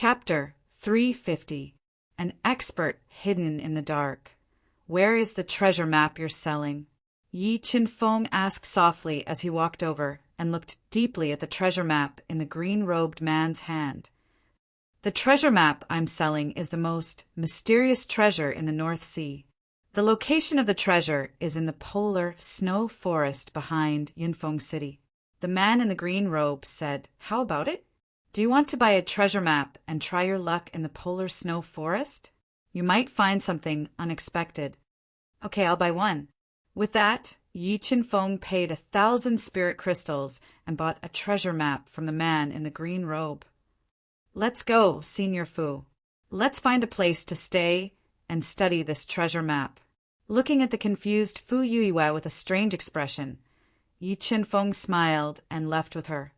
Chapter 350. An Expert Hidden in the Dark. Where is the treasure map you're selling? Yi Qinfeng asked softly as he walked over and looked deeply at the treasure map in the green-robed man's hand. The treasure map I'm selling is the most mysterious treasure in the North Sea. The location of the treasure is in the polar snow forest behind Yinfeng City. The man in the green robe said, "How about it? Do you want to buy a treasure map and try your luck in the polar snow forest? You might find something unexpected." "Okay, I'll buy one." With that, Yi Qinfeng paid 1,000 spirit crystals and bought a treasure map from the man in the green robe. "Let's go, Senior Fu. Let's find a place to stay and study this treasure map." Looking at the confused Fu Yuiwe with a strange expression, Yi Qinfeng smiled and left with her.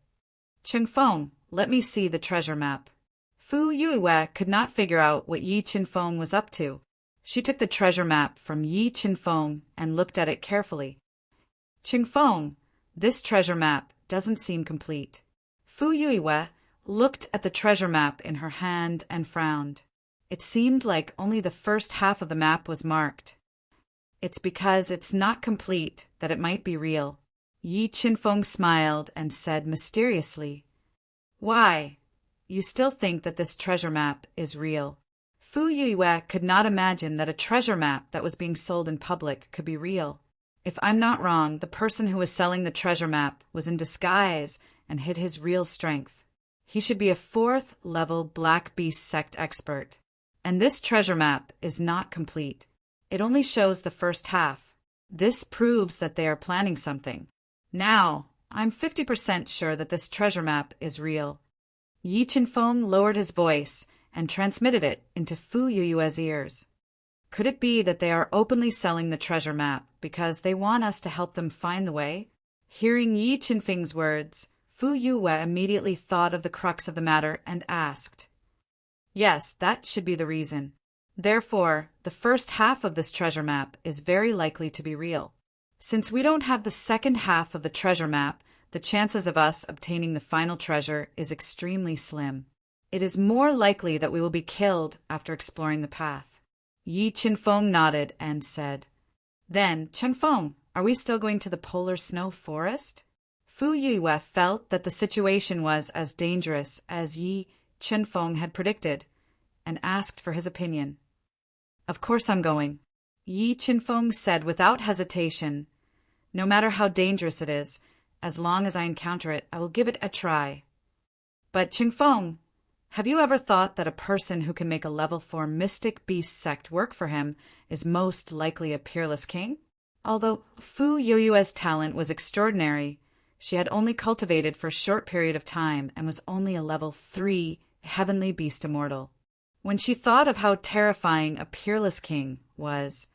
"Qinfeng, let me see the treasure map." Fu Yuiwe could not figure out what Yi Qinfeng was up to. She took the treasure map from Yi Qinfeng and looked at it carefully. "Qinfeng, this treasure map doesn't seem complete." Fu Yuiwe looked at the treasure map in her hand and frowned. It seemed like only the first half of the map was marked. "It's because it's not complete that it might be real." Yi Qinfeng smiled and said mysteriously, "Why? You still think that this treasure map is real?" Fu Yuiwe could not imagine that a treasure map that was being sold in public could be real. "If I'm not wrong, the person who was selling the treasure map was in disguise and hid his real strength. He should be a 4th-level Black Beast sect expert. And this treasure map is not complete. It only shows the first half. This proves that they are planning something. Now, I'm 50% sure that this treasure map is real." Yi Qinfeng lowered his voice and transmitted it into Fu Yuiwe's ears. "Could it be that they are openly selling the treasure map because they want us to help them find the way?" Hearing Yi Qinfeng's words, Fu Yuiwe immediately thought of the crux of the matter and asked, "Yes, that should be the reason. Therefore, the first half of this treasure map is very likely to be real. Since we don't have the second half of the treasure map, the chances of us obtaining the final treasure is extremely slim. It is more likely that we will be killed after exploring the path." Yi Qinfeng nodded and said, "Then, Qinfeng, are we still going to the polar snow forest?" Fu Yuiwe felt that the situation was as dangerous as Yi Qinfeng had predicted, and asked for his opinion. "Of course I'm going," Yi Qinfeng said without hesitation. "No matter how dangerous it is, as long as I encounter it, I will give it a try." "But Qinfeng, have you ever thought that a person who can make a level 4 mystic beast sect work for him is most likely a peerless king?" Although Fu Yuiwe's talent was extraordinary, she had only cultivated for a short period of time and was only a level 3 heavenly beast immortal. When she thought of how terrifying a peerless king was,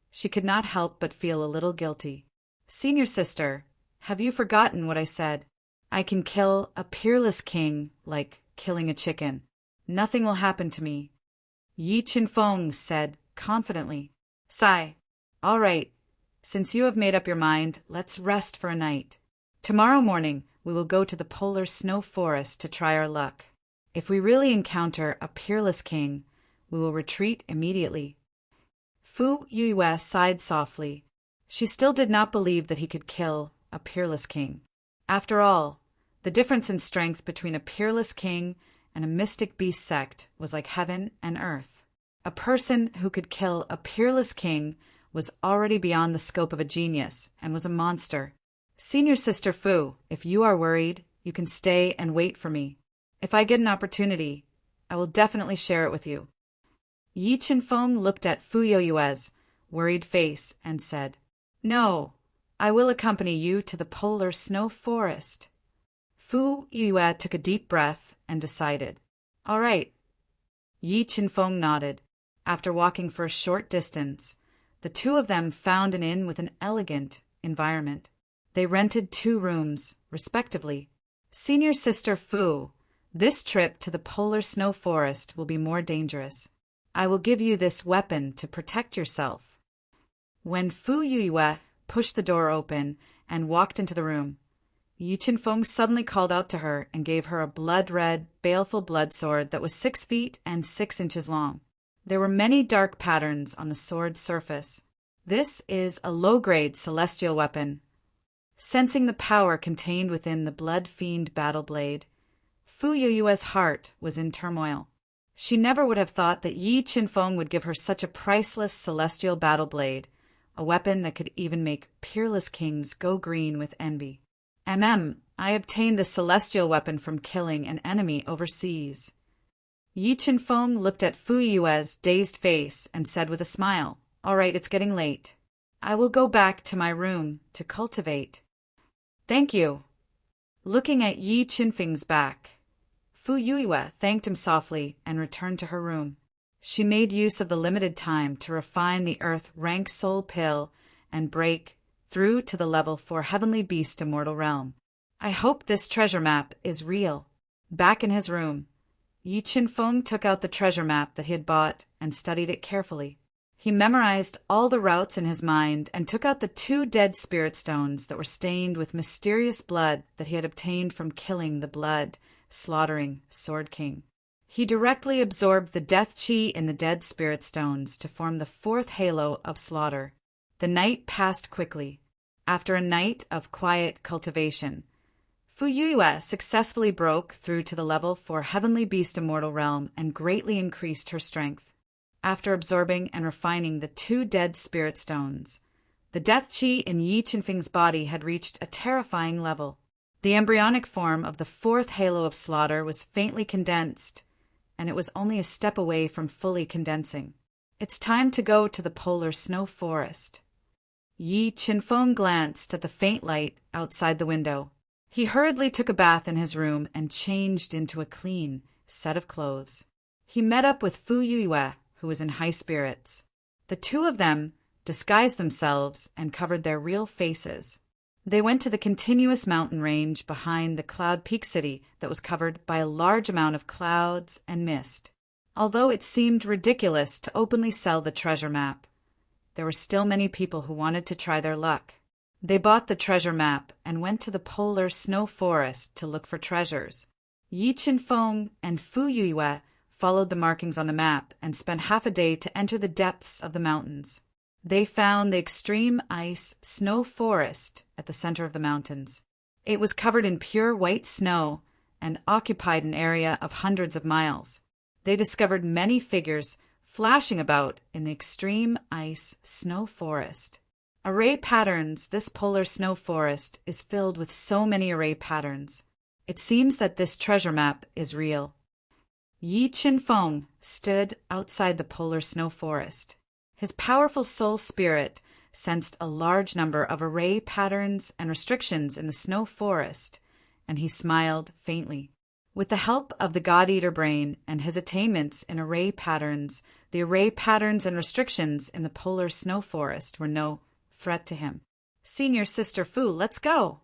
she could not help but feel a little guilty. "Senior sister, have you forgotten what I said? I can kill a peerless king like killing a chicken. Nothing will happen to me," Yi Qinfeng said confidently. "Sigh. All right. Since you have made up your mind, let's rest for a night. Tomorrow morning, we will go to the polar snow forest to try our luck. If we really encounter a peerless king, we will retreat immediately." Fu Yuiwe sighed softly. She still did not believe that he could kill a peerless king. After all, the difference in strength between a peerless king and a mystic beast sect was like heaven and earth. A person who could kill a peerless king was already beyond the scope of a genius and was a monster. "Senior sister Fu, if you are worried, you can stay and wait for me. If I get an opportunity, I will definitely share it with you." Yi Qinfeng looked at Fu Yuiwe's worried face and said, "No, I will accompany you to the polar snow forest." Fu Yuiwe took a deep breath and decided, "All right." Yi Qinfeng nodded. After walking for a short distance, the two of them found an inn with an elegant environment. They rented 2 rooms, respectively. "Senior sister Fu, this trip to the polar snow forest will be more dangerous. I will give you this weapon to protect yourself." When Fu Yuiwe pushed the door open and walked into the room, Yi Qinfeng suddenly called out to her and gave her a blood-red, baleful blood sword that was 6 feet and 6 inches long. There were many dark patterns on the sword's surface. This is a low-grade celestial weapon. Sensing the power contained within the blood fiend battle blade, Fu Yue's heart was in turmoil. She never would have thought that Yi Qinfeng would give her such a priceless celestial battle blade, a weapon that could even make peerless kings go green with envy. I obtained the celestial weapon from killing an enemy overseas. Yi Qinfeng looked at Fu Yue's dazed face and said with a smile, "All right, it's getting late. I will go back to my room to cultivate." "Thank you." Looking at Yi Qinfeng's back, Fu Yue thanked him softly and returned to her room. She made use of the limited time to refine the earth rank soul pill and break through to the level 4 heavenly beast immortal realm. I hope this treasure map is real. Back in his room, Yi Qinfeng took out the treasure map that he had bought and studied it carefully. He memorized all the routes in his mind and took out the 2 dead spirit stones that were stained with mysterious blood that he had obtained from killing the blood-slaughtering Sword King. He directly absorbed the death chi in the dead spirit stones to form the 4th halo of slaughter. The night passed quickly. After a night of quiet cultivation, Fu Yue successfully broke through to the level 4 heavenly beast immortal realm and greatly increased her strength. After absorbing and refining the 2 dead spirit stones, the death chi in Yi Qinfeng's body had reached a terrifying level. The embryonic form of the 4th halo of slaughter was faintly condensed, and it was only a step away from fully condensing. It's time to go to the polar snow forest. Yi Qinfeng glanced at the faint light outside the window. He hurriedly took a bath in his room and changed into a clean set of clothes. He met up with Fu Yue, who was in high spirits. The 2 of them disguised themselves and covered their real faces. They went to the continuous mountain range behind the Cloud Peak city that was covered by a large amount of clouds and mist. Although it seemed ridiculous to openly sell the treasure map, there were still many people who wanted to try their luck. They bought the treasure map and went to the polar snow forest to look for treasures. Yi Qinfeng and Fu Yue followed the markings on the map and spent half a day to enter the depths of the mountains. They found the extreme ice snow forest at the center of the mountains. It was covered in pure white snow and occupied an area of hundreds of miles. They discovered many figures flashing about in the extreme ice snow forest. Array patterns. This polar snow forest is filled with so many array patterns. It seems that this treasure map is real. Yi Qinfeng stood outside the polar snow forest. His powerful soul spirit sensed a large number of array patterns and restrictions in the snow forest, and he smiled faintly. With the help of the God-Eater brain and his attainments in array patterns, the array patterns and restrictions in the polar snow forest were no threat to him. "Senior Sister Fu, let's go."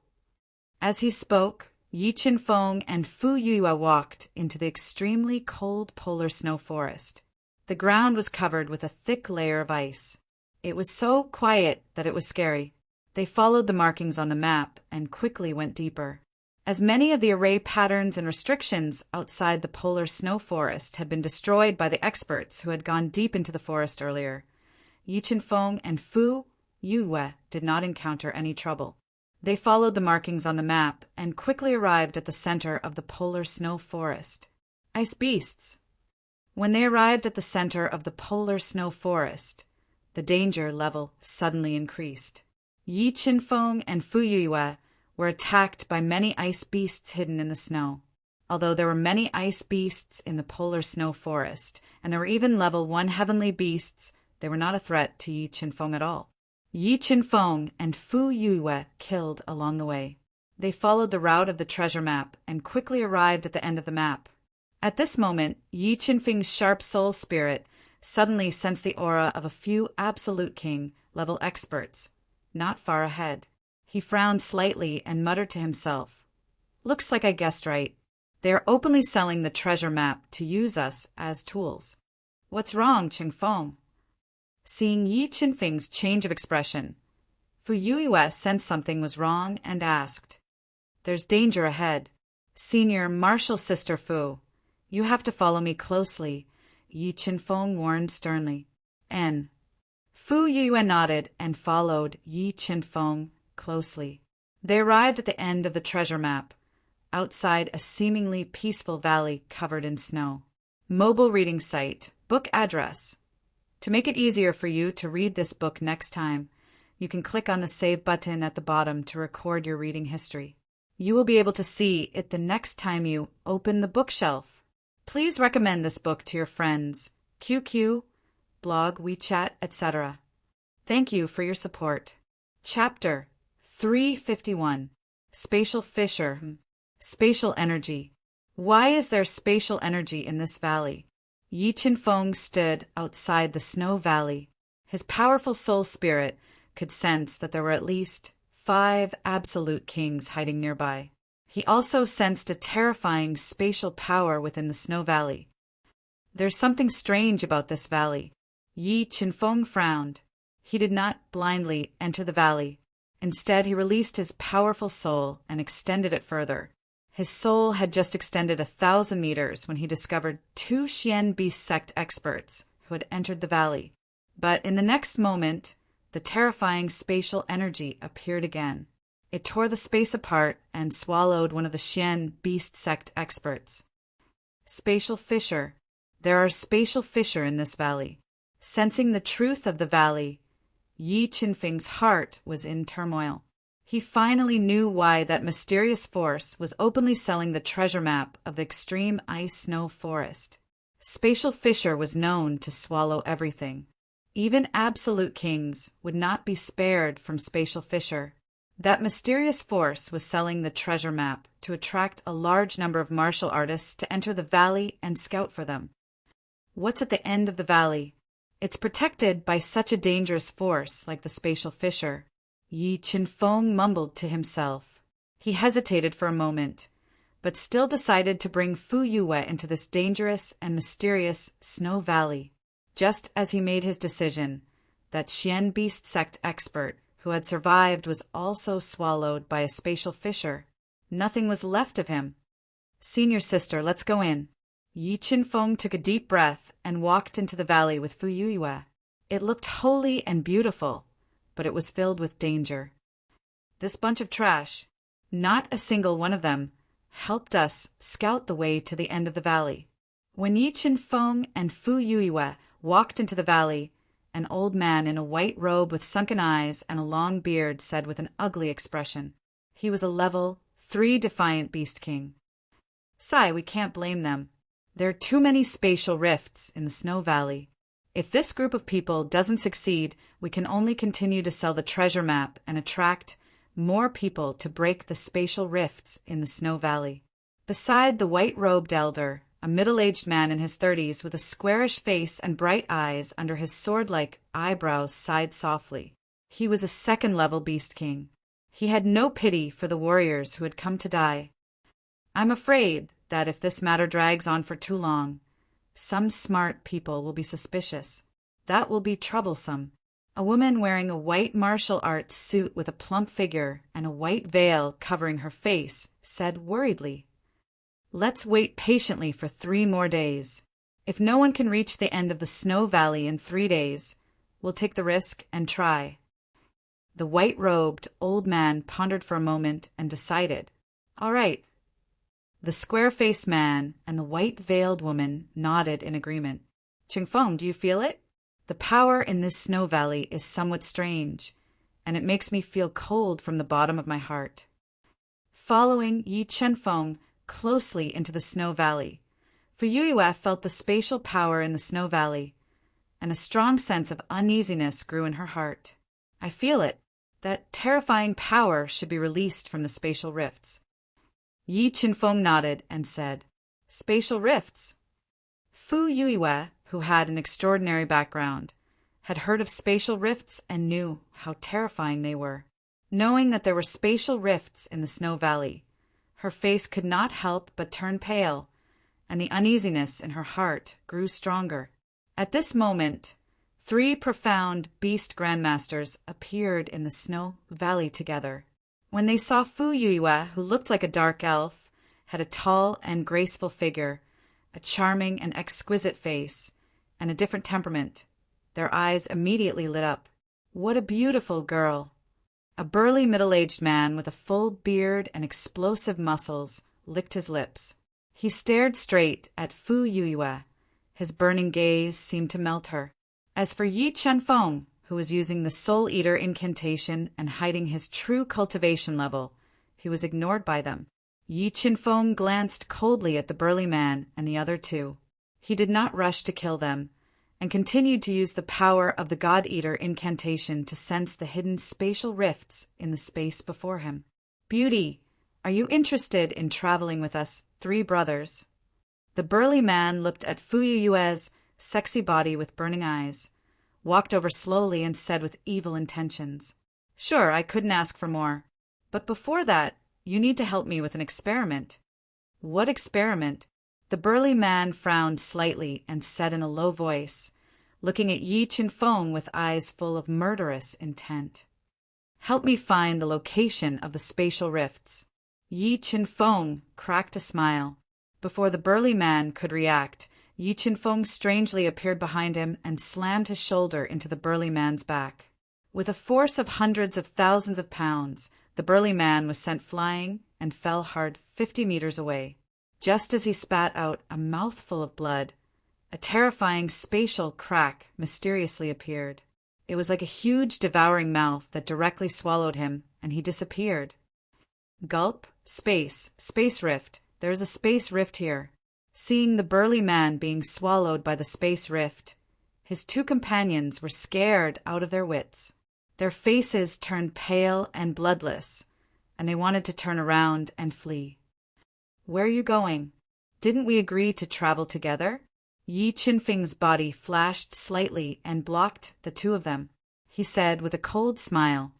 As he spoke, Yi Qinfeng and Fu Yue walked into the extremely cold polar snow forest. The ground was covered with a thick layer of ice. It was so quiet that it was scary. They followed the markings on the map and quickly went deeper. As many of the array patterns and restrictions outside the polar snow forest had been destroyed by the experts who had gone deep into the forest earlier, Yi Qinfeng and Fu Yue did not encounter any trouble. They followed the markings on the map and quickly arrived at the center of the polar snow forest. Ice beasts. When they arrived at the center of the polar snow forest, the danger level suddenly increased. Yi Qinfeng and Fu Yue were attacked by many ice beasts hidden in the snow. Although there were many ice beasts in the polar snow forest, and there were even level 1 heavenly beasts, they were not a threat to Yi Qinfeng at all. Yi Qinfeng and Fu Yue killed along the way. They followed the route of the treasure map and quickly arrived at the end of the map. At this moment, Yi Qinfeng's sharp soul spirit suddenly sensed the aura of a few Absolute King level experts, not far ahead. He frowned slightly and muttered to himself, "Looks like I guessed right. They are openly selling the treasure map to use us as tools. What's wrong, Qinfeng?" Seeing Yi Qinfeng's change of expression, Fu Yue sensed something was wrong and asked, There's danger ahead. Senior Martial Sister Fu, you have to follow me closely, Yi Qinfeng warned sternly. N. Fu Yue nodded and followed Yi Qinfeng closely. They arrived at the end of the treasure map, outside a seemingly peaceful valley covered in snow. Mobile reading site, book address. To make it easier for you to read this book next time, you can click on the Save button at the bottom to record your reading history. You will be able to see it the next time you open the bookshelf. Please recommend this book to your friends, QQ, blog, WeChat, etc. Thank you for your support. Chapter 351. Spatial Fissure. Spatial Energy. Why is there spatial energy in this valley? Yi Qinfeng stood outside the snow valley. His powerful soul spirit could sense that there were at least 5 absolute kings hiding nearby. He also sensed a terrifying spatial power within the snow valley. There's something strange about this valley. Yi Qinfeng frowned. He did not blindly enter the valley. Instead, he released his powerful soul and extended it further. His soul had just extended 1,000 meters when he discovered 2 Xian Beast Sect experts who had entered the valley. But in the next moment, the terrifying spatial energy appeared again. It tore the space apart and swallowed one of the Xian Beast Sect experts. Spatial fissure. There are spatial fissure in this valley. Sensing the truth of the valley, Yi Qinfeng's heart was in turmoil. He finally knew why that mysterious force was openly selling the treasure map of the extreme ice-snow forest. Spatial fissure was known to swallow everything. Even absolute kings would not be spared from spatial fissure. That mysterious force was selling the treasure map to attract a large number of martial artists to enter the valley and scout for them. What's at the end of the valley? It's protected by such a dangerous force like the spatial fissure. Yi Qinfeng mumbled to himself. He hesitated for a moment, but still decided to bring Fu Yue into this dangerous and mysterious snow valley. Just as he made his decision, that Xian Beast Sect expert who had survived was also swallowed by a spatial fissure. Nothing was left of him. Senior sister, let's go in. Yi Qinfeng took a deep breath and walked into the valley with Fu Yue. It looked holy and beautiful, but it was filled with danger. This bunch of trash, not a single one of them, helped us scout the way to the end of the valley. When Yi Qinfeng and Fu Yue walked into the valley, an old man in a white robe with sunken eyes and a long beard said with an ugly expression. He was a level 3 defiant beast king. Sai, we can't blame them. There are too many spatial rifts in the snow valley. If this group of people doesn't succeed, we can only continue to sell the treasure map and attract more people to break the spatial rifts in the snow valley. Beside the white-robed elder, a middle-aged man in his 30s with a squarish face and bright eyes under his sword-like eyebrows sighed softly. He was a second-level beast king. He had no pity for the warriors who had come to die. I'm afraid that if this matter drags on for too long, some smart people will be suspicious. That will be troublesome. A woman wearing a white martial arts suit with a plump figure and a white veil covering her face said worriedly, Let's wait patiently for 3 more days. If no one can reach the end of the snow valley in 3 days, we'll take the risk and try. The white-robed old man pondered for a moment and decided, All right. The square-faced man and the white-veiled woman nodded in agreement. Qinfeng, do you feel it? The power in this snow valley is somewhat strange, and it makes me feel cold from the bottom of my heart. Following Yi Qinfeng closely into the snow valley, Fu Yue felt the spatial power in the snow valley, and a strong sense of uneasiness grew in her heart. I feel it. That terrifying power should be released from the spatial rifts. Yi Qinfeng nodded and said, Spatial rifts. Fu Yue, who had an extraordinary background, had heard of spatial rifts and knew how terrifying they were. Knowing that there were spatial rifts in the snow valley, her face could not help but turn pale, and the uneasiness in her heart grew stronger. At this moment, 3 profound beast grandmasters appeared in the snow valley together. When they saw Fu Yue, who looked like a dark elf, had a tall and graceful figure, a charming and exquisite face, and a different temperament, their eyes immediately lit up. What a beautiful girl! A burly middle-aged man with a full beard and explosive muscles licked his lips. He stared straight at Fu Yue. His burning gaze seemed to melt her. As for Yi Chenfeng, who was using the Soul Eater incantation and hiding his true cultivation level, he was ignored by them. Yi Chenfeng glanced coldly at the burly man and the other two. He did not rush to kill them, and continued to use the power of the God Eater incantation to sense the hidden spatial rifts in the space before him. Beauty, are you interested in traveling with us, three brothers? The burly man looked at Fu Yue's sexy body with burning eyes, walked over slowly and said with evil intentions, Sure, I couldn't ask for more. But before that, you need to help me with an experiment. What experiment? The burly man frowned slightly and said in a low voice, looking at Yi Chenfeng with eyes full of murderous intent. Help me find the location of the spatial rifts. Yi Chenfeng cracked a smile. Before the burly man could react, Yi Chenfeng strangely appeared behind him and slammed his shoulder into the burly man's back. With a force of hundreds of thousands of pounds, the burly man was sent flying and fell hard 50 meters away. Just as he spat out a mouthful of blood, a terrifying spatial crack mysteriously appeared. It was like a huge devouring mouth that directly swallowed him, and he disappeared. Gulp, space rift. There is a space rift here. Seeing the burly man being swallowed by the space rift, his two companions were scared out of their wits. Their faces turned pale and bloodless, and they wanted to turn around and flee. Where are you going? Didn't we agree to travel together? Yi Chenfeng's body flashed slightly and blocked the two of them. He said with a cold smile,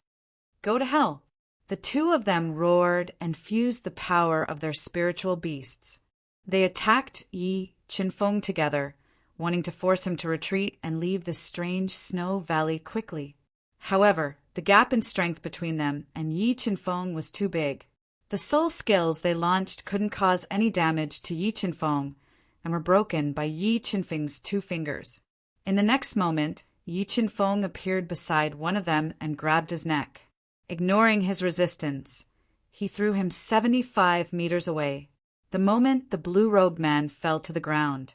Go to hell. The two of them roared and fused the power of their spiritual beasts. They attacked Yi Chenfeng together, wanting to force him to retreat and leave this strange snow valley quickly. However, the gap in strength between them and Yi Chenfeng was too big. The soul skills they launched couldn't cause any damage to Yi Chenfeng and were broken by Yi Chenfeng's 2 fingers. In the next moment, Yi Chenfeng appeared beside one of them and grabbed his neck. Ignoring his resistance, he threw him 75 meters away. The moment the blue-robed man fell to the ground,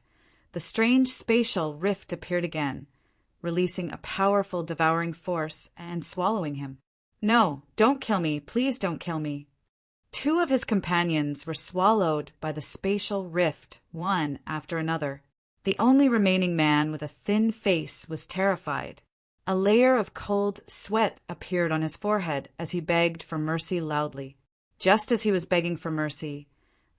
the strange spatial rift appeared again, releasing a powerful devouring force and swallowing him. No, don't kill me, please don't kill me. 2 of his companions were swallowed by the spatial rift, one after another. The only remaining man with a thin face was terrified. A layer of cold sweat appeared on his forehead as he begged for mercy loudly. Just as he was begging for mercy,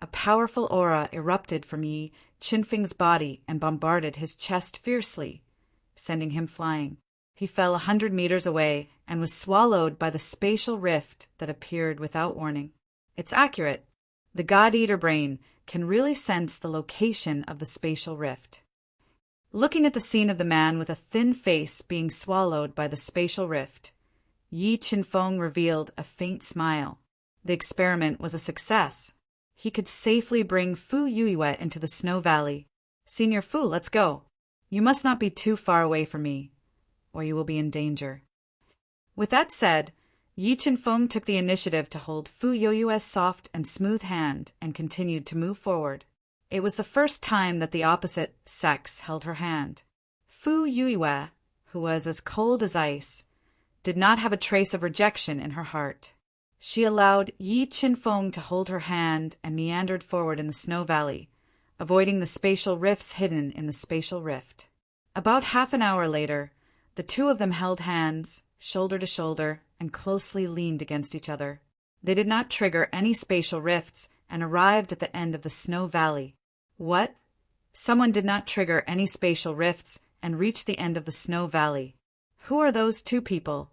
a powerful aura erupted from Yi Chenfeng's body and bombarded his chest fiercely, sending him flying. He fell 100 meters away and was swallowed by the spatial rift that appeared without warning. It's accurate. The God Eater brain can really sense the location of the spatial rift. Looking at the scene of the man with a thin face being swallowed by the spatial rift, Yi Chenfeng revealed a faint smile. The experiment was a success. He could safely bring Fu Yue into the snow valley. Senior Fu, let's go. You must not be too far away from me, or you will be in danger. With that said, Yi Chenfeng took the initiative to hold Fu Yue's soft and smooth hand and continued to move forward. It was the first time that the opposite sex held her hand. Fu Yue, who was as cold as ice, did not have a trace of rejection in her heart. She allowed Yi Chenfeng to hold her hand and meandered forward in the snow valley, avoiding the spatial rifts hidden in the spatial rift. About half an hour later, the two of them held hands, shoulder to shoulder, and closely leaned against each other. They did not trigger any spatial rifts and arrived at the end of the snow valley. What? Someone did not trigger any spatial rifts and reached the end of the snow valley. Who are those 2 people?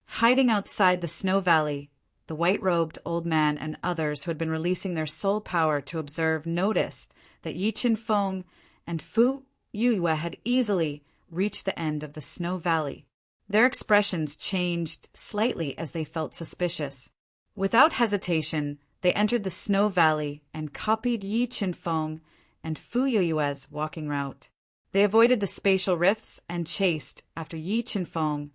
Hiding outside the snow valley, the white-robed old man and others who had been releasing their soul power to observe noticed that Yi Chenfeng and Fu Yue had easily reached the end of the snow valley. Their expressions changed slightly as they felt suspicious. Without hesitation, they entered the snow valley and copied Yi Qinfeng and Fu Yue's walking route. They avoided the spatial rifts and chased after Yi Qinfeng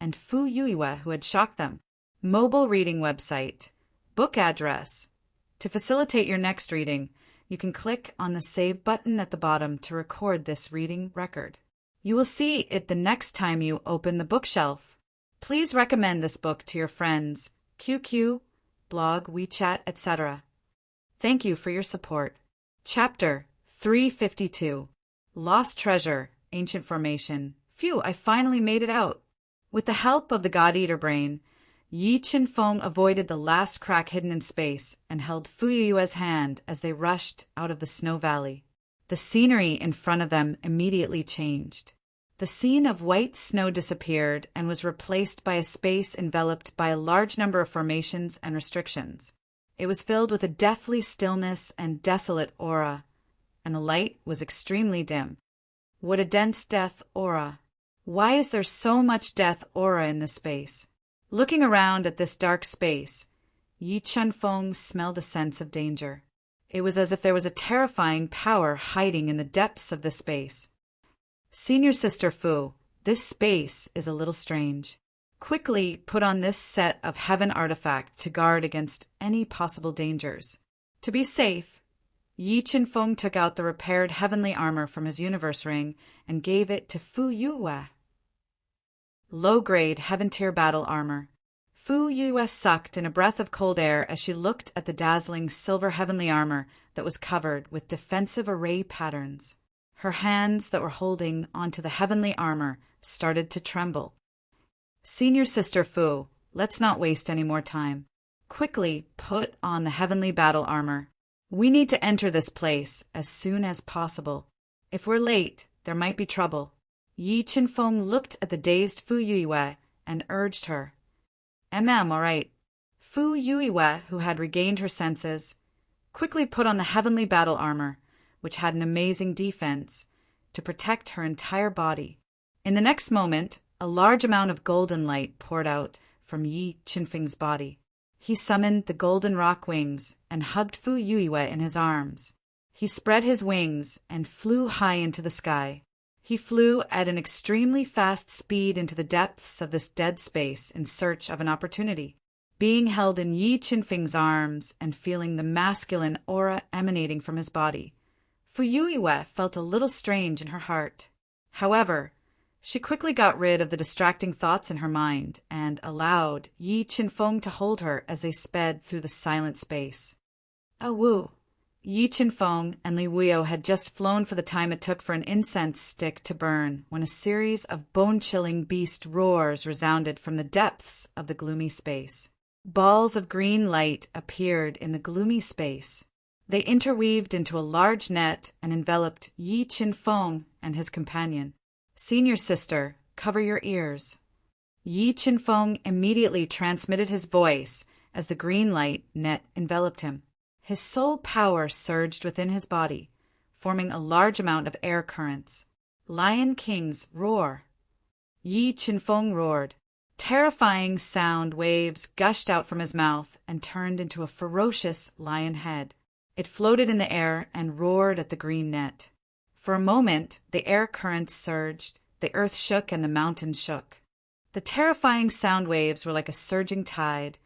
and Fu Yue, who had shocked them. Mobile reading website. Book address. To facilitate your next reading, you can click on the Save button at the bottom to record this reading record. You will see it the next time you open the bookshelf. Please recommend this book to your friends, QQ, blog, WeChat, etc. Thank you for your support. Chapter 352. Lost Treasure, Ancient Formation. Phew, I finally made it out. With the help of the God-Eater brain, Yi Qinfeng avoided the last crack hidden in space and held Fu Yue's hand as they rushed out of the snow valley. The scenery in front of them immediately changed. The scene of white snow disappeared and was replaced by a space enveloped by a large number of formations and restrictions. It was filled with a deathly stillness and desolate aura, and the light was extremely dim. What a dense death aura! Why is there so much death aura in this space? Looking around at this dark space, Yi Qinfeng smelled a sense of danger. It was as if there was a terrifying power hiding in the depths of the space. Senior Sister Fu, this space is a little strange. Quickly put on this set of heaven artifact to guard against any possible dangers. To be safe, Yi Qinfeng took out the repaired heavenly armor from his universe ring and gave it to Fu Yue. Low-grade heaven-tier battle armor. Fu Yue sucked in a breath of cold air as she looked at the dazzling silver heavenly armor that was covered with defensive array patterns. Her hands that were holding onto the heavenly armor started to tremble. Senior Sister Fu, let's not waste any more time. Quickly put on the heavenly battle armor. We need to enter this place as soon as possible. If we're late, there might be trouble. Yi Qinfeng looked at the dazed Fu Yue and urged her. All right. Fu Yue, who had regained her senses, quickly put on the heavenly battle armor, which had an amazing defense, to protect her entire body. In the next moment, a large amount of golden light poured out from Yi Qinfeng's body. He summoned the golden rock wings and hugged Fu Yue in his arms. He spread his wings and flew high into the sky. He flew at an extremely fast speed into the depths of this dead space in search of an opportunity. Being held in Yi Qinfeng's arms and feeling the masculine aura emanating from his body, Fu Yue felt a little strange in her heart. However, she quickly got rid of the distracting thoughts in her mind and allowed Yi Qinfeng to hold her as they sped through the silent space. Oh, woo! Yi Qinfeng and Li Wuyo had just flown for the time it took for an incense stick to burn when a series of bone-chilling beast roars resounded from the depths of the gloomy space. Balls of green light appeared in the gloomy space. They interweaved into a large net and enveloped Yi Qinfeng and his companion. Senior Sister, cover your ears. Yi Qinfeng immediately transmitted his voice as the green light net enveloped him. His soul power surged within his body, forming a large amount of air currents. Lion King's roar. Yi Qinfeng roared. Terrifying sound waves gushed out from his mouth and turned into a ferocious lion head. It floated in the air and roared at the green net. For a moment, the air currents surged, the earth shook, and the mountains shook. The terrifying sound waves were like a surging tide,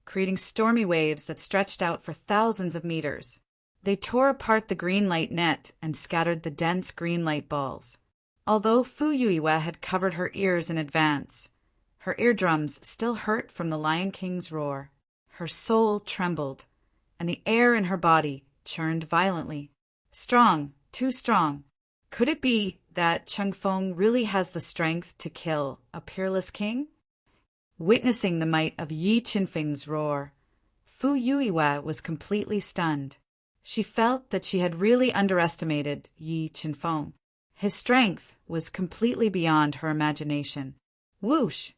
creating stormy waves that stretched out for thousands of meters. They tore apart the green light net and scattered the dense green light balls. Although Fu Yue had covered her ears in advance, her eardrums still hurt from the Lion King's roar. Her soul trembled, and the air in her body churned violently. Strong, too strong. Could it be that Qinfeng really has the strength to kill a peerless king? Witnessing the might of Yi Qinfeng's roar, Fu Yue was completely stunned. She felt that she had really underestimated Yi Qinfeng. His strength was completely beyond her imagination. Whoosh!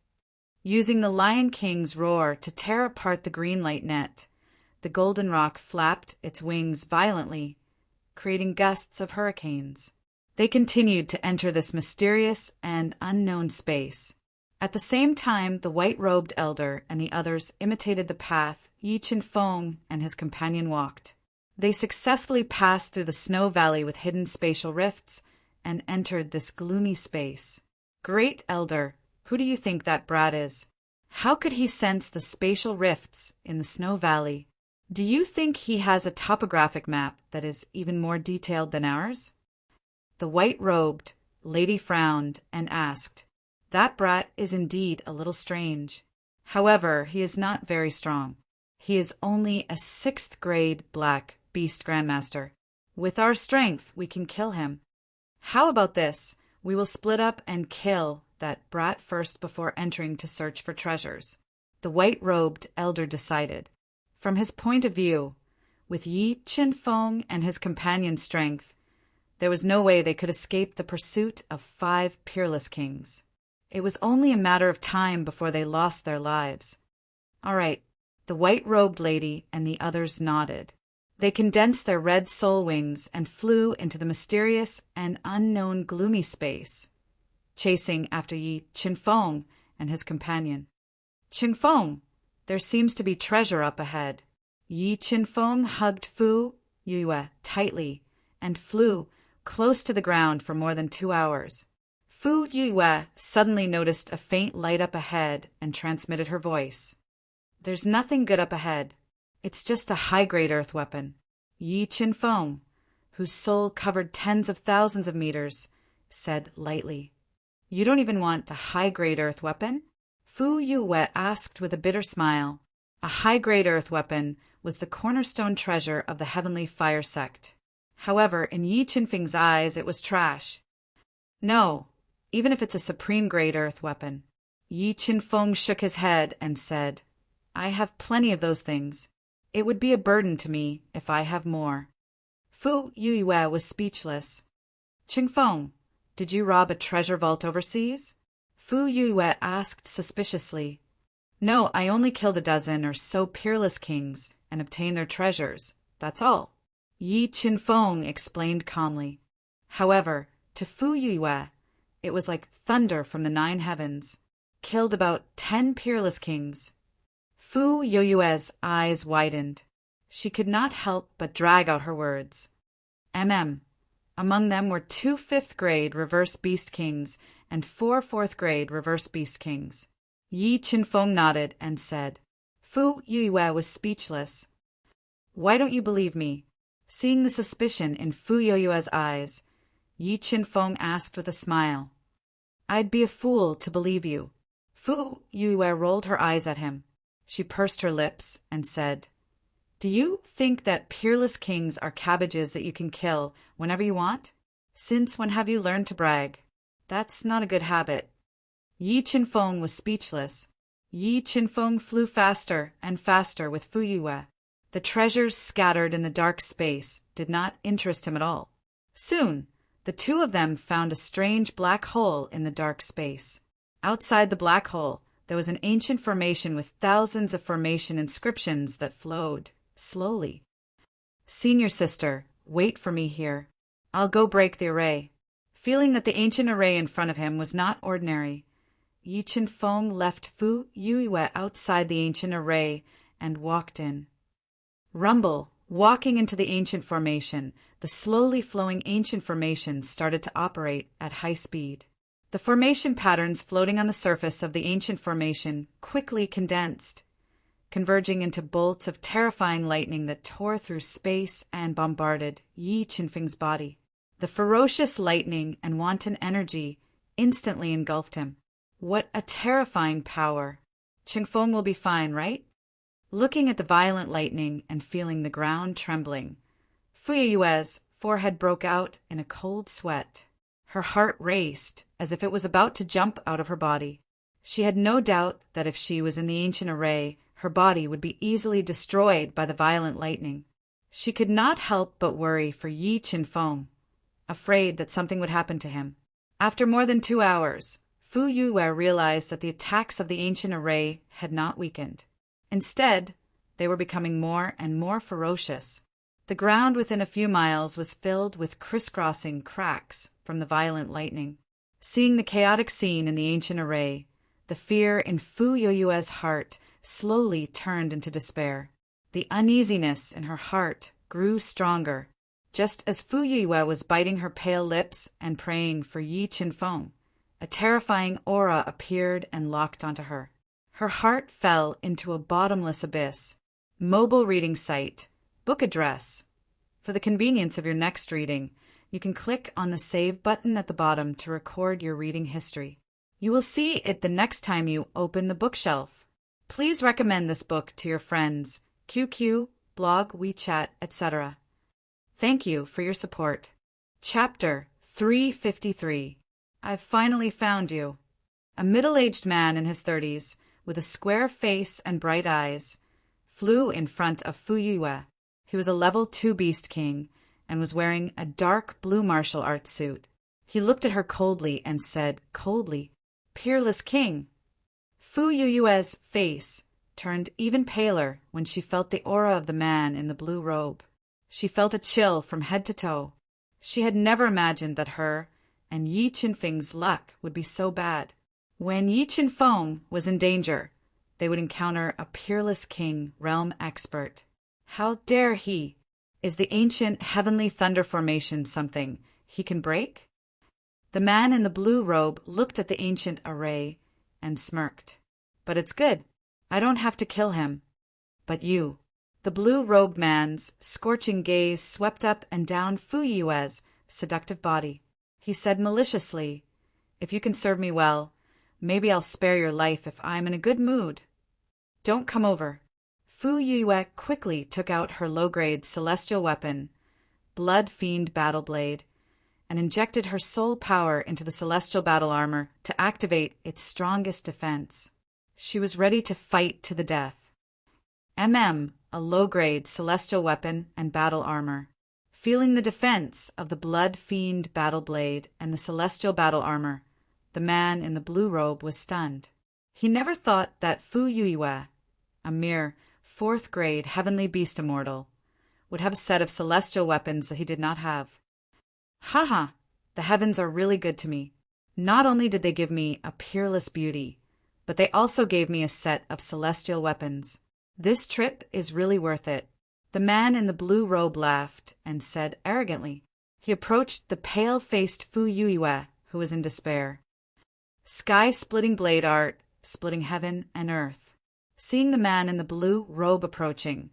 Using the Lion King's roar to tear apart the green light net, the golden rock flapped its wings violently, creating gusts of hurricanes. They continued to enter this mysterious and unknown space. At the same time, the white-robed elder and the others imitated the path Yi Qinfeng and his companion walked. They successfully passed through the snow valley with hidden spatial rifts and entered this gloomy space. Great Elder, who do you think that brat is? How could he sense the spatial rifts in the snow valley? Do you think he has a topographic map that is even more detailed than ours? The white-robed lady frowned and asked, That brat is indeed a little strange. However, he is not very strong. He is only a 6th grade black beast grandmaster. With our strength, we can kill him. How about this? We will split up and kill that brat first before entering to search for treasures. The white-robed elder decided. From his point of view, with Yi Qinfeng and his companion's strength, there was no way they could escape the pursuit of 5 peerless kings. It was only a matter of time before they lost their lives. All right, the white-robed lady and the others nodded. They condensed their red soul wings and flew into the mysterious and unknown gloomy space, chasing after Yi Qinfeng and his companion. Qinfeng, there seems to be treasure up ahead. Yi Qinfeng hugged Fu Yue tightly and flew close to the ground for more than 2 hours. Fu Yue suddenly noticed a faint light up ahead and transmitted her voice. There's nothing good up ahead. It's just a high-grade earth weapon. Yi Qinfeng, whose soul covered tens of thousands of meters, said lightly. You don't even want a high-grade earth weapon? Fu Yue asked with a bitter smile. A high-grade earth weapon was the cornerstone treasure of the Heavenly Fire Sect. However, in Yi Qinfeng's eyes, it was trash. No, even if it's a supreme-grade earth weapon. Yi Qinfeng shook his head and said, I have plenty of those things. It would be a burden to me if I have more. Fu Yue was speechless. Qinfeng, did you rob a treasure vault overseas? Fu Yue asked suspiciously. No, I only killed a dozen or so peerless kings and obtained their treasures. That's all. Yi Qinfeng explained calmly. However, to Fu Yue, it was like thunder from the 9 heavens. Killed about 10 peerless kings. Fu Yue's eyes widened. She could not help but drag out her words. Among them were 2 5th-grade reverse beast kings and 4 4th-grade reverse beast kings. Yi Qinfeng nodded and said. Fu Yue was speechless. Why don't you believe me? Seeing the suspicion in Fu Yue's eyes, Yi Qinfeng asked with a smile. I'd be a fool to believe you. Fu Yue rolled her eyes at him. She pursed her lips and said, Do you think that peerless kings are cabbages that you can kill whenever you want? Since when have you learned to brag? That's not a good habit. Yi Qinfeng was speechless. Yi Qinfeng flew faster and faster with Fu Yue. The treasures scattered in the dark space did not interest him at all. Soon, the 2 of them found a strange black hole in the dark space. Outside the black hole, there was an ancient formation with thousands of formation inscriptions that flowed slowly. Senior sister, wait for me here. I'll go break the array. Feeling that the ancient array in front of him was not ordinary, Yi Qinfeng left Fu Yue outside the ancient array and walked in. Rumble, walking into the ancient formation, the slowly flowing ancient formation started to operate at high speed. The formation patterns floating on the surface of the ancient formation quickly condensed, converging into bolts of terrifying lightning that tore through space and bombarded Yi Qinfeng's body. The ferocious lightning and wanton energy instantly engulfed him. What a terrifying power! Qinfeng will be fine, right? Looking at the violent lightning and feeling the ground trembling, Fu Yue's forehead broke out in a cold sweat. Her heart raced as if it was about to jump out of her body. She had no doubt that if she was in the ancient array, her body would be easily destroyed by the violent lightning. She could not help but worry for Yi Qinfeng, afraid that something would happen to him. After more than 2 hours, Fu Yue realized that the attacks of the ancient array had not weakened. Instead, they were becoming more and more ferocious. The ground within a few miles was filled with crisscrossing cracks from the violent lightning. Seeing the chaotic scene in the ancient array, The fear in Fu Yoyue's heart slowly turned into despair. The uneasiness in her heart grew stronger, just as Fu Yoyue was biting her pale lips and praying for Yi Qinfeng. A terrifying aura appeared and locked onto her. Her heart fell into a bottomless abyss. Mobile reading site. Book address. For the convenience of your next reading, you can click on the Save button at the bottom to record your reading history. You will see it the next time you open the bookshelf. Please recommend this book to your friends, QQ, blog, WeChat, etc. Thank you for your support. Chapter 353. I've finally found you. A middle-aged man in his 30s, with a square face and bright eyes, flew in front of Fu Yue. He was a level 2 beast king and was wearing a dark blue martial arts suit. He looked at her coldly and said coldly, "Peerless king." Fu Yue's face turned even paler when she felt the aura of the man in the blue robe. She felt a chill from head to toe. She had never imagined that her and Yi Qinfeng's luck would be so bad. When Yi Qinfeng was in danger, they would encounter a peerless king, realm expert. How dare he? Is the ancient heavenly thunder formation something he can break? The man in the blue robe looked at the ancient array and smirked. But it's good. I don't have to kill him. But you. The blue-robed man's scorching gaze swept up and down Fu Yue's seductive body. He said maliciously, "If you can serve me well, maybe I'll spare your life if I'm in a good mood. Don't come over." Fu Yue quickly took out her low-grade celestial weapon, Blood Fiend Battle Blade, and injected her soul power into the celestial battle armor to activate its strongest defense. She was ready to fight to the death. A low-grade celestial weapon and battle armor. Feeling the defense of the Blood Fiend Battle Blade and the celestial battle armor, the man in the blue robe was stunned. He never thought that Fu Yue, a mere 4th grade heavenly beast immortal, would have a set of celestial weapons that he did not have. Haha, the heavens are really good to me. Not only did they give me a peerless beauty, but they also gave me a set of celestial weapons. This trip is really worth it. The man in the blue robe laughed and said arrogantly. He approached the pale-faced Fu Yue, who was in despair. Sky-splitting blade art, splitting heaven and earth. Seeing the man in the blue robe approaching,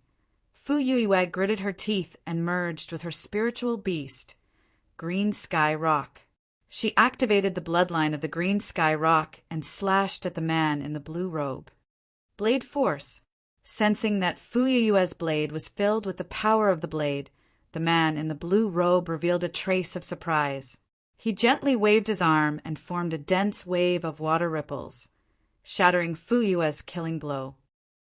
Fu Yue gritted her teeth and merged with her spiritual beast, Green Sky Rock. She activated the bloodline of the Green Sky Rock and slashed at the man in the blue robe. Blade Force. Sensing that Fu Yue's blade was filled with the power of the blade, the man in the blue robe revealed a trace of surprise. He gently waved his arm and formed a dense wave of water ripples, shattering Fu Yue's killing blow.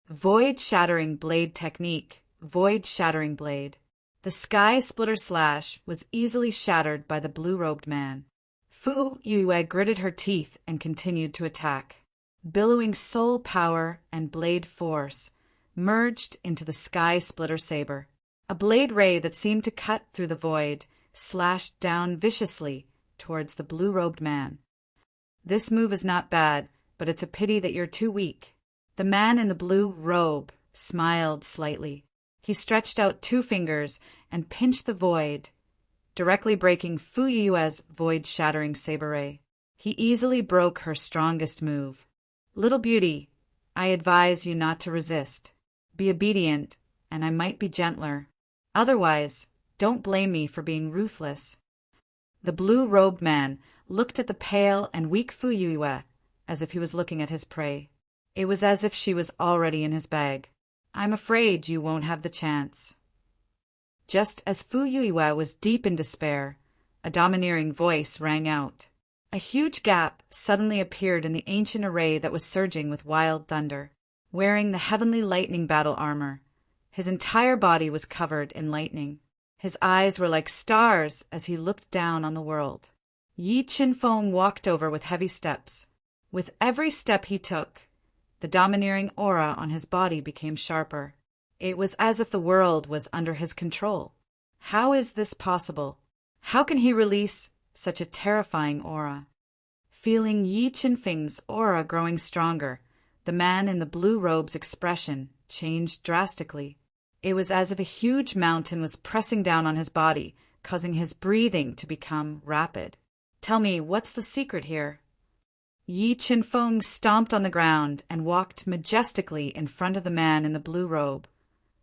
Void-shattering blade technique, void-shattering blade. The sky splitter slash was easily shattered by the blue-robed man. Fu Yue gritted her teeth and continued to attack. Billowing soul power and blade force merged into the sky splitter saber. A blade ray that seemed to cut through the void slashed down viciously towards the blue-robed man. This move is not bad, but it's a pity that you're too weak. The man in the blue robe smiled slightly. He stretched out 2 fingers and pinched the void, directly breaking Fu Yue's void-shattering saber ray. He easily broke her strongest move. Little beauty, I advise you not to resist. Be obedient, and I might be gentler. Otherwise, don't blame me for being ruthless. The blue-robed man looked at the pale and weak Fu Yue as if he was looking at his prey. It was as if she was already in his bag. I'm afraid you won't have the chance. Just as Fu Yue was deep in despair, a domineering voice rang out. A huge gap suddenly appeared in the ancient array that was surging with wild thunder. Wearing the heavenly lightning battle armor, his entire body was covered in lightning. His eyes were like stars as he looked down on the world. Yi Qinfeng walked over with heavy steps. With every step he took, the domineering aura on his body became sharper. It was as if the world was under his control. How is this possible? How can he release such a terrifying aura? Feeling Yi Qinfeng's aura growing stronger, the man in the blue robe's expression changed drastically. It was as if a huge mountain was pressing down on his body, causing his breathing to become rapid. "Tell me, what's the secret here?" Yi Qinfeng stomped on the ground and walked majestically in front of the man in the blue robe,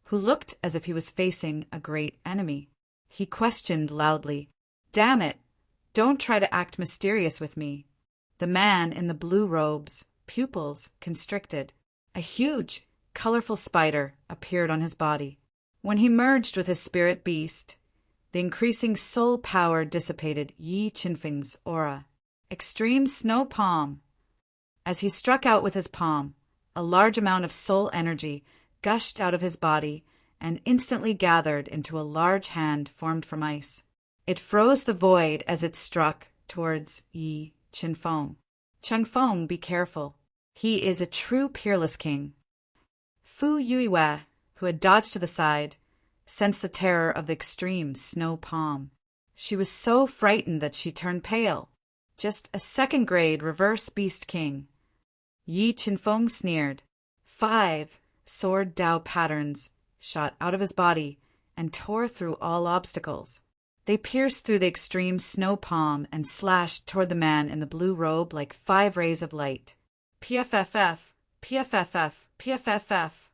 who looked as if he was facing a great enemy. He questioned loudly, "Damn it, don't try to act mysterious with me." The man in the blue robe's pupils constricted. A huge, colorful spider appeared on his body. When he merged with his spirit beast, the increasing soul power dissipated Yi Qinfeng's aura. Extreme snow palm. As he struck out with his palm, a large amount of soul energy gushed out of his body and instantly gathered into a large hand formed from ice. It froze the void as it struck towards Yi Qinfeng. "Chengfeng, be careful. He is a true peerless king." Fu Yuiwei, who had dodged to the side, sensed the terror of the extreme snow palm. She was so frightened that she turned pale. Just a second-grade reverse beast king. Yi Qinfeng sneered. 5 sword Dao patterns shot out of his body and tore through all obstacles. They pierced through the extreme snow palm and slashed toward the man in the blue robe like 5 rays of light. PFFF, PFFF, PFFF.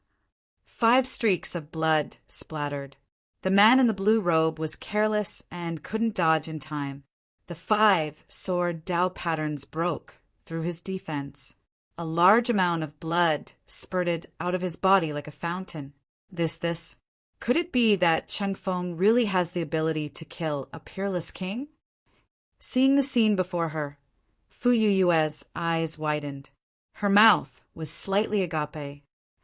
5 streaks of blood splattered. The man in the blue robe was careless and couldn't dodge in time. The 5 sword Dao patterns broke through his defense. A large amount of blood spurted out of his body like a fountain. This. Could it be that Chengfeng really has the ability to kill a peerless king? Seeing the scene before her, Fu Yuiwei's eyes widened. Her mouth was slightly agape.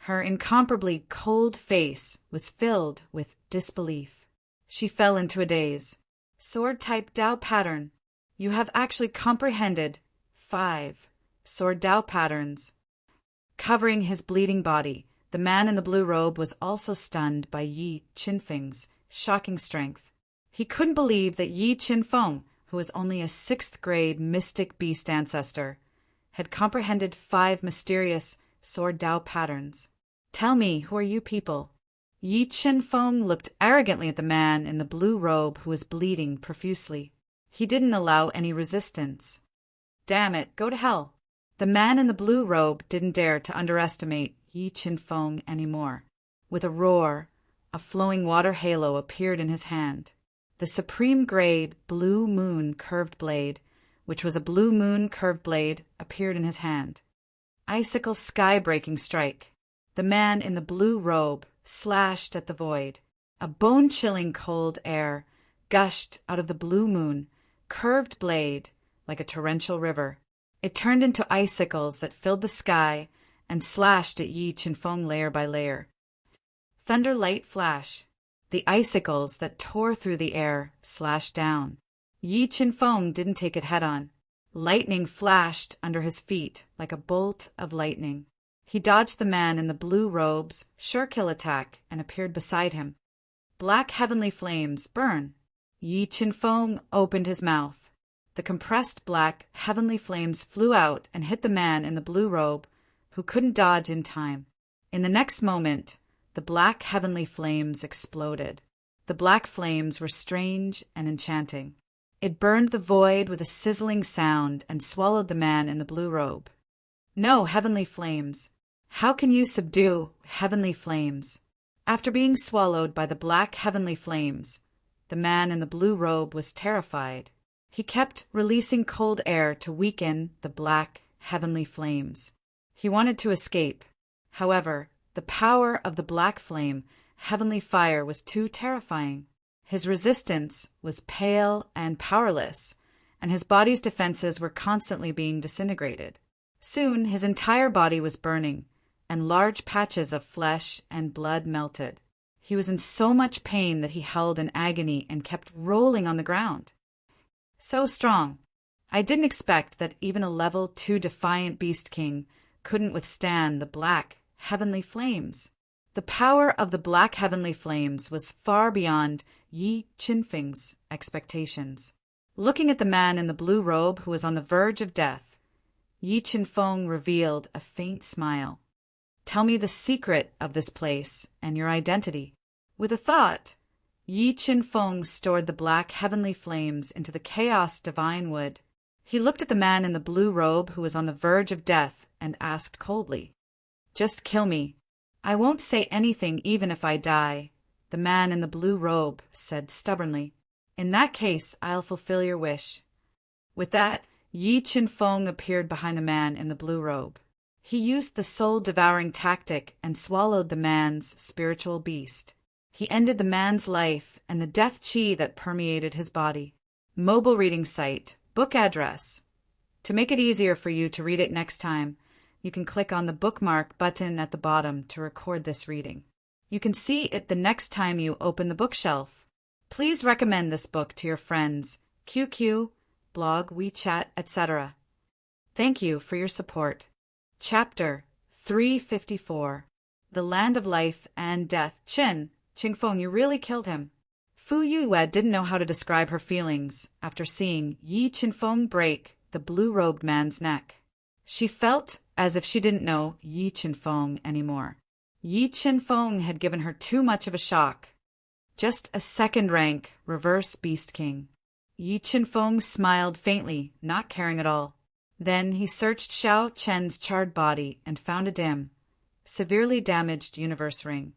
Her incomparably cold face was filled with disbelief. She fell into a daze. Sword-type Dao pattern. You have actually comprehended 5 sword Dao patterns. Covering his bleeding body, the man in the blue robe was also stunned by Yi Qinfeng's shocking strength. He couldn't believe that Yi Qinfeng, who was only a 6th-grade mystic beast ancestor, had comprehended 5 mysterious sword Dao patterns. "Tell me, who are you people?" Yi Qinfeng looked arrogantly at the man in the blue robe who was bleeding profusely. He didn't allow any resistance. "Damn it, go to hell." The man in the blue robe didn't dare to underestimate Yi Qinfeng anymore. With a roar, a flowing water halo appeared in his hand. The supreme-grade blue moon curved blade, which was a blue moon curved blade, appeared in his hand. Icicle sky-breaking strike. The man in the blue robe slashed at the void. A bone-chilling cold air gushed out of the blue moon, curved blade like a torrential river. It turned into icicles that filled the sky and slashed at Yi Qinfeng layer by layer. Thunder light flash. The icicles that tore through the air slashed down. Yi Qinfeng didn't take it head-on. Lightning flashed under his feet like a bolt of lightning. He dodged the man in the blue robe's sure-kill attack and appeared beside him. Black heavenly flames burn. Yi Qinfeng opened his mouth. The compressed black heavenly flames flew out and hit the man in the blue robe, who couldn't dodge in time. In the next moment, the black heavenly flames exploded. The black flames were strange and enchanting. It burned the void with a sizzling sound and swallowed the man in the blue robe. "No, heavenly flames. How can you subdue heavenly flames?" After being swallowed by the black heavenly flames, the man in the blue robe was terrified. He kept releasing cold air to weaken the black heavenly flames. He wanted to escape. However, the power of the black flame, heavenly fire, was too terrifying. His resistance was pale and powerless, and his body's defenses were constantly being disintegrated. Soon his entire body was burning, and large patches of flesh and blood melted. He was in so much pain that he held in agony and kept rolling on the ground. So strong. I didn't expect that even a level 2 defiant beast king couldn't withstand the black heavenly flames. The power of the black heavenly flames was far beyond Yi Qinfeng's expectations. Looking at the man in the blue robe who was on the verge of death, Yi Qinfeng revealed a faint smile. Tell me the secret of this place and your identity. With a thought, Yi Qinfeng stored the black heavenly flames into the chaos divine wood. He looked at the man in the blue robe who was on the verge of death and asked coldly, "Just kill me. I won't say anything even if I die." The man in the blue robe said stubbornly, "In that case, I'll fulfill your wish." With that, Yi Qinfeng appeared behind the man in the blue robe. He used the soul-devouring tactic and swallowed the man's spiritual beast. He ended the man's life and the death qi that permeated his body. Mobile reading site, book address. To make it easier for you to read it next time, you can click on the bookmark button at the bottom to record this reading. You can see it the next time you open the bookshelf. Please recommend this book to your friends, QQ, blog, WeChat, etc. Thank you for your support. Chapter 354. The Land of Life and Death. Qinfeng, you really killed him. Fu Yue didn't know how to describe her feelings after seeing Yi Qinfeng break the blue-robed man's neck. She felt as if she didn't know Yi Qinfeng anymore. Yi Qinfeng had given her too much of a shock. Just a second-rank reverse beast king. Yi Qinfeng smiled faintly, not caring at all. Then he searched Xiao Chen's charred body and found a dim, severely damaged universe ring.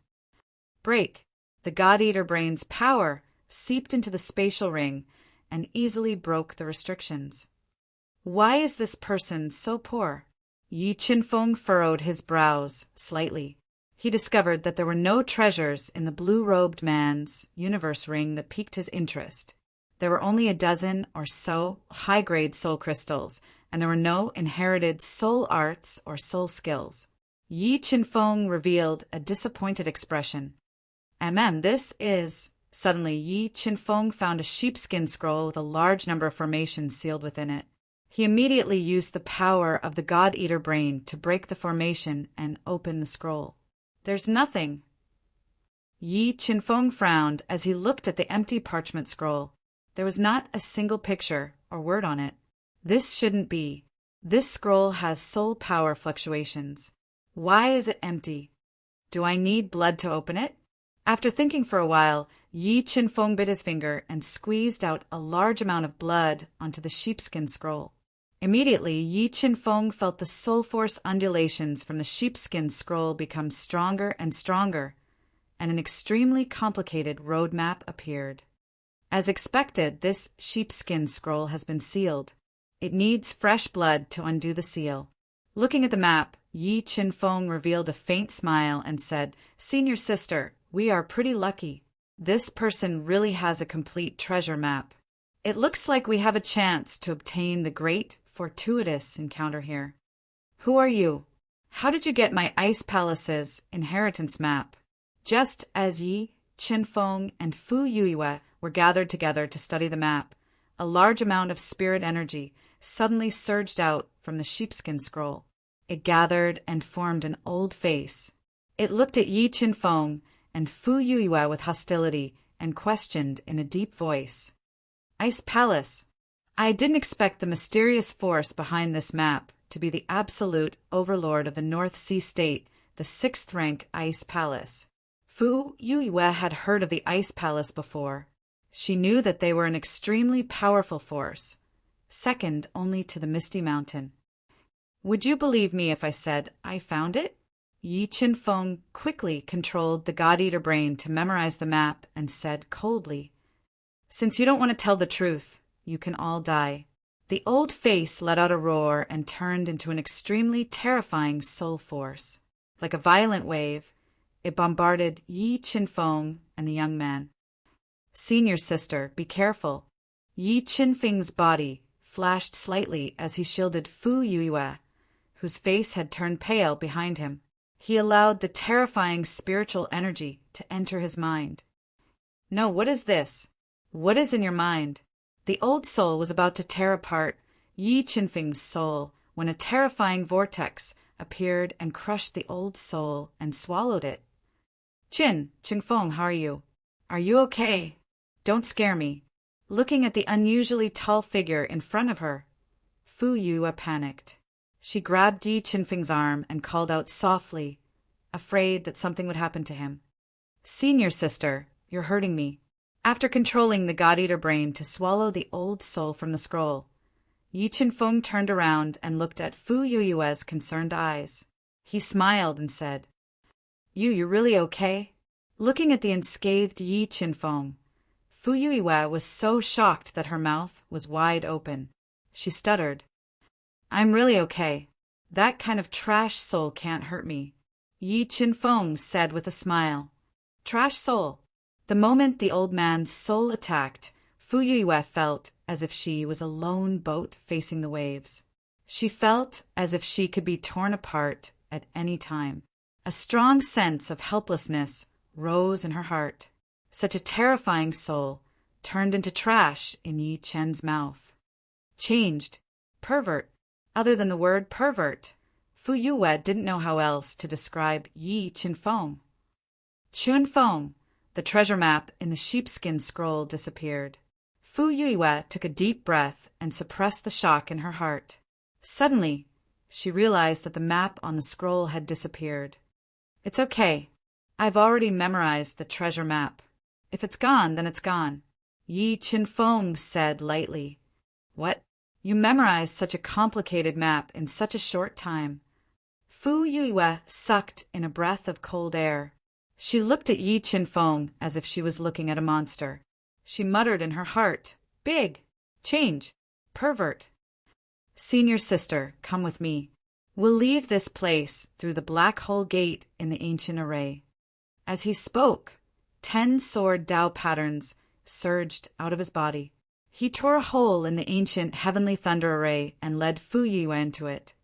Break. The God-Eater brain's power seeped into the spatial ring and easily broke the restrictions. Why is this person so poor? Yi Qinfeng furrowed his brows slightly. He discovered that there were no treasures in the blue-robed man's universe ring that piqued his interest. There were only a dozen or so high-grade soul crystals, and there were no inherited soul arts or soul skills. Yi Qinfeng revealed a disappointed expression. This is... Suddenly, Yi Qinfeng found a sheepskin scroll with a large number of formations sealed within it. He immediately used the power of the God-Eater brain to break the formation and open the scroll. There's nothing. Yi Qinfeng frowned as he looked at the empty parchment scroll. There was not a single picture or word on it. This shouldn't be. This scroll has soul power fluctuations. Why is it empty? Do I need blood to open it? After thinking for a while, Yi Qinfeng bit his finger and squeezed out a large amount of blood onto the sheepskin scroll. Immediately, Yi Qinfeng felt the soul force undulations from the sheepskin scroll become stronger and stronger, and an extremely complicated roadmap appeared. As expected, this sheepskin scroll has been sealed. It needs fresh blood to undo the seal. Looking at the map, Yi Qinfeng revealed a faint smile and said, "Senior sister, we are pretty lucky. This person really has a complete treasure map. It looks like we have a chance to obtain the great, fortuitous encounter here. Who are you? How did you get my Ice Palace's inheritance map?" Just as Yi Qinfeng and Fu Yue were gathered together to study the map, a large amount of spirit energy suddenly surged out from the sheepskin scroll. It gathered and formed an old face. It looked at Yi Qinfeng and Fu Yue with hostility and questioned in a deep voice. "Ice Palace. I didn't expect the mysterious force behind this map to be the absolute overlord of the North Sea State, the 6th-rank Ice Palace." Fu Yue had heard of the Ice Palace before. She knew that they were an extremely powerful force, second only to the Misty Mountain. "Would you believe me if I said I found it?" Yi Qinfeng quickly controlled the God-Eater brain to memorize the map and said coldly, "Since you don't want to tell the truth, you can all die." The old face let out a roar and turned into an extremely terrifying soul force. Like a violent wave, it bombarded Yi Qinfeng and the young man. "Senior sister, be careful." Yi Qinfeng's body flashed slightly as he shielded Fu Yue, whose face had turned pale behind him. He allowed the terrifying spiritual energy to enter his mind. "No, what is this? What is in your mind?" The old soul was about to tear apart Yi Qinfeng's soul when a terrifying vortex appeared and crushed the old soul and swallowed it. Qinfeng, how are you? Are you okay? Don't scare me." Looking at the unusually tall figure in front of her, Fu Yue panicked. She grabbed Yi Qinfeng's arm and called out softly, afraid that something would happen to him. "Senior sister, you're hurting me." After controlling the God-Eater brain to swallow the old soul from the scroll, Yi Qinfeng turned around and looked at Fu Yueyue's concerned eyes. He smiled and said, You're really okay?" Looking at the unscathed Yi Qinfeng, Fu Yueyue was so shocked that her mouth was wide open. She stuttered, "I'm really okay. That kind of trash soul can't hurt me," Yi Qinfeng said with a smile. Trash soul. The moment the old man's soul attacked, Fu Yueyue felt as if she was a lone boat facing the waves. She felt as if she could be torn apart at any time. A strong sense of helplessness rose in her heart. Such a terrifying soul turned into trash in Yi Chen's mouth. Changed. Pervert. Other than the word pervert, Fu Yueyue didn't know how else to describe Yi Qinfeng. Qinfeng, the treasure map in the sheepskin scroll, disappeared. Fu Yueyue took a deep breath and suppressed the shock in her heart. Suddenly, she realized that the map on the scroll had disappeared. "It's okay. I've already memorized the treasure map. If it's gone, then it's gone," Yi Qinfeng said lightly. "What? You memorized such a complicated map in such a short time?" Fu Yueyue sucked in a breath of cold air. She looked at Yi Qinfeng as if she was looking at a monster. She muttered in her heart, "Big, change, pervert." "Senior sister, come with me. We'll leave this place through the black hole gate in the ancient array." As he spoke, 10 sword Tao patterns surged out of his body. He tore a hole in the ancient heavenly thunder array and led Fu Yueyue into it.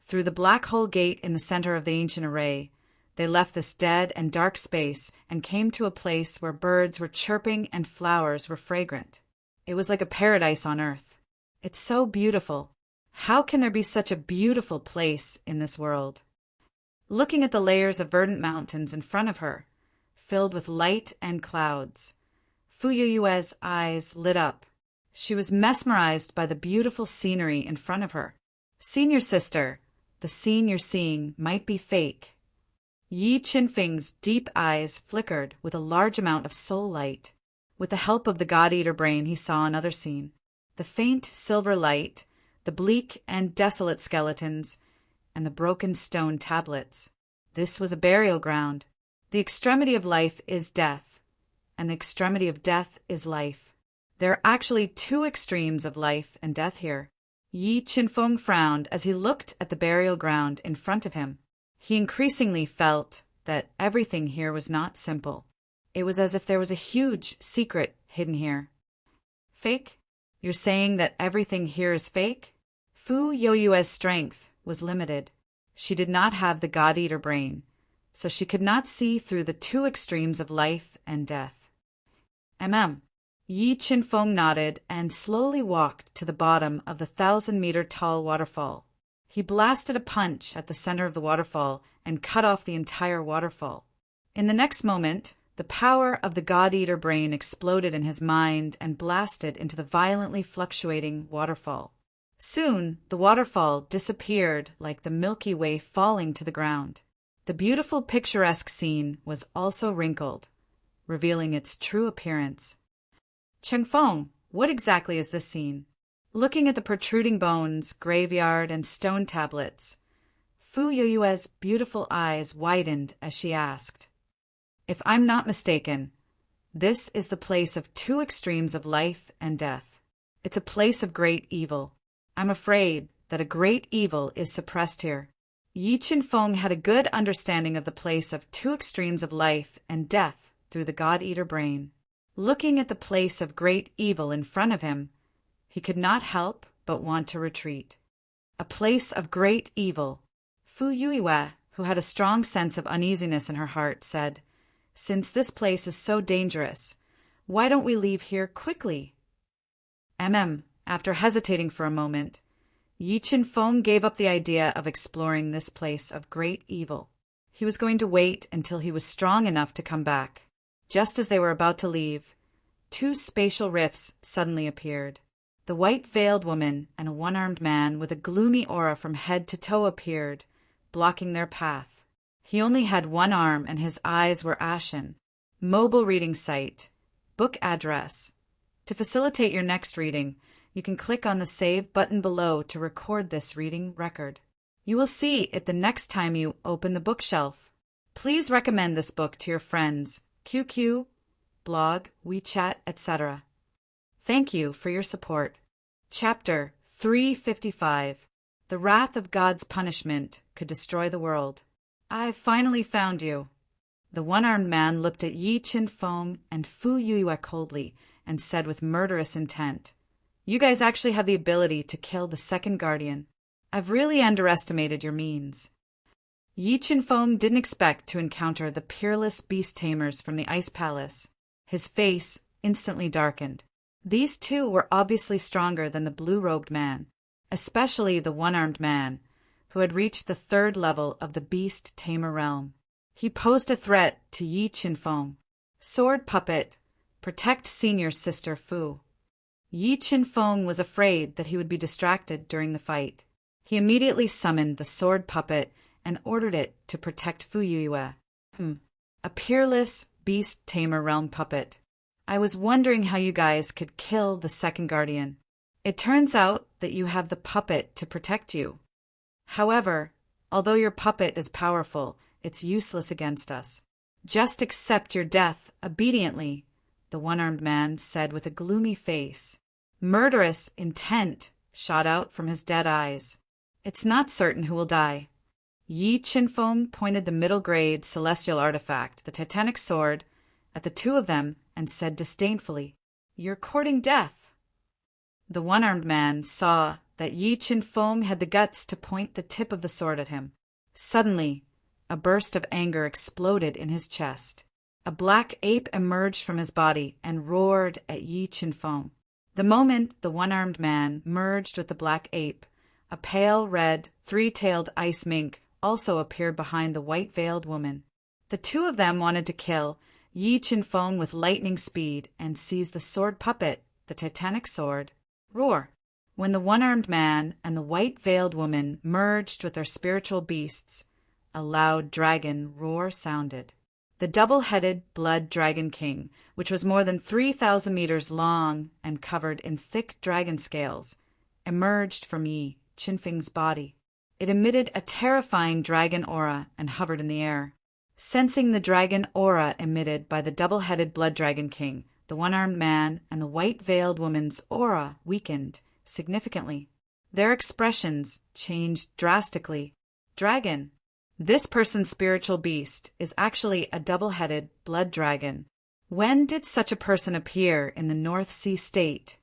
Through the black hole gate in the center of the ancient array, they left this dead and dark space and came to a place where birds were chirping and flowers were fragrant. It was like a paradise on earth. It's so beautiful. How can there be such a beautiful place in this world? Looking at the layers of verdant mountains in front of her, filled with light and clouds, Fu Yueyue's eyes lit up. She was mesmerized by the beautiful scenery in front of her. "Senior sister, the scene you're seeing might be fake." Yi Qinfeng's deep eyes flickered with a large amount of soul light. With the help of the God-Eater brain, he saw another scene. The faint silver light, the bleak and desolate skeletons, and the broken stone tablets. This was a burial ground. The extremity of life is death, and the extremity of death is life. There are actually 2 extremes of life and death here. Yi Qinfeng frowned as he looked at the burial ground in front of him. He increasingly felt that everything here was not simple. It was as if there was a huge secret hidden here. "Fake? You're saying that everything here is fake?" Fu Yueyue's strength was limited. She did not have the God-Eater brain, so she could not see through the 2 extremes of life and death. Yi Qinfeng nodded and slowly walked to the bottom of the 1,000-meter tall waterfall. He blasted a punch at the center of the waterfall and cut off the entire waterfall. In the next moment, the power of the God-Eater brain exploded in his mind and blasted into the violently fluctuating waterfall. Soon, the waterfall disappeared like the Milky Way falling to the ground. The beautiful picturesque scene was also wrinkled, revealing its true appearance. "Qinfeng, what exactly is this scene?" Looking at the protruding bones, graveyard, and stone tablets, Fu Yueyue's beautiful eyes widened as she asked, "If I'm not mistaken, this is the place of 2 extremes of life and death. It's a place of great evil. I'm afraid that a great evil is suppressed here." Yi Qinfeng had a good understanding of the place of 2 extremes of life and death through the God-Eater brain. Looking at the place of great evil in front of him, he could not help but want to retreat. A place of great evil. Fu Yueyue, who had a strong sense of uneasiness in her heart, said, "Since this place is so dangerous, why don't we leave here quickly?" After hesitating for a moment, Yi Qinfeng gave up the idea of exploring this place of great evil. He was going to wait until he was strong enough to come back. Just as they were about to leave, 2 spatial rifts suddenly appeared. The white-veiled woman and a one-armed man with a gloomy aura from head to toe appeared, blocking their path. He only had one arm and his eyes were ashen. Mobile reading site. Book address. To facilitate your next reading, you can click on the Save button below to record this reading record. You will see it the next time you open the bookshelf. Please recommend this book to your friends, QQ, blog, WeChat, etc. Thank you for your support. Chapter 355. The wrath of God's punishment could destroy the world. I've finally found you. The one-armed man looked at Yi Qin-feng and Fu Yue coldly and said with murderous intent, "You guys actually have the ability to kill the second guardian. I've really underestimated your means." Yi Qin-feng didn't expect to encounter the peerless beast tamers from the Ice Palace. His face instantly darkened. These two were obviously stronger than the blue-robed man, especially the one-armed man, who had reached the 3rd level of the beast tamer realm. He posed a threat to Yi Qin-feng. "Sword puppet, protect senior sister Fu." Yi Qin-feng was afraid that he would be distracted during the fight. He immediately summoned the sword puppet and ordered it to protect Fu Yue. A peerless beast tamer realm puppet. I was wondering how you guys could kill the second guardian. It turns out that you have the puppet to protect you. However, although your puppet is powerful, it's useless against us. Just accept your death obediently, the one-armed man said with a gloomy face. Murderous intent shot out from his dead eyes. It's not certain who will die. Yi Qin-feng pointed the middle-grade celestial artifact, the Titanic sword, at the two of them and said disdainfully, "You're courting death." The one-armed man saw that Yi Qin-feng had the guts to point the tip of the sword at him. Suddenly, a burst of anger exploded in his chest. A black ape emerged from his body and roared at Yi Qin-feng. The moment the one-armed man merged with the black ape, a pale red, 3-tailed ice mink also appeared behind the white-veiled woman. The two of them wanted to kill Yi Qin-feng with lightning speed and seize the sword puppet, the Titanic sword. Roar! When the one-armed man and the white-veiled woman merged with their spiritual beasts, a loud dragon roar sounded. The double-headed blood dragon king, which was more than 3,000 meters long and covered in thick dragon scales, emerged from Yi Qin-feng's body. It emitted a terrifying dragon aura and hovered in the air. Sensing the dragon aura emitted by the double-headed blood dragon king, the one-armed man and the white-veiled woman's aura weakened significantly. Their expressions changed drastically. Dragon. This person's spiritual beast is actually a double-headed blood dragon. When did such a person appear in the North Sea state?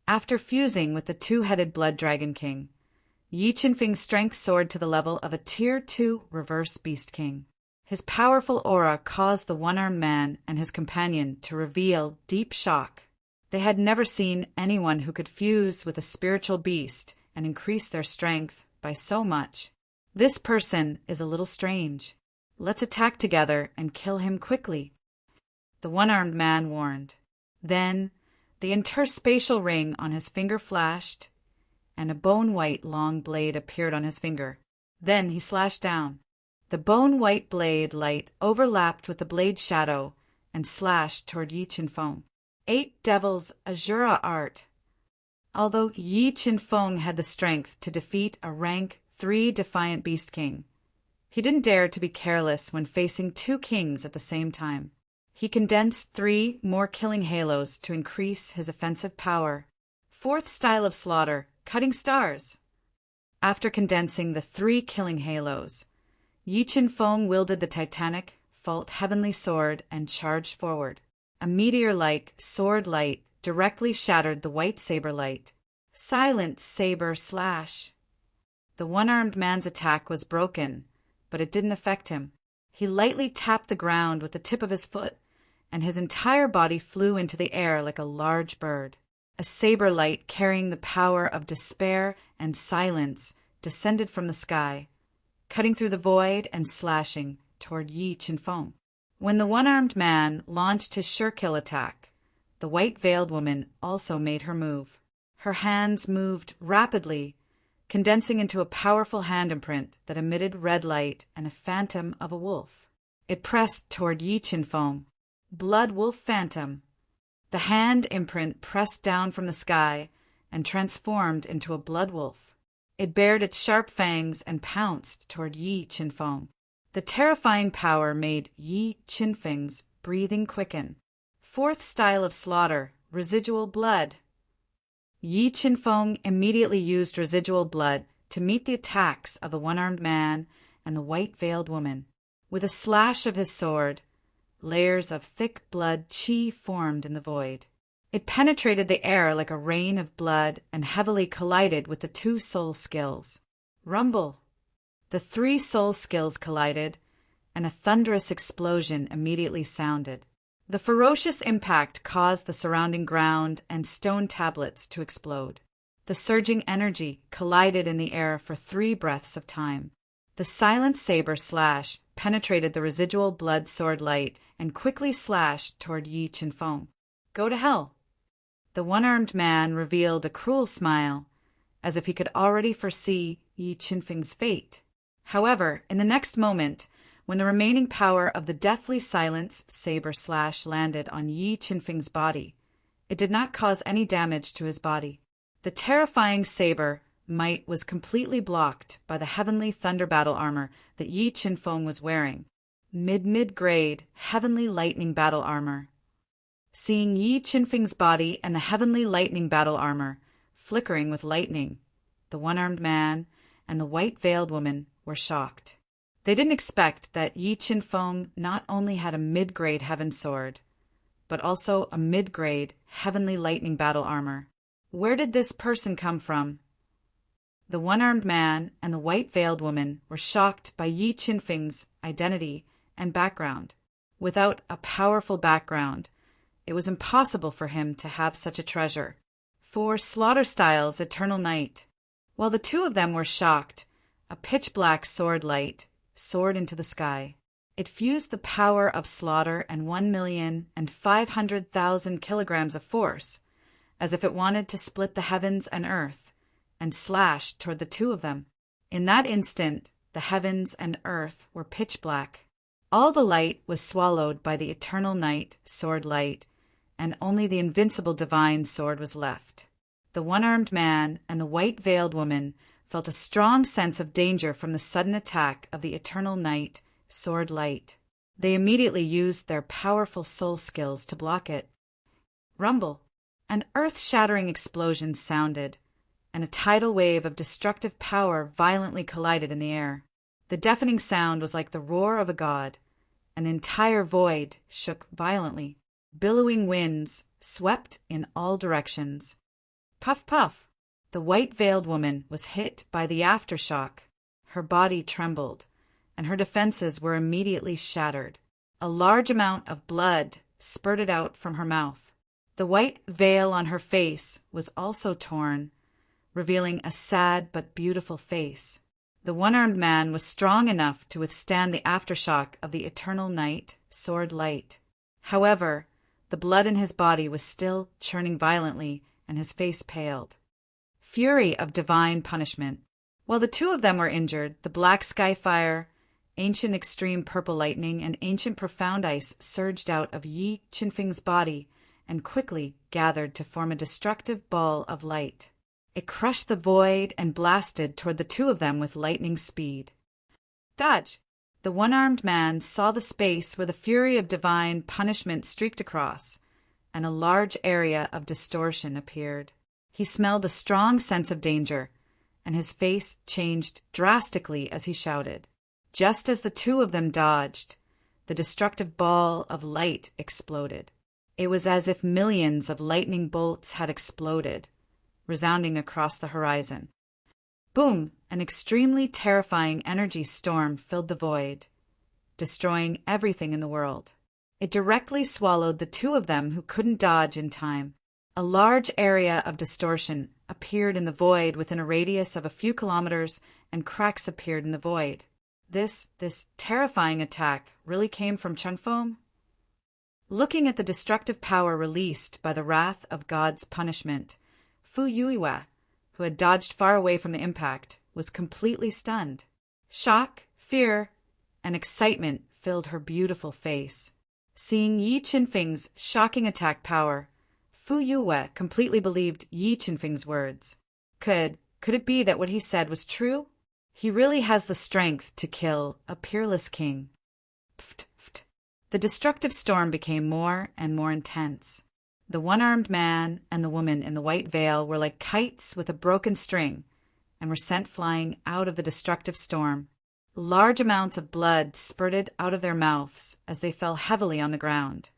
After fusing with the two-headed blood dragon king, Yi Qin-feng's strength soared to the level of a Tier 2 reverse beast king. His powerful aura caused the one-armed man and his companion to reveal deep shock. They had never seen anyone who could fuse with a spiritual beast and increase their strength by so much. This person is a little strange. Let's attack together and kill him quickly, the one-armed man warned. Then, the interspatial ring on his finger flashed, and a bone-white long blade appeared on his finger. Then he slashed down. The bone-white blade light overlapped with the blade shadow and slashed toward Yi Qin-feng. 8 Devils Azura art. Although Yi Qin-feng had the strength to defeat a rank 3 Defiant Beast King, he didn't dare to be careless when facing 2 kings at the same time. He condensed 3 more killing halos to increase his offensive power. 4th style of slaughter, cutting stars. After condensing the 3 killing halos, Yi Qin-feng wielded the Titanic Fault Heavenly Sword and charged forward. A meteor-like sword light directly shattered the white saber light. Silent saber slash. The one-armed man's attack was broken, but it didn't affect him. He lightly tapped the ground with the tip of his foot, and his entire body flew into the air like a large bird. A saber light carrying the power of despair and silence descended from the sky, cutting through the void and slashing toward Yi Qin-feng. When the one-armed man launched his sure-kill attack, the white-veiled woman also made her move. Her hands moved rapidly, condensing into a powerful hand imprint that emitted red light and a phantom of a wolf. It pressed toward Yi Qinfeng. Blood Wolf Phantom. The hand imprint pressed down from the sky and transformed into a blood wolf. It bared its sharp fangs and pounced toward Yi Qinfeng. The terrifying power made Yi Qinfeng's breathing quicken. Fourth style of slaughter, residual blood. Yi Qinfeng immediately used residual blood to meet the attacks of the one-armed man and the white-veiled woman. With a slash of his sword, layers of thick blood qi formed in the void. It penetrated the air like a rain of blood and heavily collided with the two soul skills. Rumble! The three soul skills collided, and a thunderous explosion immediately sounded. The ferocious impact caused the surrounding ground and stone tablets to explode. The surging energy collided in the air for 3 breaths of time. The silent saber slash penetrated the residual blood sword light and quickly slashed toward Yi Qinfeng. Go to hell! The one-armed man revealed a cruel smile, as if he could already foresee Yi Qinfeng's fate. However, in the next moment, when the remaining power of the deathly silence saber slash landed on Yi Qinfeng's body, it did not cause any damage to his body. The terrifying saber might was completely blocked by the heavenly thunder battle armor that Yi Qinfeng was wearing. Mid-grade, heavenly lightning battle armor. Seeing Yi Qinfeng's body and the heavenly lightning battle armor flickering with lightning, the one-armed man and the white-veiled woman were shocked. They didn't expect that Yi Qinfeng not only had a mid-grade heaven sword, but also a mid-grade heavenly lightning battle armor. Where did this person come from? The one-armed man and the white-veiled woman were shocked by Yi Qinfeng's identity and background. Without a powerful background, it was impossible for him to have such a treasure. For Slaughter Style's Eternal Night, while the two of them were shocked, a pitch-black sword light soared into the sky. It fused the power of slaughter and 1,500,000 kilograms of force, as if it wanted to split the heavens and earth, and slashed toward the two of them. In that instant, the heavens and earth were pitch black. All the light was swallowed by the eternal night sword light, and only the invincible divine sword was left. The one-armed man and the white-veiled woman felt a strong sense of danger from the sudden attack of the eternal night sword light. They immediately used their powerful soul skills to block it. Rumble! An earth-shattering explosion sounded, and a tidal wave of destructive power violently collided in the air. The deafening sound was like the roar of a god. An entire void shook violently. Billowing winds swept in all directions. Puff, puff! The white-veiled woman was hit by the aftershock. Her body trembled, and her defenses were immediately shattered. A large amount of blood spurted out from her mouth. The white veil on her face was also torn, revealing a sad but beautiful face. The one-armed man was strong enough to withstand the aftershock of the eternal night sword light. However, the blood in his body was still churning violently, and his face paled. Fury of divine punishment. While the two of them were injured, the black sky fire, ancient extreme purple lightning, and ancient profound ice surged out of Yi Qinfeng's body and quickly gathered to form a destructive ball of light. It crushed the void and blasted toward the two of them with lightning speed. Dodge! The one-armed man saw the space where the fury of divine punishment streaked across, and a large area of distortion appeared. He smelled a strong sense of danger, and his face changed drastically as he shouted. Just as the two of them dodged, the destructive ball of light exploded. It was as if millions of lightning bolts had exploded, resounding across the horizon. Boom! An extremely terrifying energy storm filled the void, destroying everything in the world. It directly swallowed the two of them who couldn't dodge in time. A large area of distortion appeared in the void within a radius of a few kilometers, and cracks appeared in the void. This terrifying attack really came from Qinfeng? Looking at the destructive power released by the wrath of God's punishment, Fu Yuiwe, who had dodged far away from the impact, was completely stunned. Shock, fear, and excitement filled her beautiful face. Seeing Yi Qinfeng's shocking attack power, Fu Yuiwe completely believed Yi Qinfeng's words. Could it be that what he said was true? He really has the strength to kill a peerless king. Pft, pft. The destructive storm became more and more intense. The one-armed man and the woman in the white veil were like kites with a broken string and were sent flying out of the destructive storm. Large amounts of blood spurted out of their mouths as they fell heavily on the ground,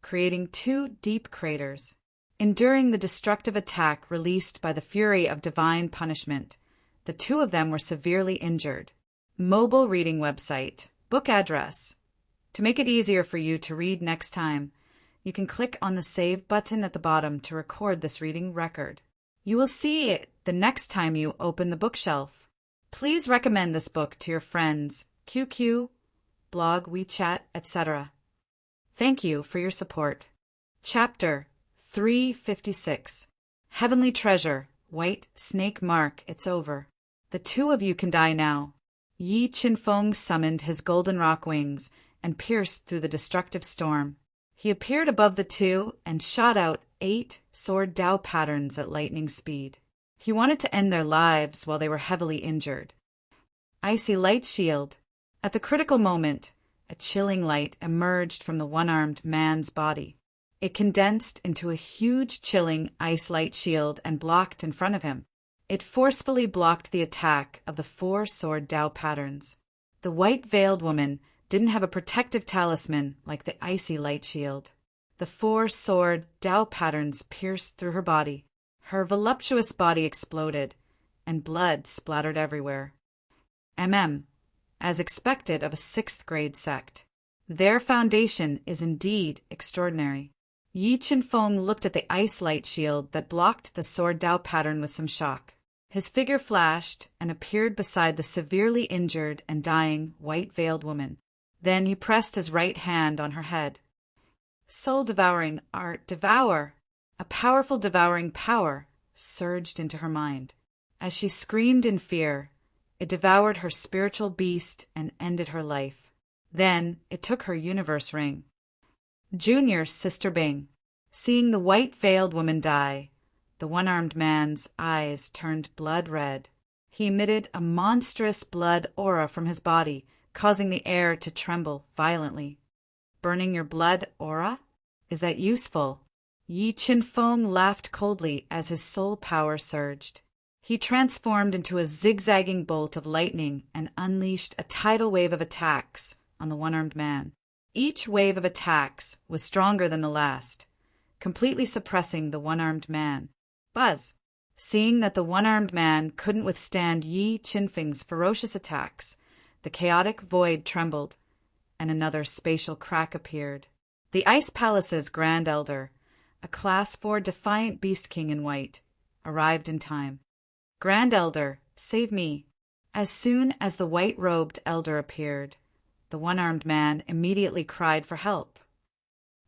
creating 2 deep craters. Enduring the destructive attack released by the fury of divine punishment, the 2 of them were severely injured. Mobile reading website, book address. To make it easier for you to read next time, you can click on the Save button at the bottom to record this reading record. You will see it the next time you open the bookshelf. Please recommend this book to your friends, QQ, blog, WeChat, etc. Thank you for your support. Chapter 356. Heavenly Treasure, White Snake Mark, it's over. The 2 of you can die now. Yi Qinfeng summoned his golden rock wings and pierced through the destructive storm. He appeared above the 2 and shot out 8 sword Dao patterns at lightning speed. He wanted to end their lives while they were heavily injured. Icy light shield. At the critical moment, a chilling light emerged from the one-armed man's body. It condensed into a huge chilling ice light shield and blocked in front of him. It forcefully blocked the attack of the 4 sword Dao patterns. The white-veiled woman didn't have a protective talisman like the icy light shield. The 4 sword Dao patterns pierced through her body. Her voluptuous body exploded, and blood splattered everywhere. As expected of a 6th grade sect. Their foundation is indeed extraordinary. Yi Qinfeng looked at the ice light shield that blocked the sword Dao pattern with some shock. His figure flashed and appeared beside the severely injured and dying white-veiled woman. Then he pressed his right hand on her head. Soul-devouring art, devour! A powerful devouring power surged into her mind. As she screamed in fear, it devoured her spiritual beast and ended her life. Then it took her universe ring. Junior Sister Bing. Seeing the white-veiled woman die, the one-armed man's eyes turned blood red. He emitted a monstrous blood aura from his body, causing the air to tremble violently. Burning your blood aura? Is that useful? Yi Qinfeng laughed coldly as his soul power surged. He transformed into a zigzagging bolt of lightning and unleashed a tidal wave of attacks on the one-armed man. Each wave of attacks was stronger than the last, completely suppressing the one-armed man. Buzz! Seeing that the one-armed man couldn't withstand Yi Qinfeng's ferocious attacks, the chaotic void trembled, and another spatial crack appeared. The Ice Palace's Grand Elder, a Class 4 Defiant Beast King in white, arrived in time. Grand Elder, save me. As soon as the white-robed elder appeared, the one-armed man immediately cried for help.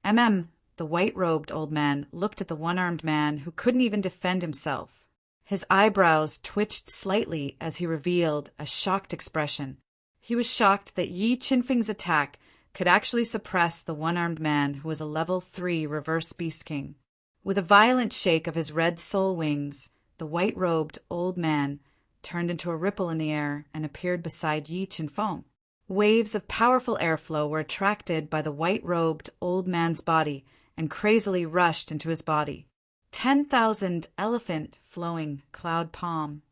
The white-robed old man looked at the one-armed man who couldn't even defend himself. His eyebrows twitched slightly as he revealed a shocked expression. He was shocked that Yi Qinfeng's attack could actually suppress the one-armed man who was a level 3 reverse beast king. With a violent shake of his red soul wings, the white-robed old man turned into a ripple in the air and appeared beside Yi Qinfeng. Waves of powerful airflow were attracted by the white-robed old man's body and crazily rushed into his body. 10,000 elephant flowing cloud palm.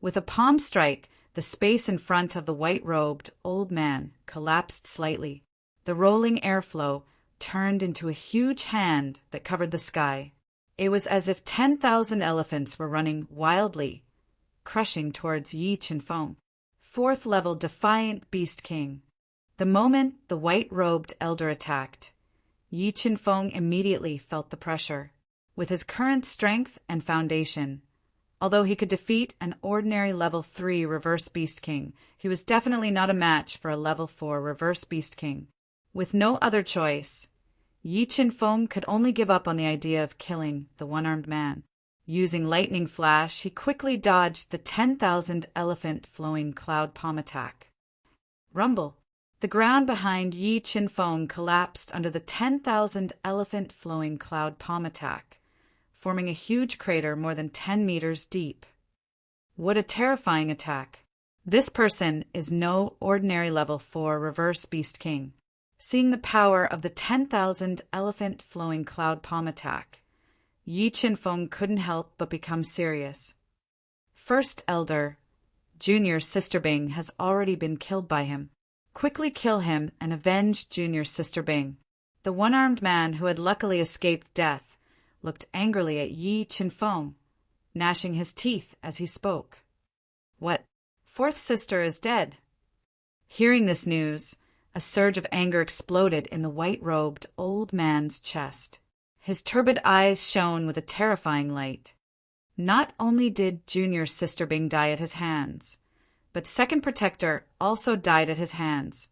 With a palm strike, the space in front of the white-robed old man collapsed slightly. The rolling airflow turned into a huge hand that covered the sky. It was as if 10,000 elephants were running wildly, crushing towards Yi Qinfeng, 4th level Defiant Beast King. The moment the white-robed elder attacked, Yi Qinfeng immediately felt the pressure. With his current strength and foundation, although he could defeat an ordinary level 3 reverse beast king, he was definitely not a match for a level 4 reverse beast king. With no other choice, Yi Qinfeng could only give up on the idea of killing the one-armed man. Using lightning flash, he quickly dodged the 10,000 elephant flowing cloud palm attack. Rumble. The ground behind Yi Qinfeng collapsed under the 10,000 elephant flowing cloud palm attack, forming a huge crater more than 10 meters deep. What a terrifying attack! This person is no ordinary level 4 reverse beast king. Seeing the power of the 10,000 elephant flowing cloud palm attack, Yi Qinfeng couldn't help but become serious. First Elder, Junior Sister Bing has already been killed by him. Quickly kill him and avenge Junior Sister Bing. The one-armed man who had luckily escaped death looked angrily at Yi Qinfeng, gnashing his teeth as he spoke. What? Fourth sister is dead. Hearing this news, a surge of anger exploded in the white-robed old man's chest. His turbid eyes shone with a terrifying light. Not only did Junior Sister Bing die at his hands, but Second Protector also died at his hands.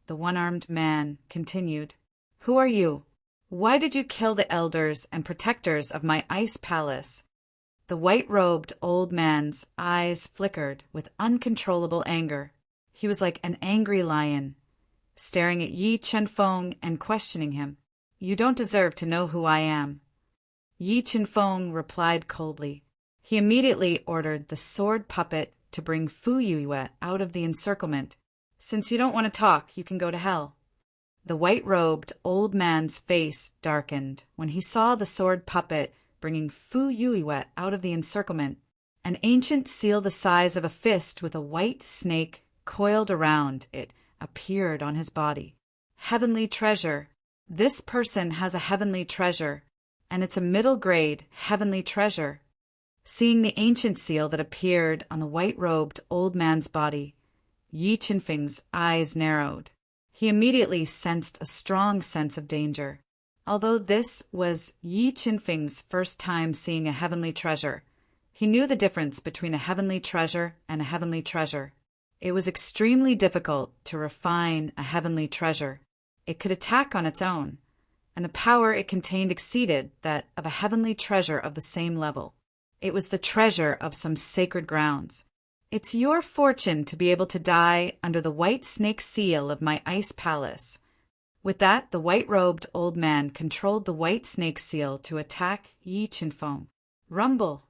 The one-armed man continued, "Who are you? Why did you kill the elders and protectors of my ice palace?" The white-robed old man's eyes flickered with uncontrollable anger. He was like an angry lion, staring at Yi Qinfeng and questioning him. "You don't deserve to know who I am." Yi Qinfeng replied coldly. He immediately ordered the sword puppet to bring Fu Yue out of the encirclement. "Since you don't want to talk, you can go to hell." The white-robed old man's face darkened when he saw the sword puppet bringing Fu Yue out of the encirclement. An ancient seal the size of a fist with a white snake coiled around it appeared on his body. Heavenly treasure. This person has a heavenly treasure, and it's a middle-grade heavenly treasure. Seeing the ancient seal that appeared on the white-robed old man's body, Yi Qinfeng's eyes narrowed. He immediately sensed a strong sense of danger. Although this was Yi Qinfeng's first time seeing a heavenly treasure, he knew the difference between a heavenly treasure and a heavenly treasure. It was extremely difficult to refine a heavenly treasure. It could attack on its own, and the power it contained exceeded that of a heavenly treasure of the same level. It was the treasure of some sacred grounds. "It's your fortune to be able to die under the white snake seal of my ice palace." With that, the white-robed old man controlled the white snake seal to attack Yi Qinfeng. Rumble!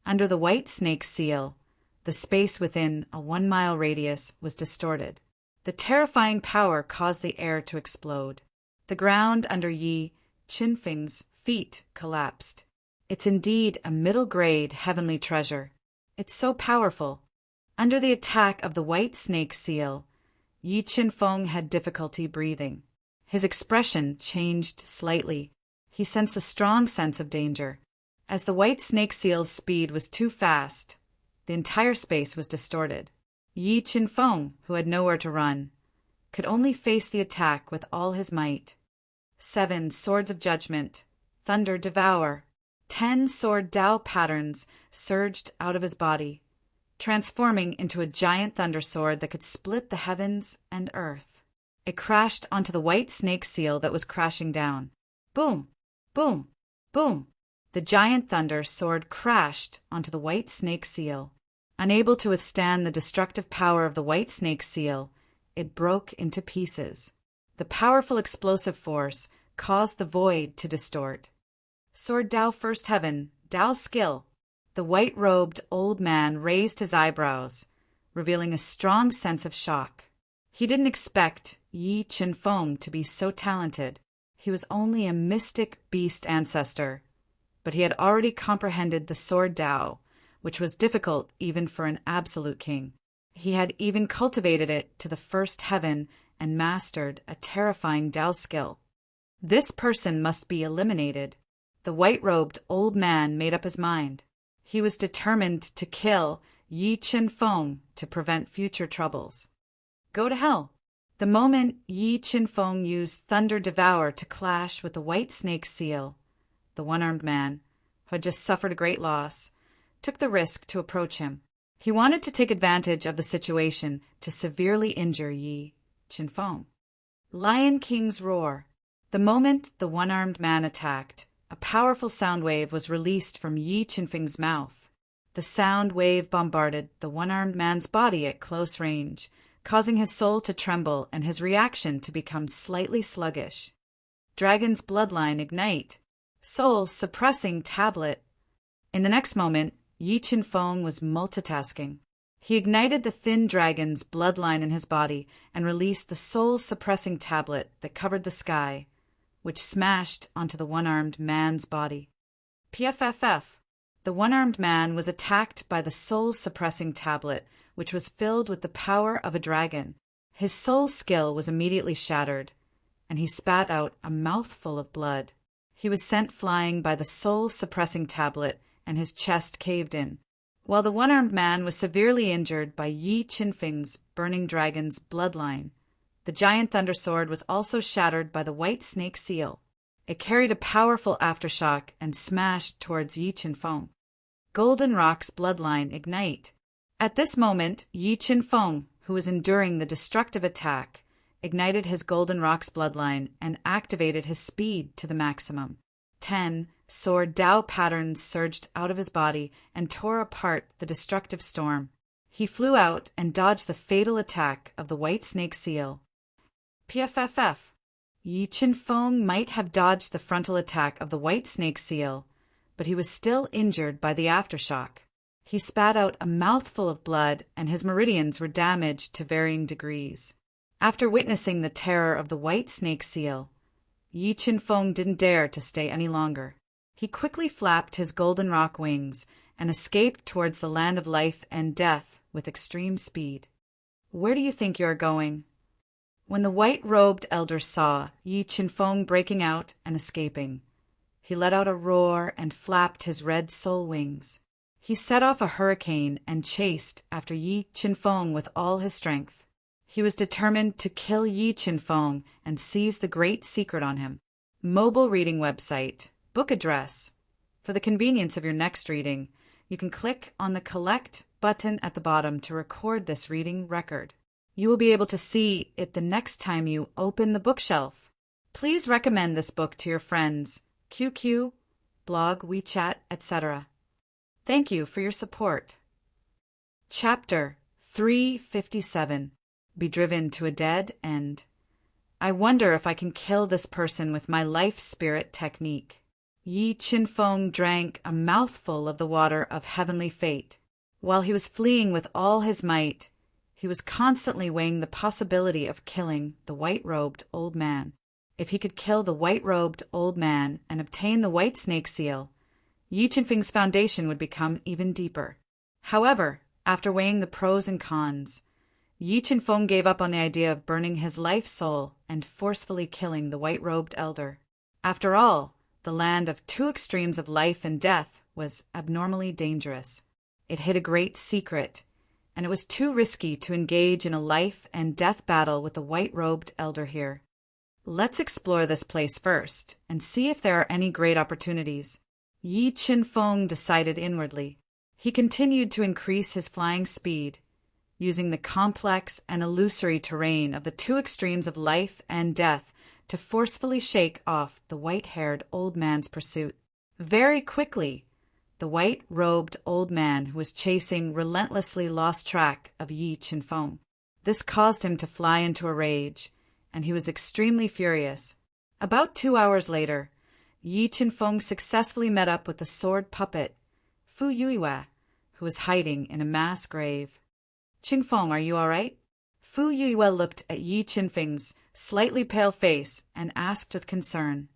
Under the white snake seal, the space within a 1-mile radius was distorted. The terrifying power caused the air to explode. The ground under Yi Qinfeng's feet collapsed. It's indeed a middle-grade heavenly treasure. It's so powerful. Under the attack of the white snake seal, Yi Qinfeng had difficulty breathing. His expression changed slightly. He sensed a strong sense of danger. As the white snake seal's speed was too fast, the entire space was distorted. Yi Qinfeng, who had nowhere to run, could only face the attack with all his might. 7 swords of judgment, thunder devour. 10 sword Dao patterns surged out of his body, transforming into a giant thunder sword that could split the heavens and earth. It crashed onto the white snake seal that was crashing down. Boom! Boom! Boom! The giant thunder sword crashed onto the white snake seal. Unable to withstand the destructive power of the white snake seal, it broke into pieces. The powerful explosive force caused the void to distort. Sword Dao First Heaven, Dao Skill. The white-robed old man raised his eyebrows, revealing a strong sense of shock. He didn't expect Yi Qinfeng to be so talented. He was only a mystic beast ancestor, but he had already comprehended the Sword Dao, which was difficult even for an absolute king. He had even cultivated it to the first heaven and mastered a terrifying Dao skill. This person must be eliminated. The white-robed old man made up his mind. He was determined to kill Yi Qinfeng to prevent future troubles. Go to hell. The moment Yi Qinfeng used Thunder Devour to clash with the white snake seal, the one-armed man, who had just suffered a great loss, took the risk to approach him. He wanted to take advantage of the situation to severely injure Yi Qinfeng. Lion King's roar. The moment the one-armed man attacked, a powerful sound wave was released from Yi Qinfeng's mouth. The sound wave bombarded the one-armed man's body at close range, causing his soul to tremble and his reaction to become slightly sluggish. Dragon's bloodline ignite. Soul suppressing tablet. In the next moment, Yi Qinfeng was multitasking. He ignited the thin dragon's bloodline in his body and released the soul-suppressing tablet that covered the sky, which smashed onto the one-armed man's body. PFFF. The one-armed man was attacked by the soul-suppressing tablet, which was filled with the power of a dragon. His soul skill was immediately shattered, and he spat out a mouthful of blood. He was sent flying by the soul-suppressing tablet, and his chest caved in. While the one-armed man was severely injured by Yi Qinfeng's burning dragon's bloodline, the giant thunder sword was also shattered by the white snake seal. It carried a powerful aftershock and smashed towards Yi Qinfeng. Golden Rock's bloodline ignite. At this moment, Yi Qinfeng, who was enduring the destructive attack, ignited his Golden Rock's bloodline and activated his speed to the maximum. 10 sword Dao patterns surged out of his body and tore apart the destructive storm. He flew out and dodged the fatal attack of the white snake seal. PFFF. Yi Qinfeng might have dodged the frontal attack of the white snake seal, but he was still injured by the aftershock. He spat out a mouthful of blood, and his meridians were damaged to varying degrees. After witnessing the terror of the white snake seal, Yi Qinfeng didn't dare to stay any longer. He quickly flapped his golden rock wings and escaped towards the land of life and death with extreme speed. Where do you think you are going? When the white-robed elder saw Yi Qinfeng breaking out and escaping, he let out a roar and flapped his red soul wings. He set off a hurricane and chased after Yi Qinfeng with all his strength. He was determined to kill Yi Qinfeng and seize the great secret on him. Mobile reading website, book address. For the convenience of your next reading, you can click on the Collect button at the bottom to record this reading record. You will be able to see it the next time you open the bookshelf. Please recommend this book to your friends, QQ, blog, WeChat, etc. Thank you for your support. Chapter 357. Be driven to a dead end. I wonder if I can kill this person with my life spirit technique. Yi Qinfeng drank a mouthful of the water of heavenly fate. While he was fleeing with all his might, he was constantly weighing the possibility of killing the white-robed old man. If he could kill the white-robed old man and obtain the white snake seal, Yi Qinfeng's foundation would become even deeper. However, after weighing the pros and cons, Yi Qinfeng gave up on the idea of burning his life soul and forcefully killing the white-robed elder. After all, the land of two extremes of life and death was abnormally dangerous. It hid a great secret, and it was too risky to engage in a life and death battle with the white-robed elder here. Let's explore this place first and see if there are any great opportunities. Yi Qinfeng decided inwardly. He continued to increase his flying speed, using the complex and illusory terrain of the two extremes of life and death to forcefully shake off the white-haired old man's pursuit. Very quickly, the white-robed old man who was chasing relentlessly lost track of Yi Qinfeng. This caused him to fly into a rage, and he was extremely furious. About 2 hours later, Yi Qinfeng successfully met up with the sword puppet, Fu Yuiwei, who was hiding in a mass grave. Qinfeng, are you all right? Fu Yuiwei looked at Yi Qinfeng's slightly pale face and asked with concern.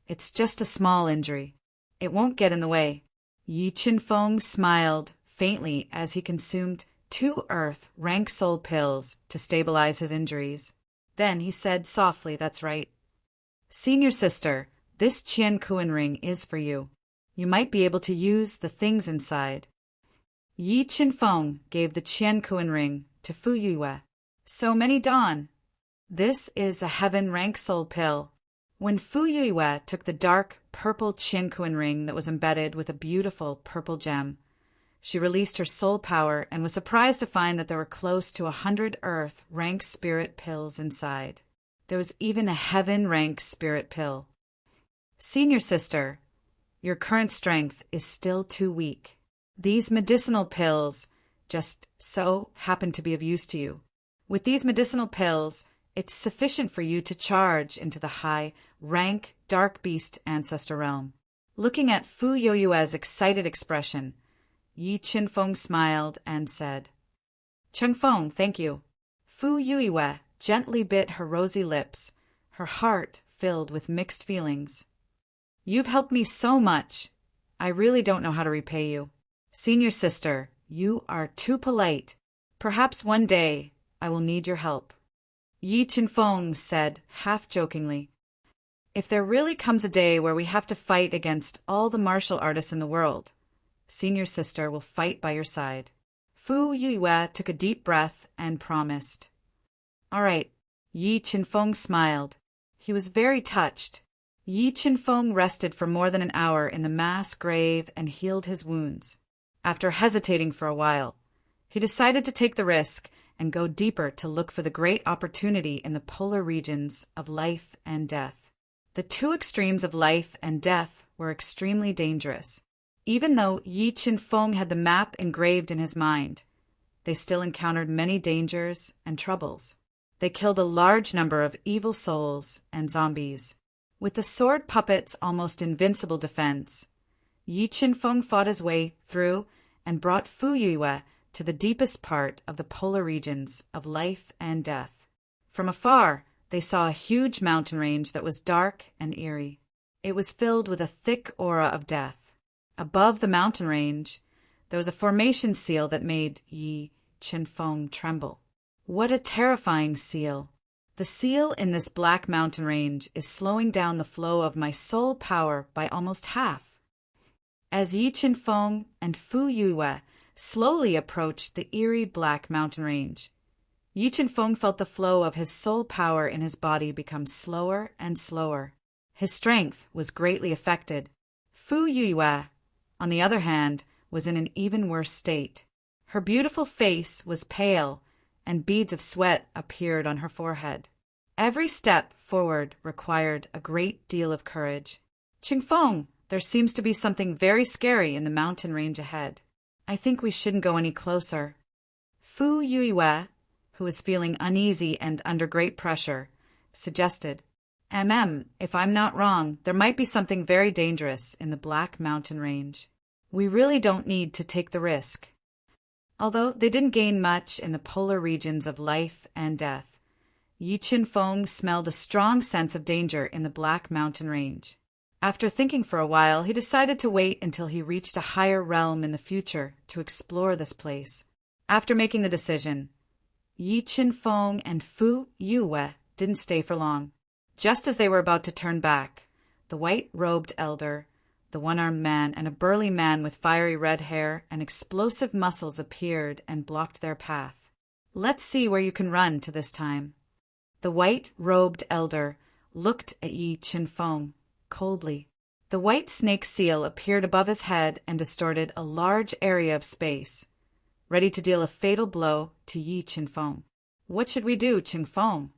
It's just a small injury. It won't get in the way. Yi Qinfeng smiled faintly as he consumed 2 earth rank soul pills to stabilize his injuries. Then he said softly, that's right. Senior sister, this Qian Kuan ring is for you. You might be able to use the things inside. Yi Qinfeng gave the Qian Kuan ring to Fu Yuiwei. So many dawn. This is a heaven rank soul pill. When Fu Yuiwei took the dark purple Qian Kuan ring that was embedded with a beautiful purple gem, she released her soul power and was surprised to find that there were close to 100 earth rank spirit pills inside. There was even a heaven rank spirit pill. Senior sister, Your current strength is still too weak. These medicinal pills just so happen to be of use to you. With these medicinal pills, it's sufficient for you to charge into the high, rank, dark beast ancestor realm. Looking at Fu Yoyue's excited expression, Yi Qinfeng smiled and said, Chengfeng, thank you. Fu Yoyue gently bit her rosy lips, her heart filled with mixed feelings. You've helped me so much. I really don't know how to repay you. Senior sister, you are too polite. Perhaps one day I will need your help. Yi Qinfeng said, half-jokingly, If there really comes a day where we have to fight against all the martial artists in the world, Senior sister will fight by your side. Fu Yoyue took a deep breath and promised. All right. Yi Qinfeng smiled. He was very touched. Yi Qinfeng rested for more than an hour in the mass grave and healed his wounds. After hesitating for a while, he decided to take the risk and go deeper to look for the great opportunity in the polar regions of life and death. The two extremes of life and death were extremely dangerous. Even though Yi Qinfeng had the map engraved in his mind, they still encountered many dangers and troubles. They killed a large number of evil souls and zombies. With the sword puppet's almost invincible defense, Yi Qinfeng fought his way through and brought Fu Yoyue to the deepest part of the polar regions of life and death. From afar, they saw a huge mountain range that was dark and eerie. It was filled with a thick aura of death. Above the mountain range, there was a formation seal that made Yi Qinfeng tremble. What a terrifying seal! The seal in this black mountain range is slowing down the flow of my soul power by almost half. As Yi Qinfeng and Fu Yoyue slowly approached the eerie black mountain range, Yi Qinfeng felt the flow of his soul power in his body become slower and slower. His strength was greatly affected. Fu Yoyue, on the other hand, was in an even worse state. Her beautiful face was pale, and beads of sweat appeared on her forehead. Every step forward required a great deal of courage. Qingfeng, there seems to be something very scary in the mountain range ahead. I think we shouldn't go any closer. Fu Yoyue, who was feeling uneasy and under great pressure, suggested, if I'm not wrong, there might be something very dangerous in the Black Mountain Range. We really don't need to take the risk. Although they didn't gain much in the polar regions of life and death, Yi Qinfeng smelled a strong sense of danger in the Black Mountain Range. After thinking for a while, he decided to wait until he reached a higher realm in the future to explore this place. After making the decision, Yi Qinfeng and Fu Yoyue didn't stay for long. Just as they were about to turn back, the white-robed elder, the one-armed man, and a burly man with fiery red hair and explosive muscles appeared and blocked their path. Let's see where you can run to this time. The white-robed elder looked at Yi Qinfeng coldly. The white snake seal appeared above his head and distorted a large area of space, ready to deal a fatal blow to Yi Qinfeng. What should we do, Qinfeng?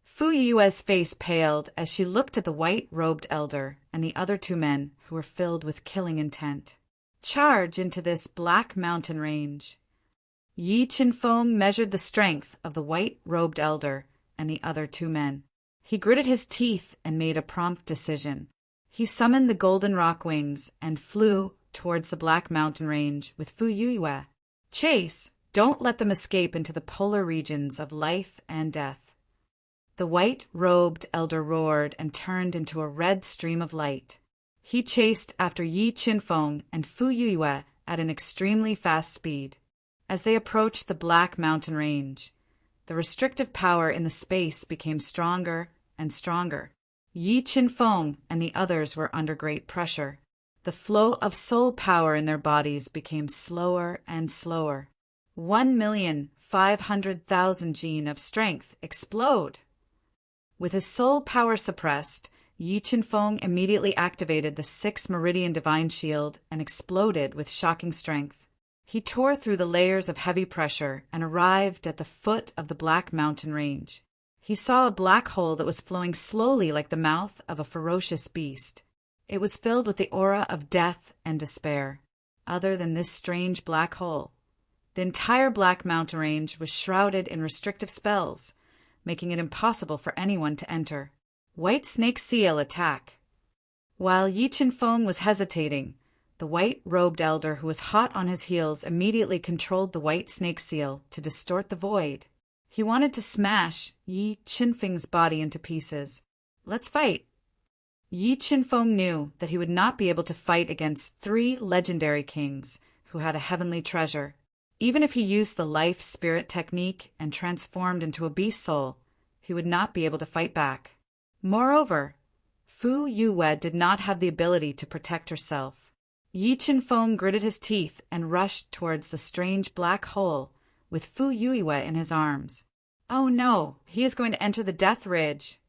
Fu Yoyue's face paled as she looked at the white-robed elder and the other two men who were filled with killing intent. Charge into this Black Mountain Range. Yi Qinfeng measured the strength of the white-robed elder and the other two men. He gritted his teeth and made a prompt decision. He summoned the golden rock wings and flew towards the Black Mountain Range with Fu Yoyue. Chase! Don't let them escape into the polar regions of life and death. The white-robed elder roared and turned into a red stream of light. He chased after Yi Qinfeng and Fu Yoyue at an extremely fast speed. As they approached the Black Mountain Range, the restrictive power in the space became stronger and stronger. Yi Qinfeng and the others were under great pressure. The flow of soul power in their bodies became slower and slower. 1,500,000 gene of strength explode. With his soul power suppressed, Yi Qinfeng immediately activated the 6 Meridian Divine Shield and exploded with shocking strength. He tore through the layers of heavy pressure and arrived at the foot of the Black Mountain Range. He saw a black hole that was flowing slowly like the mouth of a ferocious beast. It was filled with the aura of death and despair. Other than this strange black hole, the entire Black Mountain Range was shrouded in restrictive spells, making it impossible for anyone to enter. White Snake Seal attack. While Yi Qinfeng was hesitating, the white-robed elder who was hot on his heels immediately controlled the White Snake Seal to distort the void. He wanted to smash Yi Qinfeng's body into pieces. Let's fight. Yi Qinfeng knew that he would not be able to fight against 3 legendary kings who had a heavenly treasure. Even if he used the life spirit technique and transformed into a beast soul, he would not be able to fight back. Moreover, Fu Yue did not have the ability to protect herself. Yi Qinfeng gritted his teeth and rushed towards the strange black hole with Fu Yue in his arms. Oh no, he is going to enter the Death Ridge.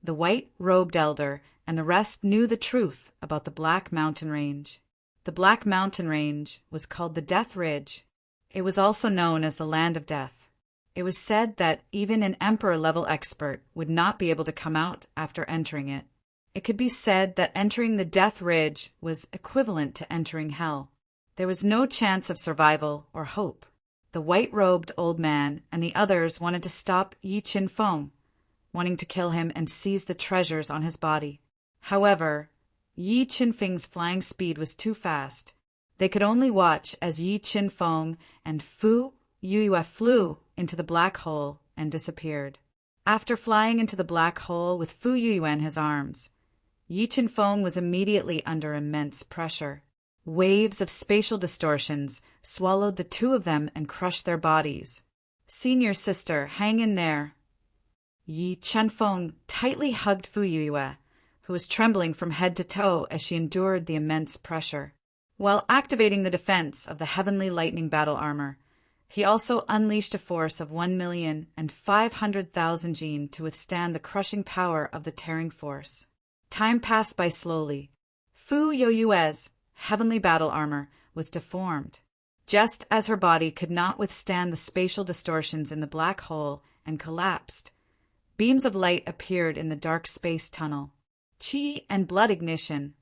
The white-robed elder and the rest knew the truth about the Black Mountain Range. The Black Mountain Range was called the Death Ridge. It was also known as the Land of Death. It was said that even an Emperor-level expert would not be able to come out after entering it. It could be said that entering the Death Ridge was equivalent to entering Hell. There was no chance of survival or hope. The white-robed old man and the others wanted to stop Yi Qinfeng, wanting to kill him and seize the treasures on his body. However, Yi Qinfeng's flying speed was too fast. They could only watch as Yi Qinfeng and Fu Yue flew into the black hole and disappeared. After flying into the black hole with Fu Yue in his arms, Yi Qinfeng was immediately under immense pressure. Waves of spatial distortions swallowed the 2 of them and crushed their bodies. Senior sister, hang in there. Yi Qinfeng tightly hugged Fu Yue, who was trembling from head to toe as she endured the immense pressure. While activating the defense of the Heavenly Lightning battle armor, he also unleashed a force of 1,500,000 Jin to withstand the crushing power of the tearing force. Time passed by slowly. Fu Yue's heavenly battle armor was deformed. Just as her body could not withstand the spatial distortions in the black hole and collapsed, beams of light appeared in the dark space tunnel. Qi and blood ignition.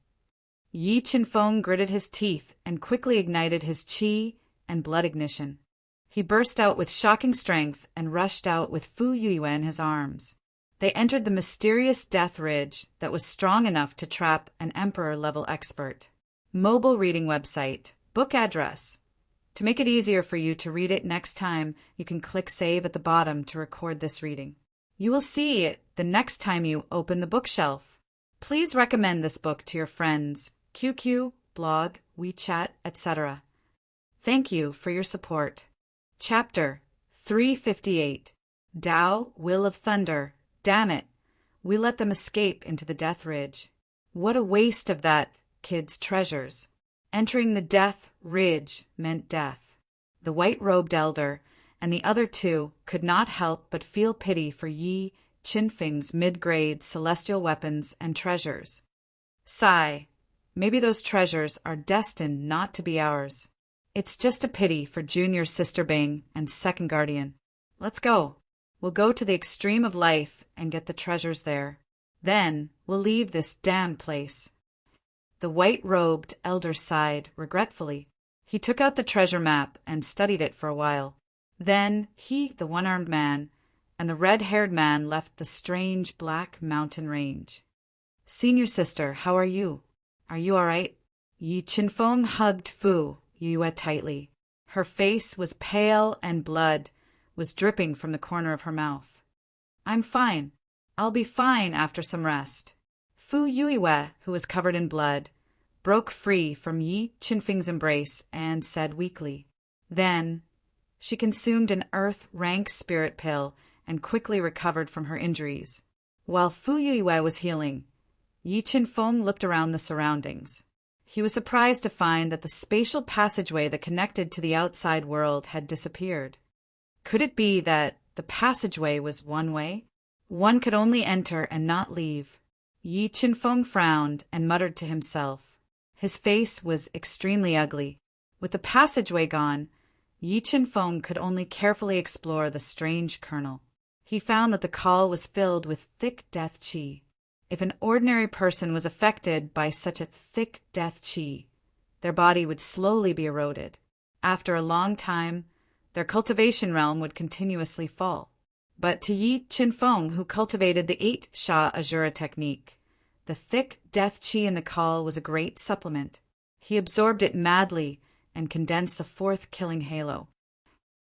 Yi Qinfeng gritted his teeth and quickly ignited his qi and blood ignition. He burst out with shocking strength and rushed out with Fu Yue in his arms. They entered the mysterious Death Ridge that was strong enough to trap an Emperor-level expert. Mobile reading website. Book address. To make it easier for you to read it next time, you can click Save at the bottom to record this reading. You will see it the next time you open the bookshelf. Please recommend this book to your friends, QQ, blog, WeChat, etc. Thank you for your support. Chapter 358. Tao, Will of Thunder. Damn it. We let them escape into the Death Ridge. What a waste of that kid's treasures. Entering the Death Ridge meant death. The white-robed elder and the other 2 could not help but feel pity for Yi Qinfeng's mid-grade celestial weapons and treasures. Sigh. Maybe those treasures are destined not to be ours. It's just a pity for Junior Sister Bing and Second Guardian. Let's go. We'll go to the extreme of life and get the treasures there. Then we'll leave this damned place. The white-robed elder sighed regretfully. He took out the treasure map and studied it for a while. Then he, the one-armed man, and the red-haired man left the strange Black Mountain Range. Senior sister, how are you? Are you all right? Yi Qinfeng hugged Fu Yue tightly. Her face was pale and blood was dripping from the corner of her mouth. I'm fine. I'll be fine after some rest. Fu Yue, who was covered in blood, broke free from Yi Qinfeng's embrace and said weakly. Then she consumed an earth-rank spirit pill and quickly recovered from her injuries. While Fu Yue was healing, Yi Qinfeng looked around the surroundings. He was surprised to find that the spatial passageway that connected to the outside world had disappeared. Could it be that the passageway was one way? One could only enter and not leave. Yi Qinfeng frowned and muttered to himself. His face was extremely ugly. With the passageway gone, Yi Qinfeng could only carefully explore the strange kernel. He found that the call was filled with thick death qi. If an ordinary person was affected by such a thick death qi, their body would slowly be eroded. After a long time, their cultivation realm would continuously fall. But to Yi Qinfeng, who cultivated the 8 Sha Azura technique, the thick death qi in the call was a great supplement. He absorbed it madly and condensed the 4th killing halo.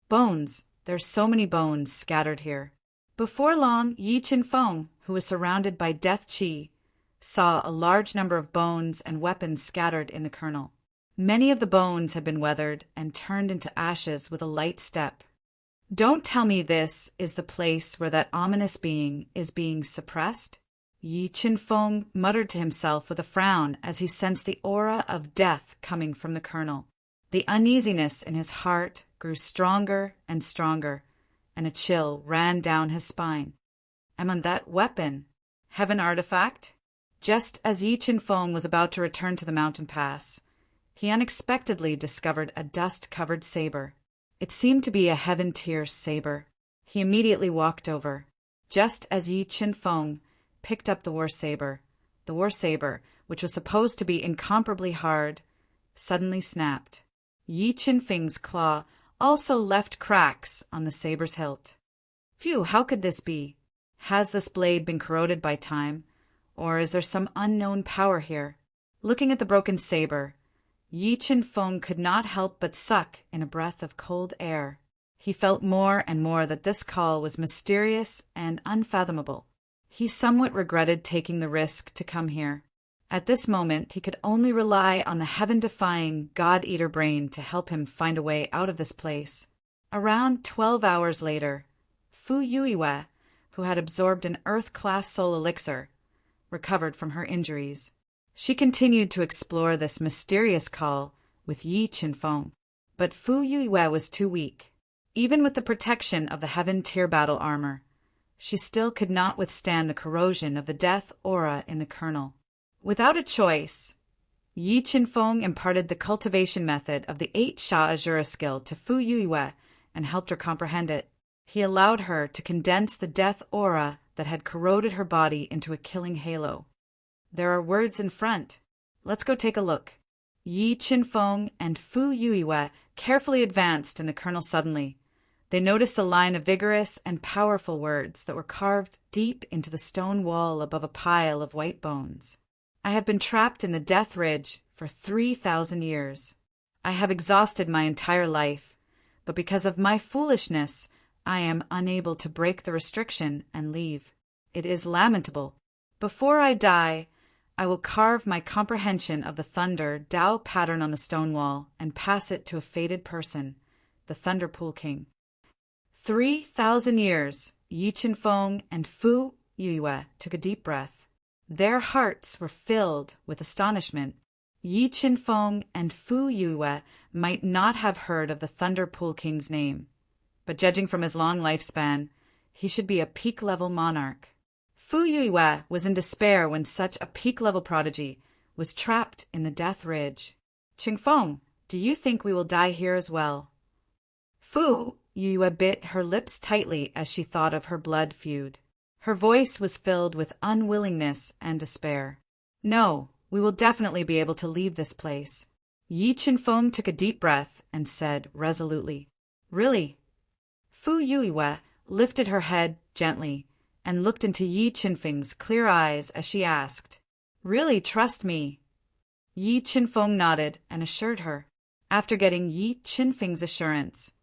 Bones. There's so many bones scattered here. Before long, Yi Qinfeng, who was surrounded by death qi, saw a large number of bones and weapons scattered in the kernel. Many of the bones had been weathered and turned into ashes with a light step. Don't tell me this is the place where that ominous being is being suppressed? Yi Qinfeng muttered to himself with a frown as he sensed the aura of death coming from the kernel. The uneasiness in his heart grew stronger and stronger, and a chill ran down his spine. And that weapon, heaven artifact? Just as Yi Qinfeng was about to return to the mountain pass, he unexpectedly discovered a dust-covered saber. It seemed to be a heaven-tier saber. He immediately walked over. Just as Yi Qinfeng picked up the war saber, which was supposed to be incomparably hard, suddenly snapped. Yi Qinfeng's claw also left cracks on the saber's hilt. Phew, how could this be? Has this blade been corroded by time, or is there some unknown power here? Looking at the broken saber, Yi Qinfeng could not help but suck in a breath of cold air. He felt more and more that this call was mysterious and unfathomable. He somewhat regretted taking the risk to come here. At this moment, he could only rely on the heaven-defying, God-eater brain to help him find a way out of this place. Around 12 hours later, Fu Yuiwei, who had absorbed an Earth-class soul elixir, recovered from her injuries. She continued to explore this mysterious call with Yi Qinfeng, but Fu Yuiwei was too weak. Even with the protection of the heaven-tier battle armor, she still could not withstand the corrosion of the death aura in the kernel. Without a choice, Yi Qinfeng imparted the cultivation method of the 8 Sha Azura skill to Fu Yuiwei and helped her comprehend it. He allowed her to condense the death aura that had corroded her body into a killing halo. There are words in front. Let's go take a look. Yi Qinfeng and Fu Yuiwei carefully advanced in the kernel suddenly. They noticed a line of vigorous and powerful words that were carved deep into the stone wall above a pile of white bones. I have been trapped in the Death Ridge for 3,000 years. I have exhausted my entire life, but because of my foolishness, I am unable to break the restriction and leave. It is lamentable. Before I die, I will carve my comprehension of the Thunder Tao pattern on the stone wall and pass it to a fated person, the Thunder Pool King. 3,000 years, Yi Qinfeng and Fu Yuiwei took a deep breath. Their hearts were filled with astonishment. Yi Qinfeng and Fu Yuiwei might not have heard of the Thunder Pool King's name, but judging from his long lifespan, he should be a peak-level monarch. Fu Yuiwei was in despair when such a peak-level prodigy was trapped in the Death Ridge. Qinfeng, do you think we will die here as well? Fu Yuiwei bit her lips tightly as she thought of her blood feud. Her voice was filled with unwillingness and despair. No, we will definitely be able to leave this place. Yi Qinfeng took a deep breath and said resolutely, Really? Fu Yuiwei lifted her head gently and looked into Yi Qinfeng's clear eyes as she asked, Really, trust me? Yi Qinfeng nodded and assured her. After getting Yi Qinfeng's assurance,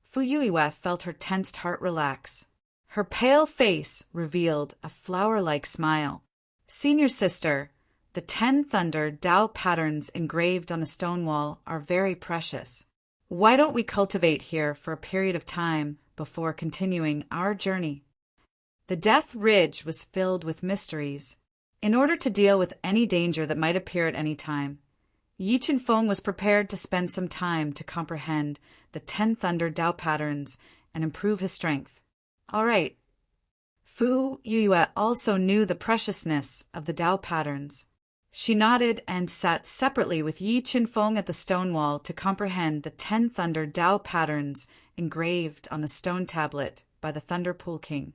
Fu Yuiwei felt her tensed heart relax. Her pale face revealed a flower-like smile. Senior sister, the 10 Thunder Tao patterns engraved on the stone wall are very precious. Why don't we cultivate here for a period of time before continuing our journey? The Death Ridge was filled with mysteries. In order to deal with any danger that might appear at any time, Yi Qinfeng was prepared to spend some time to comprehend the 10 Thunder Tao patterns and improve his strength. All right. Fu Yuiwei also knew the preciousness of the Tao patterns. She nodded and sat separately with Yi Qinfeng at the stone wall to comprehend the 10 Thunder Tao patterns engraved on the stone tablet by the Thunder Pool King.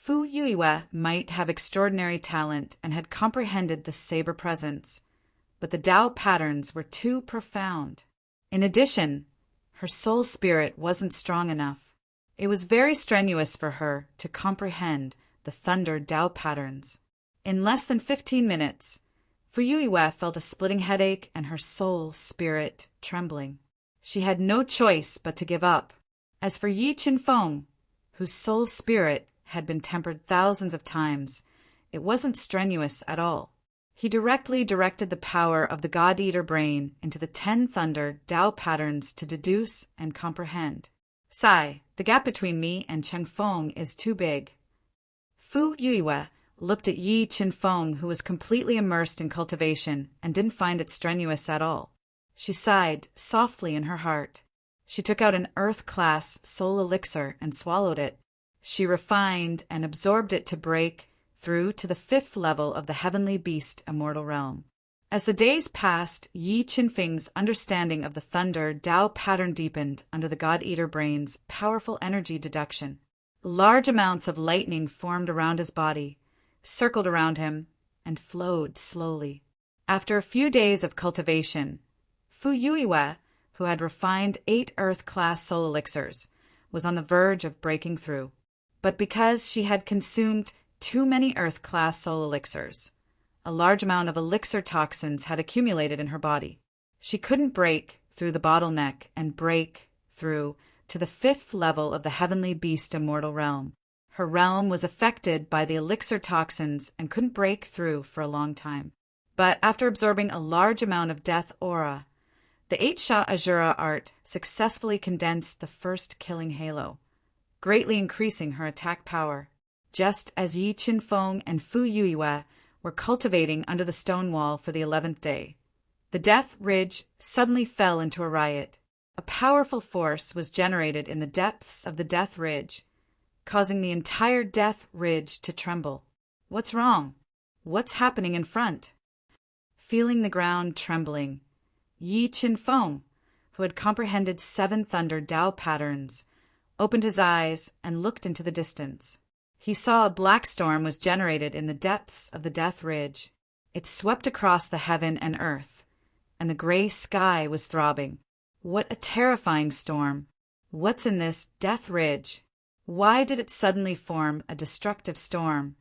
Fu Yuiwe might have extraordinary talent and had comprehended the saber presence, but the Tao patterns were too profound. In addition, her soul spirit wasn't strong enough. It was very strenuous for her to comprehend the thunder Tao patterns. In less than 15 minutes, Fu Yuiwe felt a splitting headache and her soul spirit trembling. She had no choice but to give up. As for Yi Qinfeng, whose soul spirit had been tempered thousands of times, it wasn't strenuous at all. He directly directed the power of the God-Eater brain into the 10 thunder Tao patterns to deduce and comprehend. Sigh, the gap between me and Qinfeng is too big. Fu Yuiwe looked at Yi Qinfeng, who was completely immersed in cultivation and didn't find it strenuous at all. She sighed softly in her heart. She took out an Earth-class soul elixir and swallowed it. She refined and absorbed it to break through to the 5th level of the heavenly beast immortal realm. As the days passed, Yi Qinfeng's understanding of the thunder Tao pattern deepened under the God-Eater brain's powerful energy deduction. Large amounts of lightning formed around his body, circled around him, and flowed slowly. After a few days of cultivation, Fu Yuiwe, who had refined 8 Earth-class soul elixirs, was on the verge of breaking through. But because she had consumed too many Earth-class soul elixirs, a large amount of elixir toxins had accumulated in her body. She couldn't break through the bottleneck and break through to the 5th level of the heavenly beast immortal realm. Her realm was affected by the elixir toxins and couldn't break through for a long time. But after absorbing a large amount of death aura, the 8-shot Azura art successfully condensed the first killing halo, greatly increasing her attack power. Just as Yi Qinfeng and Fu Yuiwe were cultivating under the stone wall for the 11th day, the Death Ridge suddenly fell into a riot. A powerful force was generated in the depths of the Death Ridge, causing the entire Death Ridge to tremble. What's wrong? What's happening in front? Feeling the ground trembling, Yi Qinfeng, who had comprehended 7 thunder Tao patterns, opened his eyes and looked into the distance. He saw a black storm was generated in the depths of the Death Ridge. It swept across the heaven and earth, and the gray sky was throbbing. What a terrifying storm! What's in this Death Ridge? Why did it suddenly form a destructive storm?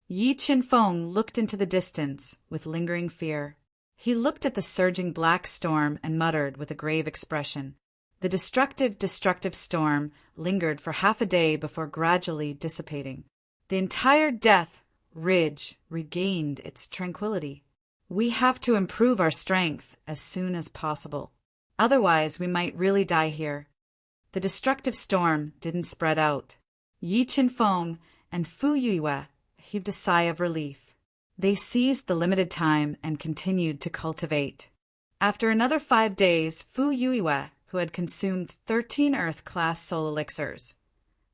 Yi Qinfeng looked into the distance with lingering fear. He looked at the surging black storm and muttered with a grave expression. The destructive storm lingered for half a day before gradually dissipating. The entire Death Ridge regained its tranquility. We have to improve our strength as soon as possible. Otherwise, we might really die here. The destructive storm didn't spread out. Yi Qinfeng and Fu Yuiwe heaved a sigh of relief. They seized the limited time and continued to cultivate. After another 5 days, Fu Yuiwe, who had consumed 13 Earth-class soul elixirs,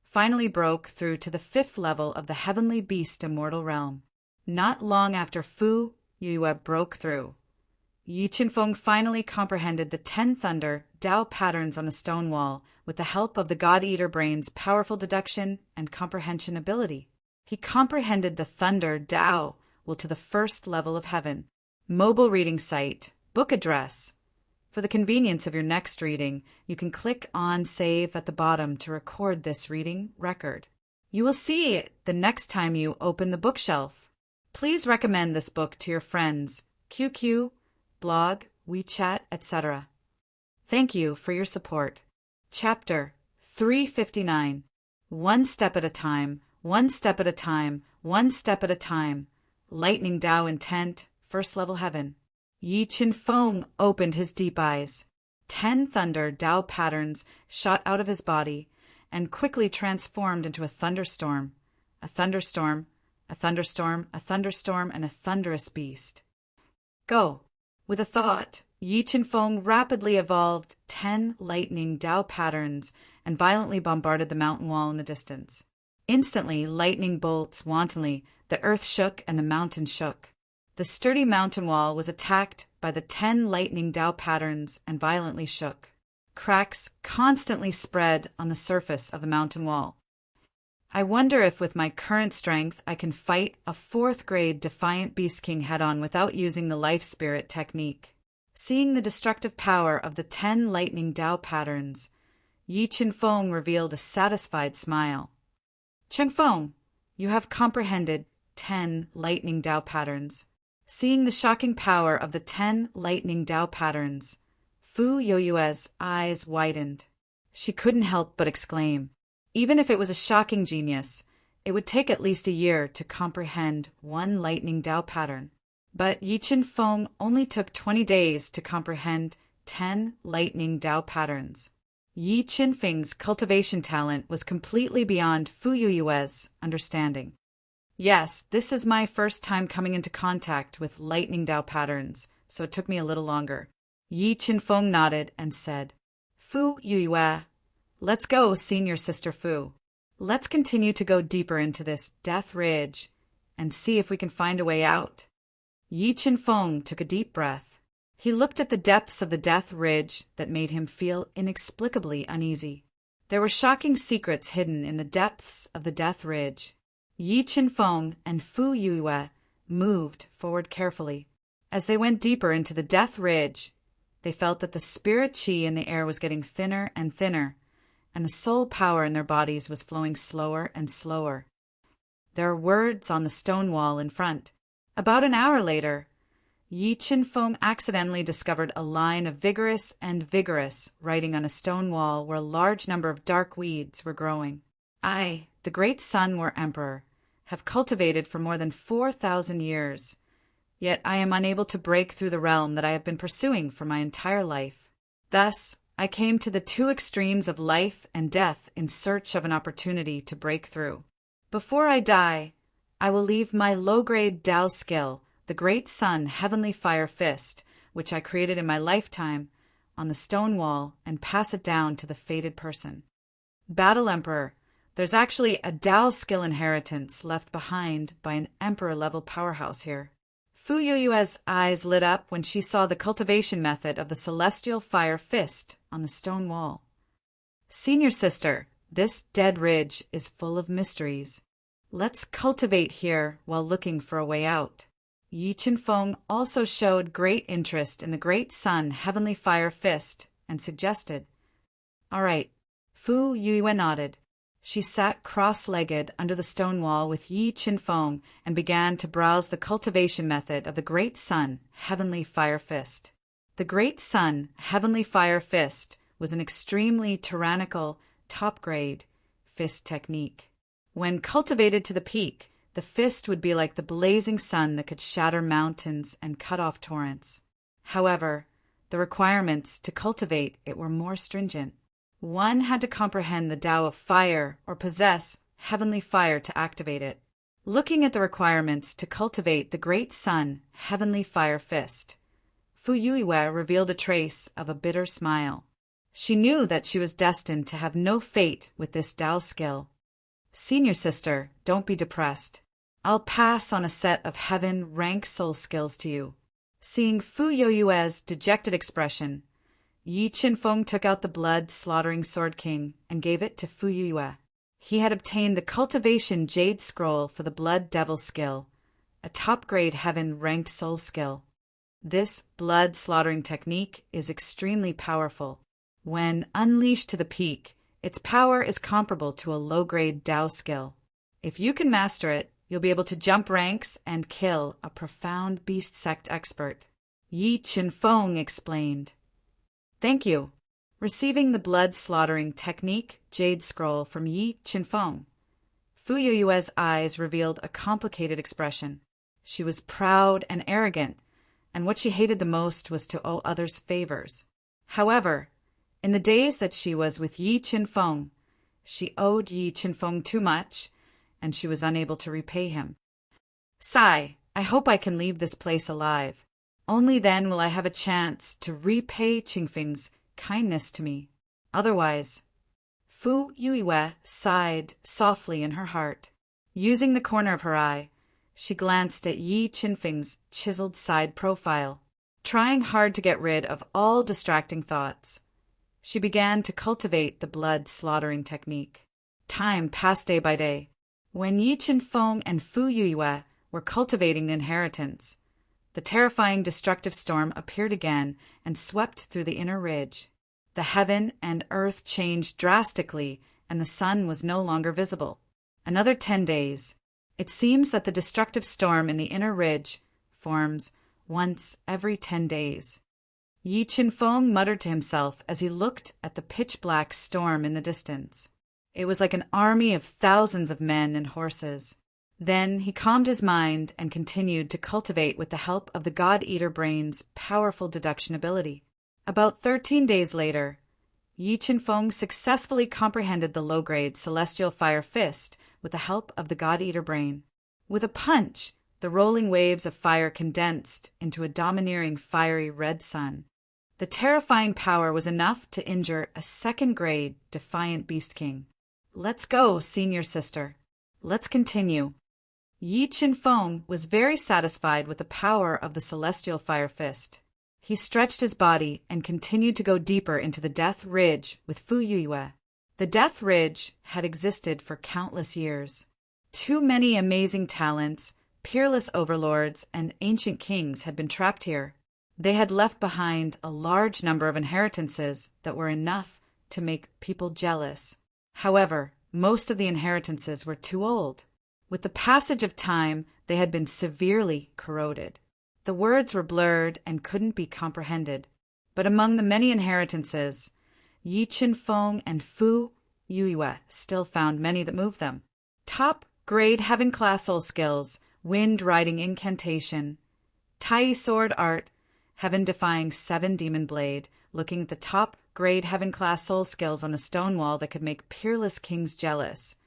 finally broke through to the 5th level of the heavenly beast immortal realm. Not long after Fu Yuiwe broke through, Yi Qinfeng finally comprehended the 10 thunder Tao patterns on the stone wall with the help of the God-Eater brain's powerful deduction and comprehension ability. He comprehended the thunder Tao will to the 1st level of heaven. Mobile reading site, book address. For the convenience of your next reading, you can click on Save at the bottom to record this reading record. You will see it the next time you open the bookshelf. Please recommend this book to your friends, QQ, blog, WeChat, etc. Thank you for your support. Chapter 359. One step at a time, one step at a time, one step at a time. Lightning Tao intent, 1st level heaven. Yi Qinfeng opened his deep eyes. 10 thunder Tao patterns shot out of his body and quickly transformed into a thunderstorm, a thunderstorm, a thunderstorm, a thunderstorm, and a thunderous beast. Go! With a thought, Yi Qinfeng rapidly evolved 10 lightning Tao patterns and violently bombarded the mountain wall in the distance. Instantly, lightning bolts wantonly, the earth shook and the mountain shook. The sturdy mountain wall was attacked by the 10 lightning Tao patterns and violently shook. Cracks constantly spread on the surface of the mountain wall. I wonder if with my current strength I can fight a 4th grade Defiant Beast King head-on without using the Life Spirit technique. Seeing the destructive power of the 10 lightning Dao patterns, Yi Qinfeng revealed a satisfied smile. Qinfeng, you have comprehended 10 lightning Dao patterns. Seeing the shocking power of the 10 lightning Dao patterns, Fu Youyue's eyes widened. She couldn't help but exclaim. Even if it was a shocking genius, it would take at least a year to comprehend 1 lightning Dao pattern. But Yi Qinfeng only took 20 days to comprehend 10 lightning Dao patterns. Yi Qinfeng's cultivation talent was completely beyond Fu Youyue's understanding. Yes, this is my first time coming into contact with lightning Dao patterns, so it took me a little longer. Yi Qinfeng nodded and said, Fu Youyue, let's go, senior sister Fu. Let's continue to go deeper into this Death Ridge and see if we can find a way out. Yi Qinfeng took a deep breath. He looked at the depths of the Death Ridge that made him feel inexplicably uneasy. There were shocking secrets hidden in the depths of the Death Ridge. Yi Qinfeng and Fu Youyue moved forward carefully. As they went deeper into the Death Ridge, they felt that the spirit qi in the air was getting thinner and thinner, and the soul power in their bodies was flowing slower and slower. There are words on the stone wall in front. About an hour later, Yi Qinfeng accidentally discovered a line of vigorous and vigorous writing on a stone wall where a large number of dark weeds were growing. I, the great Sun War Emperor, have cultivated for more than 4,000 years, yet I am unable to break through the realm that I have been pursuing for my entire life. Thus, I came to the 2 extremes of life and death in search of an opportunity to break through. Before I die, I will leave my low-grade Dao skill, the Great Sun Heavenly Fire Fist, which I created in my lifetime, on the stone wall and pass it down to the fated person. Battle Emperor, there's actually a Dao skill inheritance left behind by an Emperor-level powerhouse here. Fu Youyue's eyes lit up when she saw the cultivation method of the Celestial Fire Fist on the stone wall. Senior sister, this Dead Ridge is full of mysteries. Let's cultivate here while looking for a way out. Yi Qinfeng also showed great interest in the Great Sun Heavenly Fire Fist and suggested. All right. Fu Youyue nodded. She sat cross-legged under the stone wall with Yi Qinfeng and began to browse the cultivation method of the Great Sun Heavenly Fire Fist. The Great Sun Heavenly Fire Fist was an extremely tyrannical, top-grade fist technique. When cultivated to the peak, the fist would be like the blazing sun that could shatter mountains and cut off torrents. However, the requirements to cultivate it were more stringent. One had to comprehend the Tao of fire or possess heavenly fire to activate it. Looking at the requirements to cultivate the Great Sun Heavenly Fire Fist, Fu Youyue revealed a trace of a bitter smile. She knew that she was destined to have no fate with this Tao skill. Senior sister, don't be depressed. I'll pass on a set of heaven rank soul skills to you. Seeing Fu Youyue's dejected expression, Yi Qinfeng took out the blood-slaughtering Sword King and gave it to Fu Youyue. He had obtained the Cultivation Jade Scroll for the Blood Devil skill, a top-grade heaven-ranked soul skill. This blood-slaughtering technique is extremely powerful. When unleashed to the peak, its power is comparable to a low-grade Dao skill. If you can master it, you'll be able to jump ranks and kill a profound beast sect expert. Yi Qinfeng explained. Thank you. Receiving the blood-slaughtering technique Jade Scroll from Yi Qinfeng, Fu Youyue's eyes revealed a complicated expression. She was proud and arrogant, and what she hated the most was to owe others favors. However, in the days that she was with Yi Qinfeng, she owed Yi Qinfeng too much, and she was unable to repay him. Sigh, I hope I can leave this place alive. Only then will I have a chance to repay Qingfeng's kindness to me. Otherwise, Fu Youyue sighed softly in her heart. Using the corner of her eye, she glanced at Yi Qinfeng's chiseled side profile. Trying hard to get rid of all distracting thoughts, she began to cultivate the blood-slaughtering technique. time passed day by day. When Yi Qinfeng and Fu Yueyue were cultivating the inheritance, the terrifying destructive storm appeared again and swept through the inner ridge. The heaven and earth changed drastically, and the sun was no longer visible. Another 10 days. It seems that the destructive storm in the inner ridge forms once every 10 days. Yi Qinfeng muttered to himself as he looked at the pitch-black storm in the distance. It was like an army of thousands of men and horses. Then he calmed his mind and continued to cultivate with the help of the God-Eater brain's powerful deduction ability. About 13 days later, Yi Qinfeng successfully comprehended the low-grade celestial fire fist with the help of the God-Eater brain. With a punch, the rolling waves of fire condensed into a domineering fiery red sun. The terrifying power was enough to injure a second-grade defiant beast king. Let's go, senior sister. Let's continue. Yi Qinfeng was very satisfied with the power of the celestial fire fist. He stretched his body and continued to go deeper into the Death Ridge with Fu Yueyue. The Death Ridge had existed for countless years. Too many amazing talents, peerless overlords, and ancient kings had been trapped here. They had left behind a large number of inheritances that were enough to make people jealous. However, most of the inheritances were too old. With the passage of time, they had been severely corroded. The words were blurred and couldn't be comprehended. But among the many inheritances, Yi Qinfeng and Fu Yueyue still found many that moved them. Top-grade heaven-class soul skills, wind-riding incantation, Tai sword art, heaven-defying 7-demon blade, looking at the top-grade heaven-class soul skills on the stone wall that could make peerless kings jealous.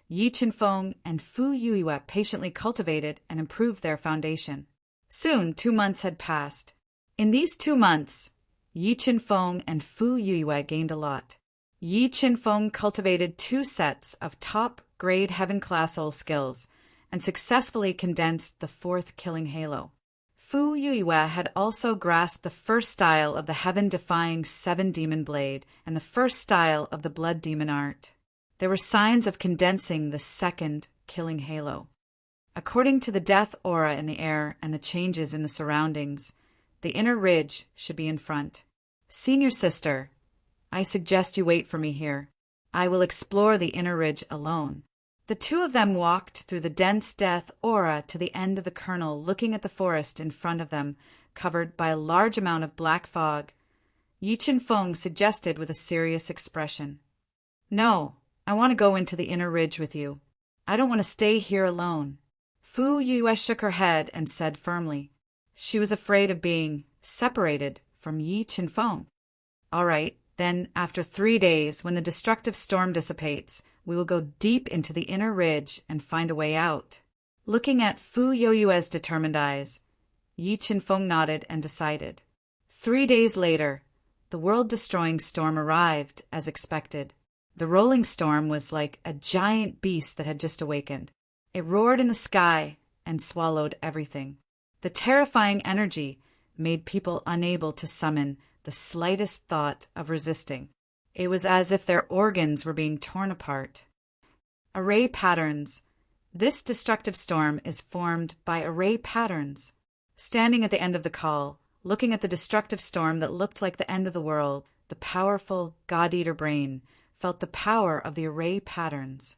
Yi Qinfeng and Fu Yueyue patiently cultivated and improved their foundation. Soon 2 months had passed. In these 2 months, Yi Qinfeng and Fu Yueyue gained a lot. Yi Qinfeng cultivated 2 sets of top-grade heaven-class soul skills and successfully condensed the 4th killing halo. Fu Yueyue had also grasped the first style of the heaven-defying 7-demon blade and the first style of the blood demon art. There were signs of condensing the 2nd killing halo. According to the death aura in the air and the changes in the surroundings, the inner ridge should be in front. Senior sister, I suggest you wait for me here. I will explore the inner ridge alone. The two of them walked through the dense death aura to the end of the kernel, looking at the forest in front of them, covered by a large amount of black fog. Yi Qinfeng suggested with a serious expression. No, I want to go into the inner ridge with you. I don't want to stay here alone. Fu Yueyue shook her head and said firmly. She was afraid of being separated from Yi Qinfeng. All right, then after 3 days, when the destructive storm dissipates, we will go deep into the inner ridge and find a way out. Looking at Fu Yueyue's determined eyes, Yi Qinfeng nodded and decided. 3 days later, the world-destroying storm arrived as expected. The rolling storm was like a giant beast that had just awakened. It roared in the sky and swallowed everything. The terrifying energy made people unable to summon the slightest thought of resisting. It was as if their organs were being torn apart. Array patterns. This destructive storm is formed by array patterns. Standing at the end of the call, looking at the destructive storm that looked like the end of the world, the powerful God-Eater brain felt the power of the array patterns.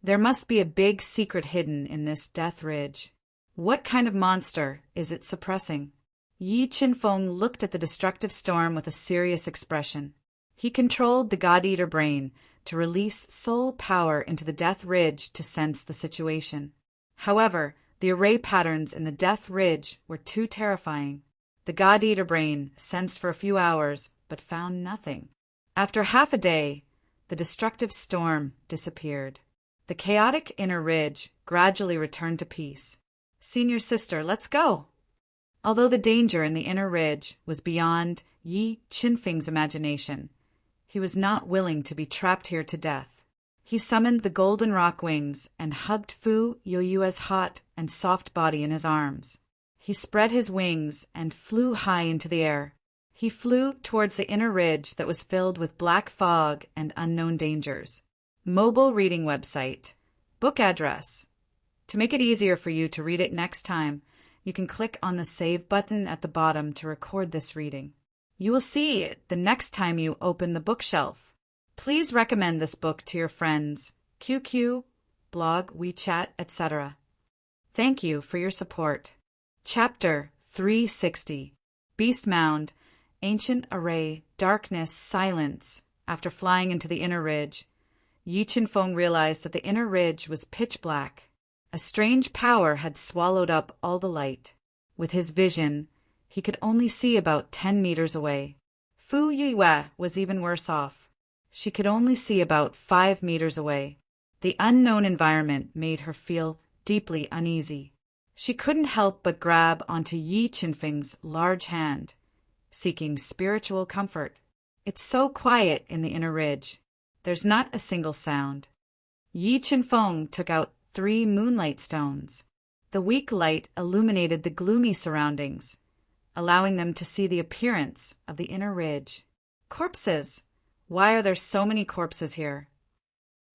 There must be a big secret hidden in this death ridge. What kind of monster is it suppressing? Yi Qinfeng looked at the destructive storm with a serious expression. He controlled the God-Eater brain to release soul power into the death ridge to sense the situation. However, the array patterns in the death ridge were too terrifying. The God-Eater brain sensed for a few hours, but found nothing. After half a day, the destructive storm disappeared. The chaotic inner ridge gradually returned to peace. Senior sister, let's go. Although the danger in the inner ridge was beyond Yi Qinfeng's imagination, he was not willing to be trapped here to death. He summoned the golden rock wings and hugged Fu Yueyue's hot and soft body in his arms. He spread his wings and flew high into the air. He flew towards the inner ridge that was filled with black fog and unknown dangers. mobile reading website, book address. To make it easier for you to read it next time, you can click on the Save button at the bottom to record this reading. You will see it the next time you open the bookshelf. Please recommend this book to your friends, QQ, blog, WeChat, etc. Thank you for your support. Chapter 360. Beast Mound, Ancient Array, Darkness, Silence. After flying into the inner ridge, Yi Qinfeng realized that the inner ridge was pitch black. A strange power had swallowed up all the light. With his vision, he could only see about 10 meters away. Fu Yue was even worse off. She could only see about 5 meters away. The unknown environment made her feel deeply uneasy. She couldn't help but grab onto Yi Qinfeng's large hand, seeking spiritual comfort. It's so quiet in the inner ridge. There's not a single sound. Yi Qinfeng took out 3 moonlight stones. The weak light illuminated the gloomy surroundings, allowing them to see the appearance of the inner ridge. Corpses! Why are there so many corpses here?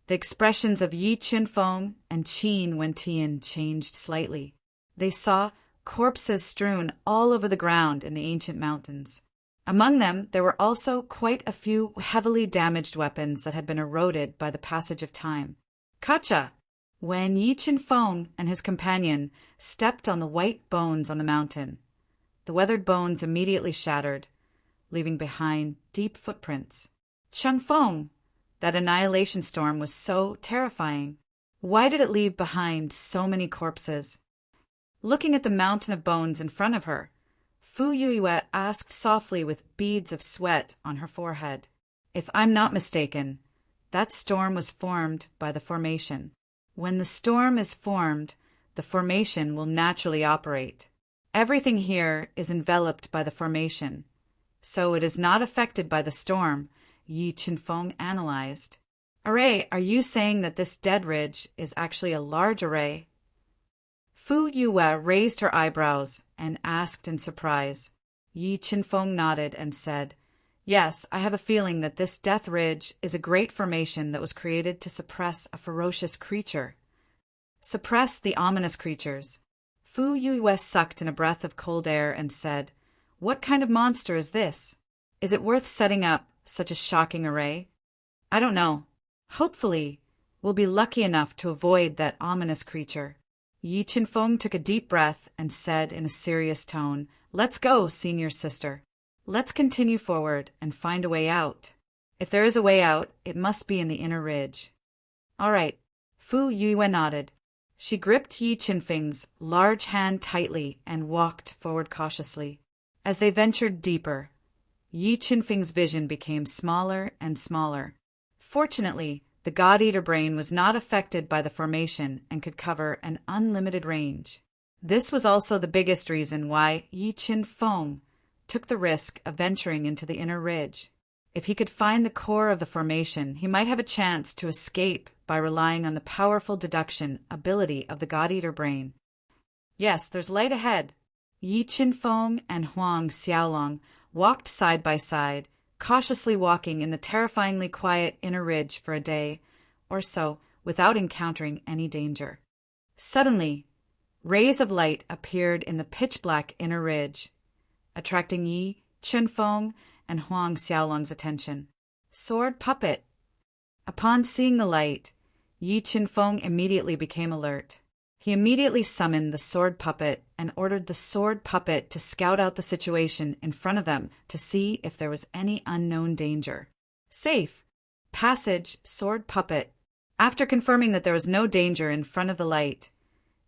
The expressions of Yi Qinfeng and Qin Wentian changed slightly. They saw corpses strewn all over the ground in the ancient mountains. Among them, there were also quite a few heavily damaged weapons that had been eroded by the passage of time. Kacha! When Yi Qinfeng and his companion stepped on the white bones on the mountain, the weathered bones immediately shattered, leaving behind deep footprints. Changfeng! That annihilation storm was so terrifying. Why did it leave behind so many corpses? Looking at the mountain of bones in front of her, Fu Yue asked softly with beads of sweat on her forehead. If I'm not mistaken, that storm was formed by the formation. When the storm is formed, the formation will naturally operate. Everything here is enveloped by the formation, so it is not affected by the storm, Yi Qinfeng analyzed. Array, are you saying that this dead ridge is actually a large array? Fu Yue raised her eyebrows and asked in surprise. Yi Qinfeng nodded and said, Yes, I have a feeling that this death ridge is a great formation that was created to suppress a ferocious creature. Suppress the ominous creatures. Fu Yue sucked in a breath of cold air and said, What kind of monster is this? Is it worth setting up such a shocking array? I don't know. Hopefully, we'll be lucky enough to avoid that ominous creature. Yi Qinfeng took a deep breath and said in a serious tone, Let's go, senior sister. Let's continue forward and find a way out. If there is a way out, it must be in the inner ridge. All right. Fu Yue nodded. She gripped Yi Qinfeng's large hand tightly and walked forward cautiously. As they ventured deeper, Yi Qinfeng's vision became smaller and smaller. Fortunately, the God-Eater brain was not affected by the formation and could cover an unlimited range. This was also the biggest reason why Yi Qinfeng took the risk of venturing into the inner ridge. If he could find the core of the formation, he might have a chance to escape by relying on the powerful deduction ability of the God-Eater brain. Yes, there's light ahead. Yi Qinfeng and Huang Xiaolong walked side by side, cautiously walking in the terrifyingly quiet inner ridge for a day or so without encountering any danger. Suddenly, rays of light appeared in the pitch-black inner ridge, attracting Yi Qinfeng and Huang Xiaolong's attention. Sword puppet! Upon seeing the light, Yi Qinfeng immediately became alert. He immediately summoned the sword puppet and ordered the sword puppet to scout out the situation in front of them to see if there was any unknown danger. Safe. Passage, sword puppet. After confirming that there was no danger in front of the light,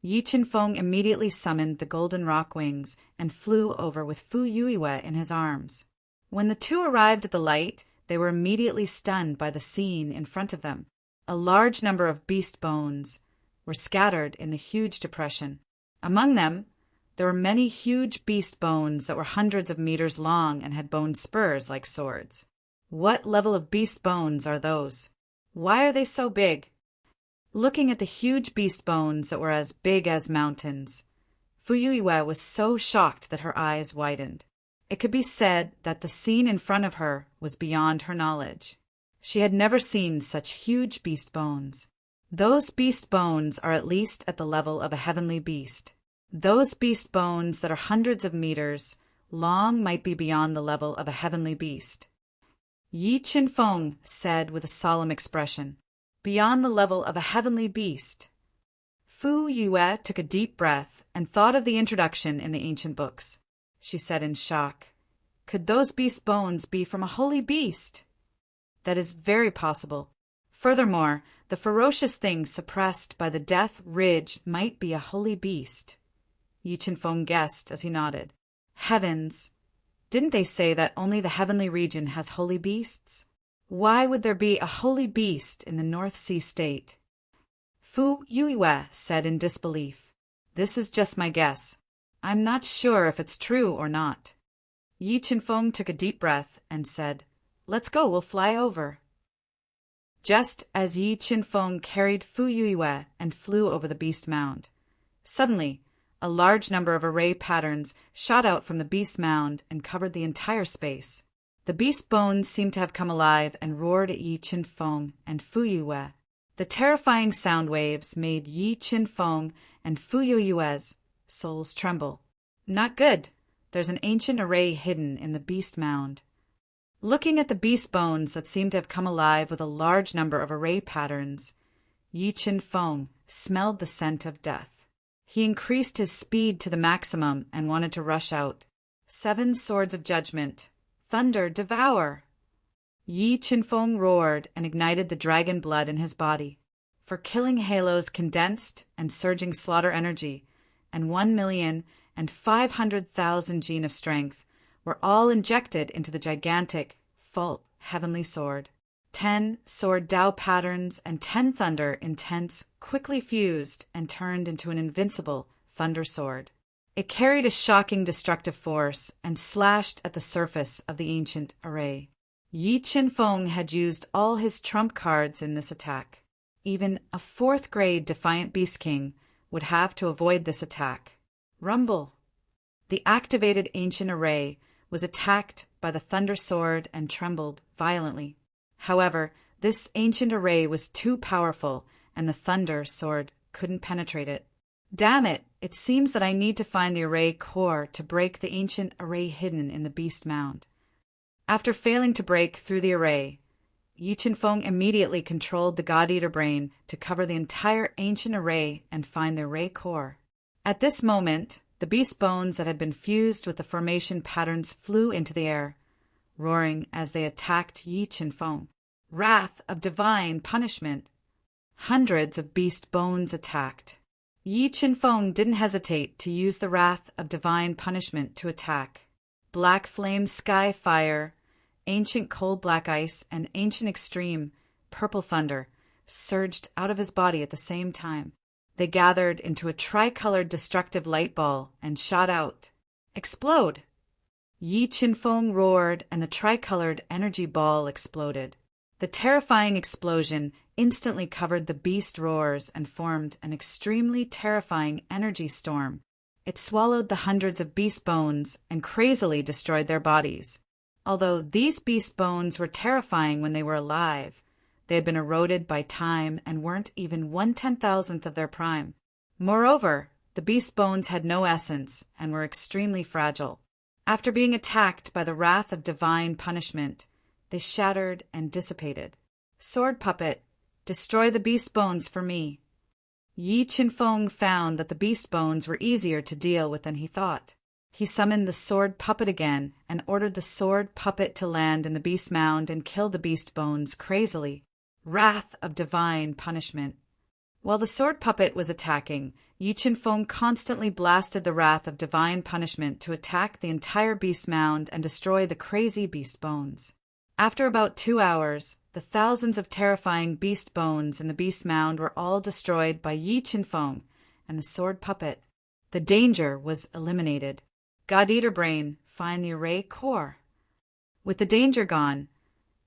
Yi Qinfeng immediately summoned the golden rock wings and flew over with Fu Yue in his arms. When the two arrived at the light, they were immediately stunned by the scene in front of them. A large number of beast bones were scattered in the huge depression. Among them, there were many huge beast bones that were hundreds of meters long and had bone spurs like swords. What level of beast bones are those? Why are they so big? Looking at the huge beast bones that were as big as mountains, Fu Yue was so shocked that her eyes widened. It could be said that the scene in front of her was beyond her knowledge. She had never seen such huge beast bones. Those beast bones are at least at the level of a heavenly beast. Those beast bones that are hundreds of meters long might be beyond the level of a heavenly beast. Yi Qin-feng said with a solemn expression, "Beyond the level of a heavenly beast." Fu Yue took a deep breath and thought of the introduction in the ancient books. She said in shock, "Could those beast bones be from a holy beast?" "That is very possible. Furthermore, the ferocious thing suppressed by the death ridge might be a holy beast." Yi Qin-feng guessed as he nodded. Heavens! Didn't they say that only the heavenly region has holy beasts? Why would there be a holy beast in the North Sea state? Fu Yue said in disbelief, "This is just my guess. I'm not sure if it's true or not." Yi Qin-feng took a deep breath and said, "Let's go, we'll fly over." Just as Yi Qin-feng carried Fu Yue and flew over the beast mound, suddenly a large number of array patterns shot out from the beast mound and covered the entire space. The beast bones seemed to have come alive and roared at Yi Qin-feng and Fu Yue. The terrifying sound waves made Yi Qin-feng and Fu Yue's souls tremble. Not good. There's an ancient array hidden in the beast mound. Looking at the beast bones that seemed to have come alive with a large number of array patterns, Yi Qin-feng smelled the scent of death. He increased his speed to the maximum and wanted to rush out. 7 swords of judgment. Thunder, devour! Yi Qin-feng roared and ignited the dragon blood in his body. For killing halos condensed and surging slaughter energy, and 1,500,000 gene of strength were all injected into the gigantic, full, heavenly sword. 10 sword Dao patterns and 10 thunder intense quickly fused and turned into an invincible thunder sword. It carried a shocking destructive force and slashed at the surface of the ancient array. Yi Qin-feng had used all his trump cards in this attack. Even a 4th-grade Defiant Beast King would have to avoid this attack. Rumble! The activated ancient array was attacked by the thunder sword and trembled violently. However, this ancient array was too powerful, and the thunder sword couldn't penetrate it. Damn it! It seems that I need to find the array core to break the ancient array hidden in the beast mound. After failing to break through the array, Yi Qin-feng immediately controlled the God-Eater brain to cover the entire ancient array and find the array core. At this moment, the beast bones that had been fused with the formation patterns flew into the air, roaring as they attacked Yi Qin-feng. Wrath of divine punishment. Hundreds of beast bones attacked. Yi Qin-feng didn't hesitate to use the wrath of divine punishment to attack. Black flame sky fire, ancient cold black ice, and ancient extreme purple thunder surged out of his body at the same time. They gathered into a tricolored destructive light ball and shot out. Explode! Yi Qin-feng roared, and the tricolored energy ball exploded. The terrifying explosion instantly covered the beast roars and formed an extremely terrifying energy storm. It swallowed the hundreds of beast bones and crazily destroyed their bodies. Although these beast bones were terrifying when they were alive, they had been eroded by time and weren't even 1/10,000th of their prime. Moreover, the beast bones had no essence and were extremely fragile. After being attacked by the wrath of divine punishment, they shattered and dissipated. Sword puppet, destroy the beast bones for me. Yi Qin-feng found that the beast bones were easier to deal with than he thought. He summoned the sword puppet again and ordered the sword puppet to land in the beast mound and kill the beast bones crazily. Wrath of divine punishment. While the sword puppet was attacking, Yi Qin-feng constantly blasted the wrath of divine punishment to attack the entire beast mound and destroy the crazy beast bones. After about 2 hours, the thousands of terrifying beast bones in the beast mound were all destroyed by Yi Qin-feng and the sword puppet. The danger was eliminated. God-Eater brain, find the array core. With the danger gone,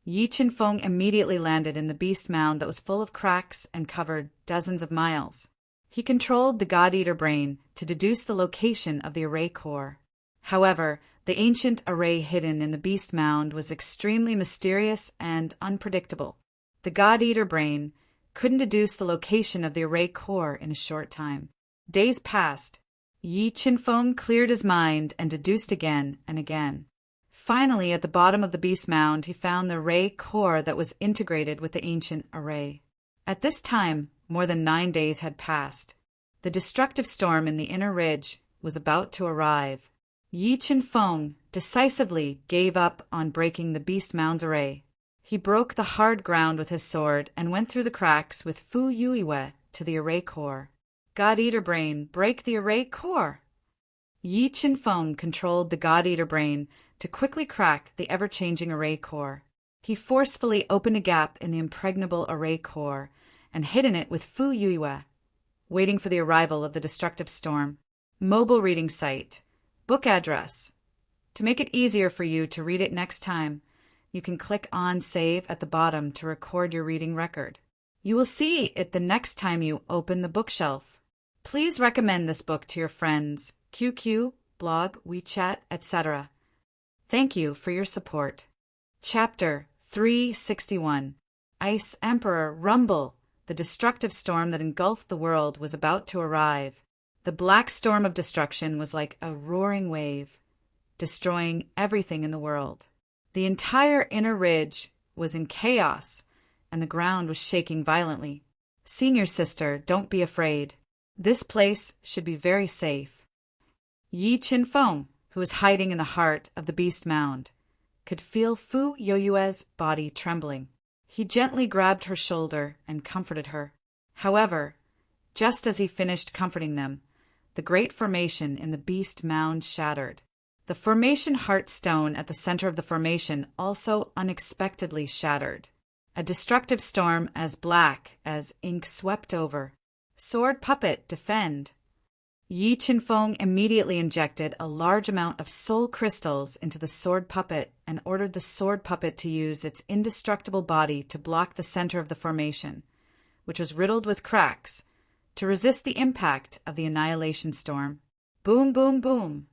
Yi Qin-feng immediately landed in the beast mound that was full of cracks and covered dozens of miles. He controlled the God-Eater brain to deduce the location of the array core. However, the ancient array hidden in the beast mound was extremely mysterious and unpredictable. The God-Eater brain couldn't deduce the location of the array core in a short time. Days passed. Yi Qinfeng cleared his mind and deduced again and again. Finally, at the bottom of the beast mound, he found the array core that was integrated with the ancient array. At this time, more than 9 days had passed. The destructive storm in the inner ridge was about to arrive. Yi Qinfeng decisively gave up on breaking the beast mound's array. He broke the hard ground with his sword and went through the cracks with Fu Yuiwei to the array core. God-Eater brain, break the array core! Yi Qinfeng controlled the God-Eater brain to quickly crack the ever-changing array core. He forcefully opened a gap in the impregnable array core and hid in it with Fu Yuiwei, waiting for the arrival of the destructive storm. Mobile reading site. Book address. To make it easier for you to read it next time, you can click on Save at the bottom to record your reading record. You will see it the next time you open the bookshelf. Please recommend this book to your friends, QQ, blog, WeChat, etc. Thank you for your support. Chapter 361. Ice Emperor Rumble. The destructive storm that engulfed the world was about to arrive. The black storm of destruction was like a roaring wave, destroying everything in the world. The entire inner ridge was in chaos, and the ground was shaking violently. Senior sister, don't be afraid. This place should be very safe. Yi Qinfeng, who was hiding in the heart of the beast mound, could feel Fu Yuiwei's body trembling. He gently grabbed her shoulder and comforted her. However, just as he finished comforting them, the great formation in the beast mound shattered. The formation heart stone at the center of the formation also unexpectedly shattered. A destructive storm as black as ink swept over. Sword puppet, defend. Yi Qinfeng immediately injected a large amount of soul crystals into the sword puppet and ordered the sword puppet to use its indestructible body to block the center of the formation, which was riddled with cracks, to resist the impact of the annihilation storm. Boom, boom, boom.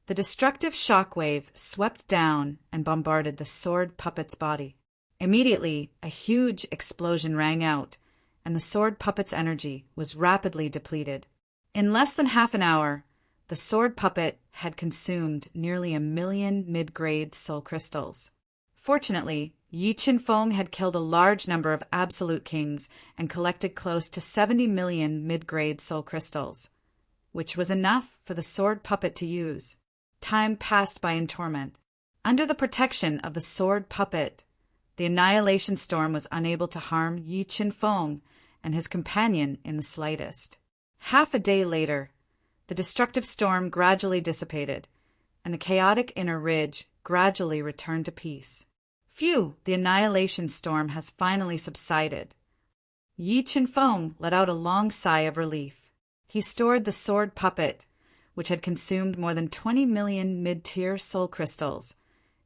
The destructive shock wave swept down and bombarded the sword puppet's body. Immediately, a huge explosion rang out, and the sword puppet's energy was rapidly depleted. In less than half an hour, the sword puppet had consumed nearly 1 million mid-grade soul crystals. Fortunately, Yi Qinfeng had killed a large number of absolute kings and collected close to 70 million mid-grade soul crystals, which was enough for the sword puppet to use. Time passed by in torment. Under the protection of the sword puppet, the annihilation storm was unable to harm Yi Qinfeng and his companion in the slightest. Half a day later, the destructive storm gradually dissipated, and the chaotic inner ridge gradually returned to peace. Phew, the annihilation storm has finally subsided. Yi Qinfeng let out a long sigh of relief. He stored the sword puppet, which had consumed more than 20 million mid-tier soul crystals,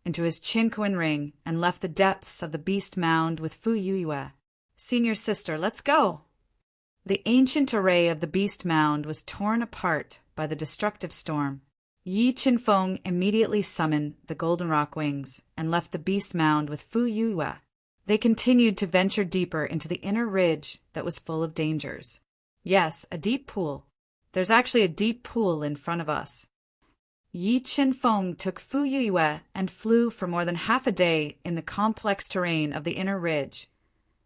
into his Qinquan ring and left the depths of the beast mound with Fu Yuiwei. Senior sister, let's go! The ancient array of the beast mound was torn apart by the destructive storm. Yi Qinfeng immediately summoned the Golden Rock Wings and left the beast mound with Fu Yuiwei. They continued to venture deeper into the inner ridge that was full of dangers. Yes, a deep pool. There's actually a deep pool in front of us. Yi Qinfeng took Fu Yuiwei and flew for more than half a day in the complex terrain of the inner ridge,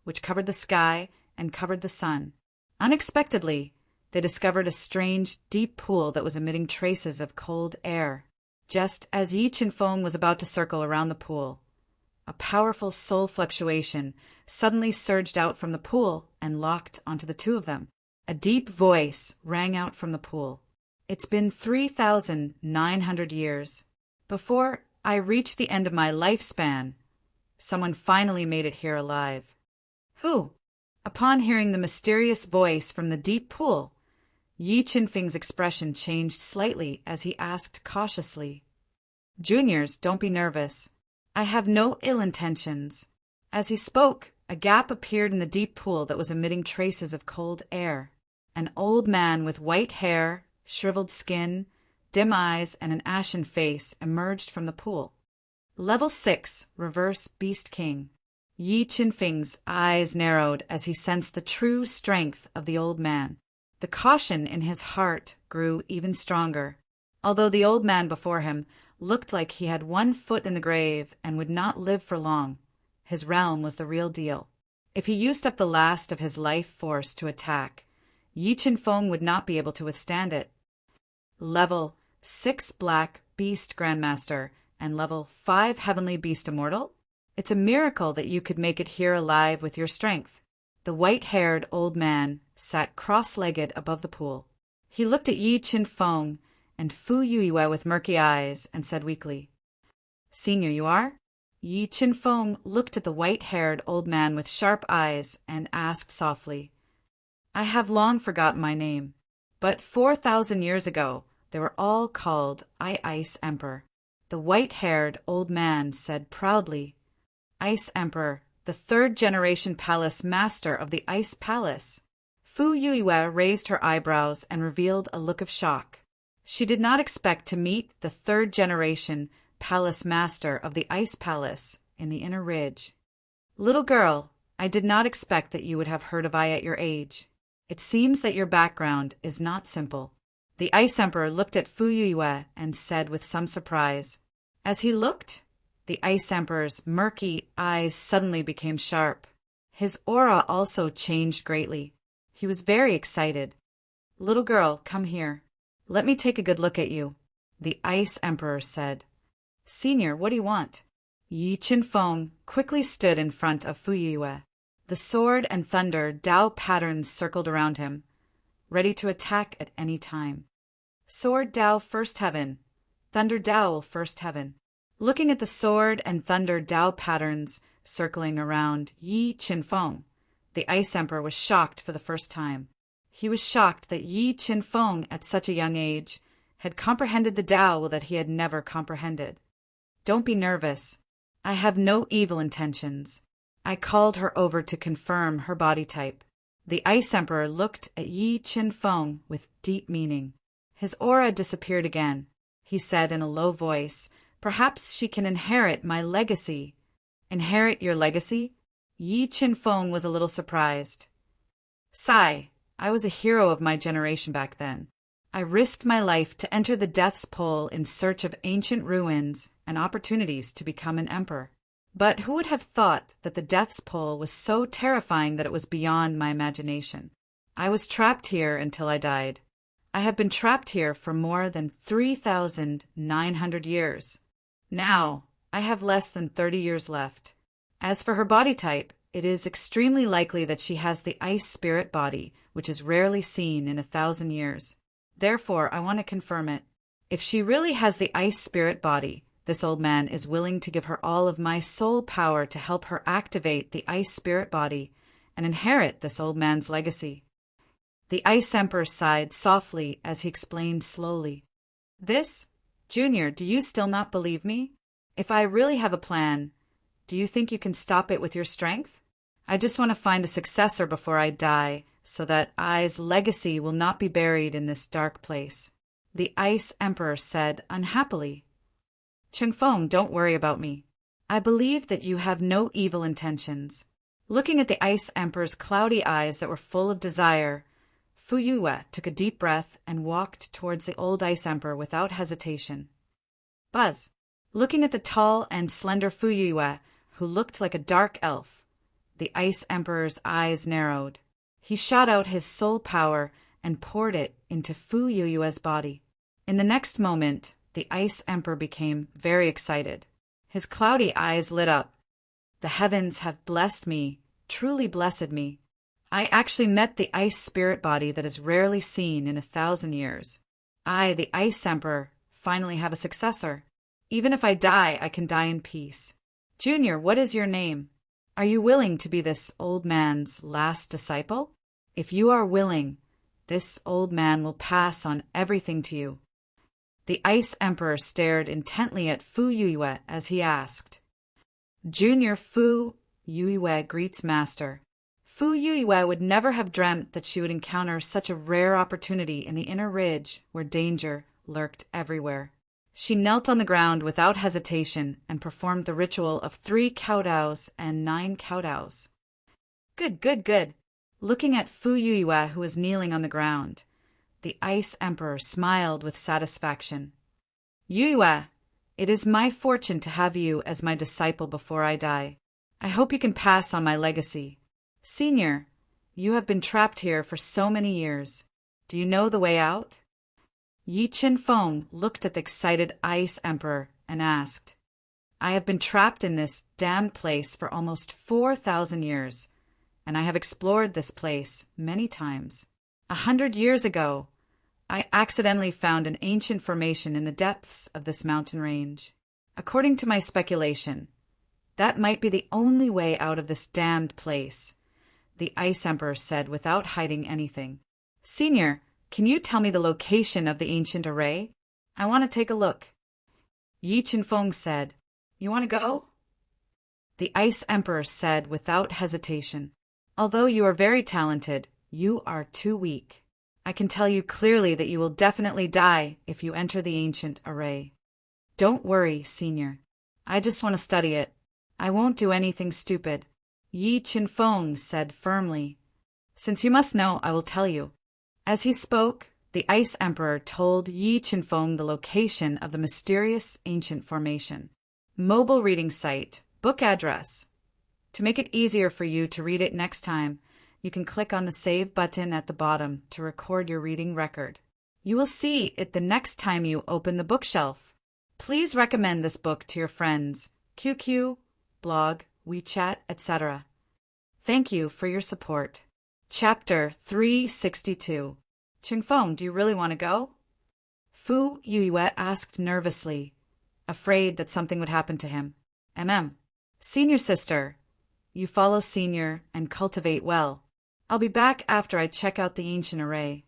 which covered the sky and covered the sun. Unexpectedly, they discovered a strange, deep pool that was emitting traces of cold air. Just as Yi Qinfeng was about to circle around the pool, a powerful soul fluctuation suddenly surged out from the pool and locked onto the two of them. A deep voice rang out from the pool. It's been 3,900 years. Before I reached the end of my lifespan, someone finally made it here alive. Who? Upon hearing the mysterious voice from the deep pool, Yi Qinfeng's expression changed slightly as he asked cautiously, Juniors, don't be nervous. I have no ill intentions. As he spoke, a gap appeared in the deep pool that was emitting traces of cold air. An old man with white hair, shriveled skin, dim eyes and an ashen face emerged from the pool. Level 6, Reverse Beast King. Yi Qinfeng's eyes narrowed as he sensed the true strength of the old man. The caution in his heart grew even stronger. Although the old man before him looked like he had one foot in the grave and would not live for long, his realm was the real deal. If he used up the last of his life force to attack, Yi Qinfeng would not be able to withstand it. Level 6 Black Beast Grandmaster and Level 5 Heavenly Beast Immortal? It's a miracle that you could make it here alive with your strength. The white-haired old man sat cross-legged above the pool. He looked at Yi Qinfeng and Fu Yuiwei with murky eyes and said weakly, "Senior, you are?" Yi Qinfeng looked at the white-haired old man with sharp eyes and asked softly, "I have long forgotten my name, but 4,000 years ago they were all called Ice Emperor." The white-haired old man said proudly, "Ice Emperor, the third-generation palace master of the Ice Palace." Fu Yuiwei raised her eyebrows and revealed a look of shock. She did not expect to meet the third-generation palace master of the Ice Palace in the Inner Ridge. "Little girl, I did not expect that you would have heard of I at your age. It seems that your background is not simple." The Ice Emperor looked at Fu Yuiwei and said with some surprise. As he looked, the Ice Emperor's murky eyes suddenly became sharp. His aura also changed greatly. He was very excited. "Little girl, come here. Let me take a good look at you," the Ice Emperor said. "Senior, what do you want?" Yi Qinfeng quickly stood in front of Fu Yuiwei. The sword and thunder Dao patterns circled around him, ready to attack at any time. Sword Dao First Heaven, Thunder Dao First Heaven. Looking at the sword and thunder Dao patterns circling around Yi Qinfeng, the Ice Emperor was shocked for the first time. He was shocked that Yi Qinfeng, at such a young age, had comprehended the Dao that he had never comprehended. "Don't be nervous. I have no evil intentions." I called her over to confirm her body type. The Ice Emperor looked at Yi Qinfeng with deep meaning. His aura disappeared again. He said in a low voice, "Perhaps she can inherit my legacy." "Inherit your legacy?" Yi Qinfeng was a little surprised. "Sigh, I was a hero of my generation back then. I risked my life to enter the Death's Pole in search of ancient ruins and opportunities to become an emperor. But who would have thought that the Death's Pole was so terrifying that it was beyond my imagination? I was trapped here until I died. I have been trapped here for more than 3,900 years. Now, I have less than 30 years left. As for her body type, it is extremely likely that she has the ice spirit body, which is rarely seen in 1,000 years. Therefore, I want to confirm it. If she really has the ice spirit body, this old man is willing to give her all of my soul power to help her activate the ice spirit body and inherit this old man's legacy." The Ice Emperor sighed softly as he explained slowly. "This? Junior, do you still not believe me? If I really have a plan, do you think you can stop it with your strength? I just want to find a successor before I die, so that I's legacy will not be buried in this dark place." The Ice Emperor said unhappily, "Qinfeng, don't worry about me. I believe that you have no evil intentions." Looking at the Ice Emperor's cloudy eyes that were full of desire, Fu Yuiwei took a deep breath and walked towards the old Ice Emperor without hesitation. Buzz! Looking at the tall and slender Fu Yuiwei, who looked like a dark elf, the Ice Emperor's eyes narrowed. He shot out his soul power and poured it into Fu Yuiwei's body. In the next moment, the Ice Emperor became very excited. His cloudy eyes lit up. "The heavens have blessed me, truly blessed me. I actually met the ice spirit body that is rarely seen in 1,000 years. I, the Ice Emperor, finally have a successor. Even if I die, I can die in peace. Junior, what is your name? Are you willing to be this old man's last disciple? If you are willing, this old man will pass on everything to you." The Ice Emperor stared intently at Fu Yuiwei as he asked, "Junior Fu Yuiwei greets Master." Fu Yuiwei would never have dreamt that she would encounter such a rare opportunity in the Inner Ridge where danger lurked everywhere. She knelt on the ground without hesitation and performed the ritual of 3 kowtows and 9 kowtows. Good, good, good. Looking at Fu Yuiwa, who was kneeling on the ground, the Ice Emperor smiled with satisfaction. Yuiwa, it is my fortune to have you as my disciple before I die. I hope you can pass on my legacy. Senior, you have been trapped here for so many years. Do you know the way out? Yi Qinfeng looked at the excited Ice Emperor and asked, I have been trapped in this damned place for almost 4,000 years, and I have explored this place many times. 100 years ago, I accidentally found an ancient formation in the depths of this mountain range. According to my speculation, that might be the only way out of this damned place, the Ice Emperor said without hiding anything. Senior, can you tell me the location of the ancient array? I want to take a look. Yi Qinfeng said, You want to go? The Ice Emperor said without hesitation, Although you are very talented, you are too weak. I can tell you clearly that you will definitely die if you enter the ancient array. Don't worry, Senior. I just want to study it. I won't do anything stupid. Yi Qinfeng said firmly. Since you must know, I will tell you. As he spoke, the Ice Emperor told Yi Qinfeng the location of the mysterious ancient formation. Mobile reading site, book address. To make it easier for you to read it next time, you can click on the Save button at the bottom to record your reading record. You will see it the next time you open the bookshelf. Please recommend this book to your friends, QQ, blog, WeChat, etc. Thank you for your support. Chapter 362. Qinfeng, do you really want to go? Fu Yuiwei asked nervously, afraid that something would happen to him. Senior sister, you follow Senior and cultivate well. I'll be back after I check out the ancient array.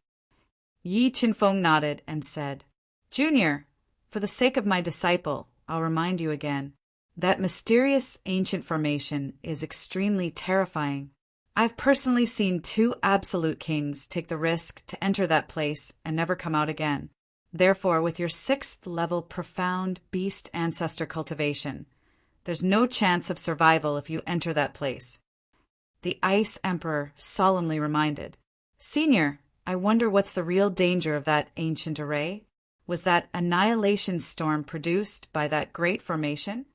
Yi Qinfeng nodded and said, Junior, for the sake of my disciple, I'll remind you again. That mysterious ancient formation is extremely terrifying. I've personally seen 2 absolute kings take the risk to enter that place and never come out again. Therefore, with your 6th level profound beast ancestor cultivation, there's no chance of survival if you enter that place. The Ice Emperor solemnly reminded. Senior, I wonder what's the real danger of that ancient array? Was that annihilation storm produced by that great formation?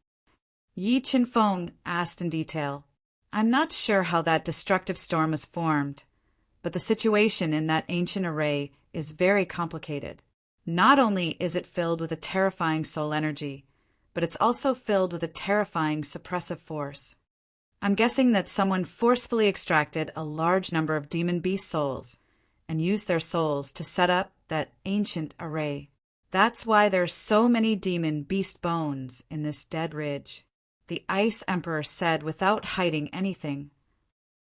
Yi Qinfeng asked in detail. I'm not sure how that destructive storm was formed, but the situation in that ancient array is very complicated. Not only is it filled with a terrifying soul energy, but it's also filled with a terrifying suppressive force. I'm guessing that someone forcefully extracted a large number of demon beast souls and used their souls to set up that ancient array. That's why there's so many demon beast bones in this dead ridge. The Ice Emperor said without hiding anything.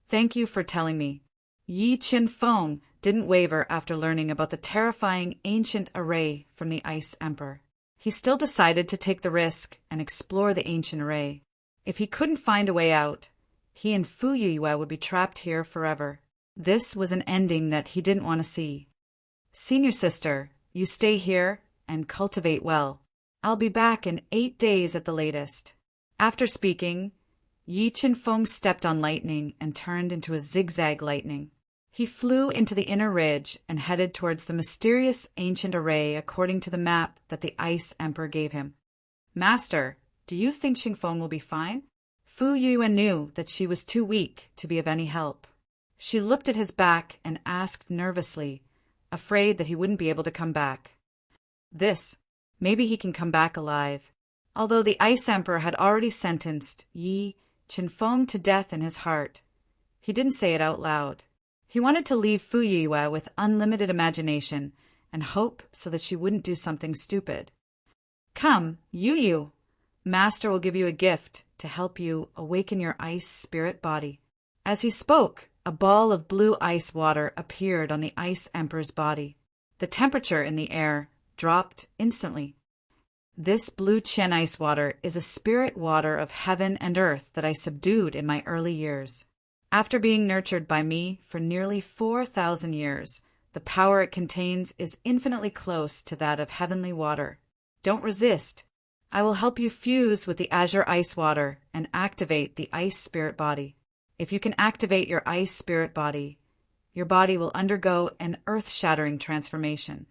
Thank you for telling me. Yi Qinfeng didn't waver after learning about the terrifying ancient array from the Ice Emperor. He still decided to take the risk and explore the ancient array. If he couldn't find a way out, he and Fu Yuiwei would be trapped here forever. This was an ending that he didn't want to see. Senior sister, you stay here and cultivate well. I'll be back in 8 days at the latest. After speaking, Yi Qinfeng stepped on lightning and turned into a zigzag lightning. He flew into the inner ridge and headed towards the mysterious ancient array according to the map that the Ice Emperor gave him. Master, do you think Qinfeng will be fine? Fu Yuan knew that she was too weak to be of any help. She looked at his back and asked nervously, afraid that he wouldn't be able to come back. Maybe he can come back alive. Although the Ice Emperor had already sentenced Yi Qinfeng to death in his heart, he didn't say it out loud. He wanted to leave Fu Yuiwei with unlimited imagination and hope so that she wouldn't do something stupid. Come, Yu, Master will give you a gift to help you awaken your ice spirit body. As he spoke, a ball of blue ice water appeared on the Ice Emperor's body. The temperature in the air dropped instantly. This blue Qian ice water is a spirit water of heaven and earth that I subdued in my early years. After being nurtured by me for nearly 4,000 years, The power it contains is infinitely close to that of heavenly water. Don't resist. I will help you fuse with the azure ice water and activate the ice spirit body. If you can activate your ice spirit body, your body will undergo an earth-shattering transformation.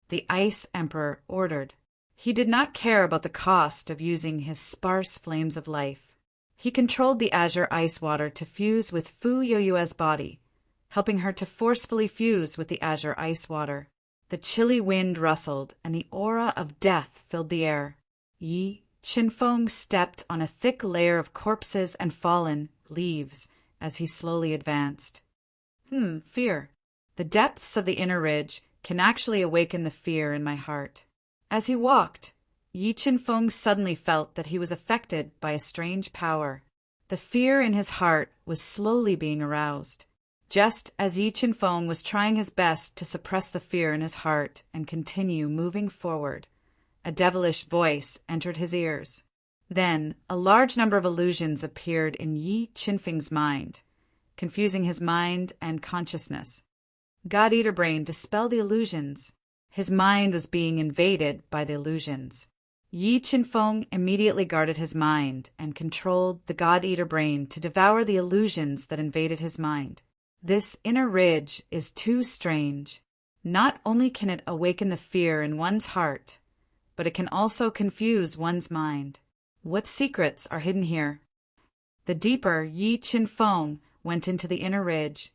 The Ice Emperor ordered. He did not care about the cost of using his sparse flames of life. He controlled the azure ice water to fuse with Fu Yoyue's body, helping her to forcefully fuse with the azure ice water. The chilly wind rustled, and the aura of death filled the air. Yi Qinfeng stepped on a thick layer of corpses and fallen leaves as he slowly advanced. Fear. The depths of the inner ridge can actually awaken the fear in my heart. As he walked, Yi Qinfeng suddenly felt that he was affected by a strange power. The fear in his heart was slowly being aroused. Just as Yi Qinfeng was trying his best to suppress the fear in his heart and continue moving forward, a devilish voice entered his ears. Then a large number of illusions appeared in Yi Qinfeng's mind, confusing his mind and consciousness. God-Eater Brain dispelled the illusions. His mind was being invaded by the illusions. Yi Qinfeng immediately guarded his mind and controlled the God-Eater Brain to devour the illusions that invaded his mind. This inner ridge is too strange. Not only can it awaken the fear in one's heart, but it can also confuse one's mind. What secrets are hidden here? The deeper Yi Qinfeng went into the inner ridge,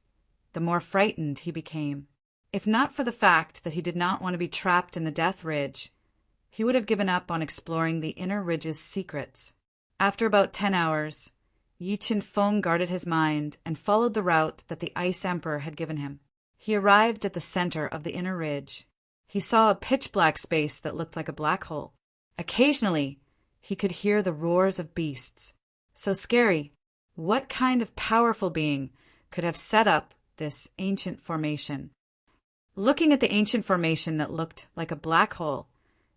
the more frightened he became. If not for the fact that he did not want to be trapped in the death ridge, he would have given up on exploring the inner ridge's secrets. After about 10 hours, Yi Qinfeng guarded his mind and followed the route that the Ice Emperor had given him. He arrived at the center of the inner ridge. He saw a pitch-black space that looked like a black hole. Occasionally, he could hear the roars of beasts. So scary. What kind of powerful being could have set up this ancient formation? Looking at the ancient formation that looked like a black hole,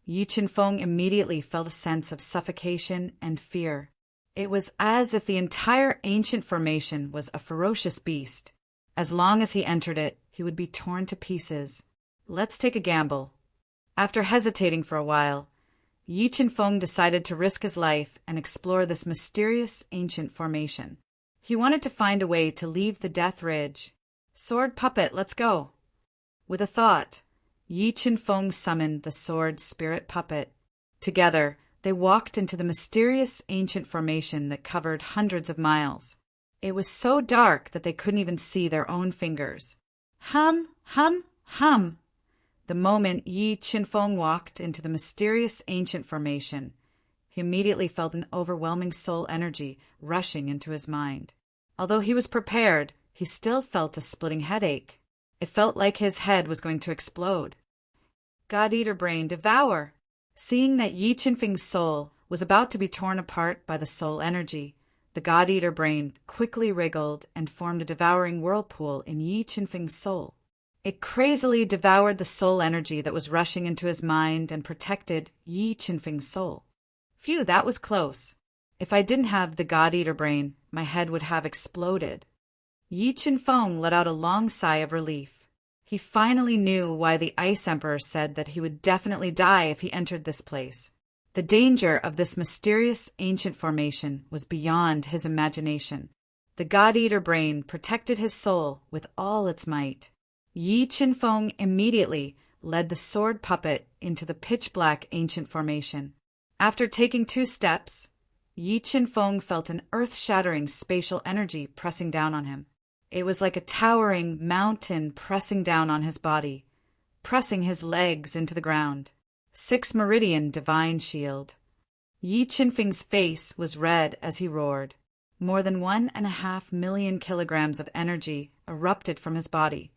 Yi Qinfeng immediately felt a sense of suffocation and fear. It was as if the entire ancient formation was a ferocious beast. As long as he entered it, he would be torn to pieces. Let's take a gamble. After hesitating for a while, Yi Qinfeng decided to risk his life and explore this mysterious ancient formation. He wanted to find a way to leave the Death Ridge. Sword Puppet, let's go. With a thought, Yi Qinfeng summoned the Sword Spirit Puppet. Together, they walked into the mysterious ancient formation that covered hundreds of miles. It was so dark that they couldn't even see their own fingers. Hum, hum, hum. The moment Yi Qinfeng walked into the mysterious ancient formation, he immediately felt an overwhelming soul energy rushing into his mind. Although he was prepared, he still felt a splitting headache. It felt like his head was going to explode. God-Eater Brain, devour! Seeing that Yi Qinfeng's soul was about to be torn apart by the soul energy, the God-Eater Brain quickly wriggled and formed a devouring whirlpool in Yi Qinfeng's soul. It crazily devoured the soul energy that was rushing into his mind and protected Yi Qinfeng's soul. Phew, that was close. If I didn't have the God-Eater Brain, my head would have exploded. Yi Qinfeng let out a long sigh of relief. He finally knew why the Ice Emperor said that he would definitely die if he entered this place. The danger of this mysterious ancient formation was beyond his imagination. The God-Eater Brain protected his soul with all its might. Yi Qinfeng immediately led the sword puppet into the pitch-black ancient formation. After taking 2 steps, Yi Qinfeng felt an earth-shattering spatial energy pressing down on him. It was like a towering mountain pressing down on his body, pressing his legs into the ground. 6 Meridian Divine Shield. Yi Qinfeng's face was red as he roared. More than 1.5 million kilograms of energy erupted from his body,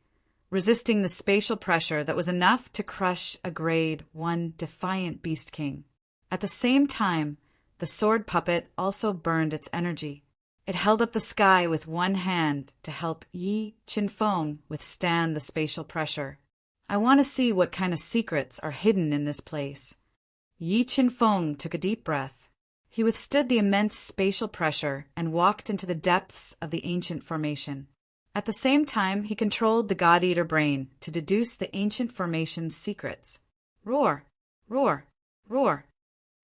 resisting the spatial pressure that was enough to crush a Grade 1 defiant Beast King. At the same time, the sword puppet also burned its energy. It held up the sky with one hand to help Yi Qinfeng withstand the spatial pressure. I want to see what kind of secrets are hidden in this place. Yi Qinfeng took a deep breath. He withstood the immense spatial pressure and walked into the depths of the ancient formation. At the same time, he controlled the God-Eater brain to deduce the ancient formation's secrets. Roar, roar, roar.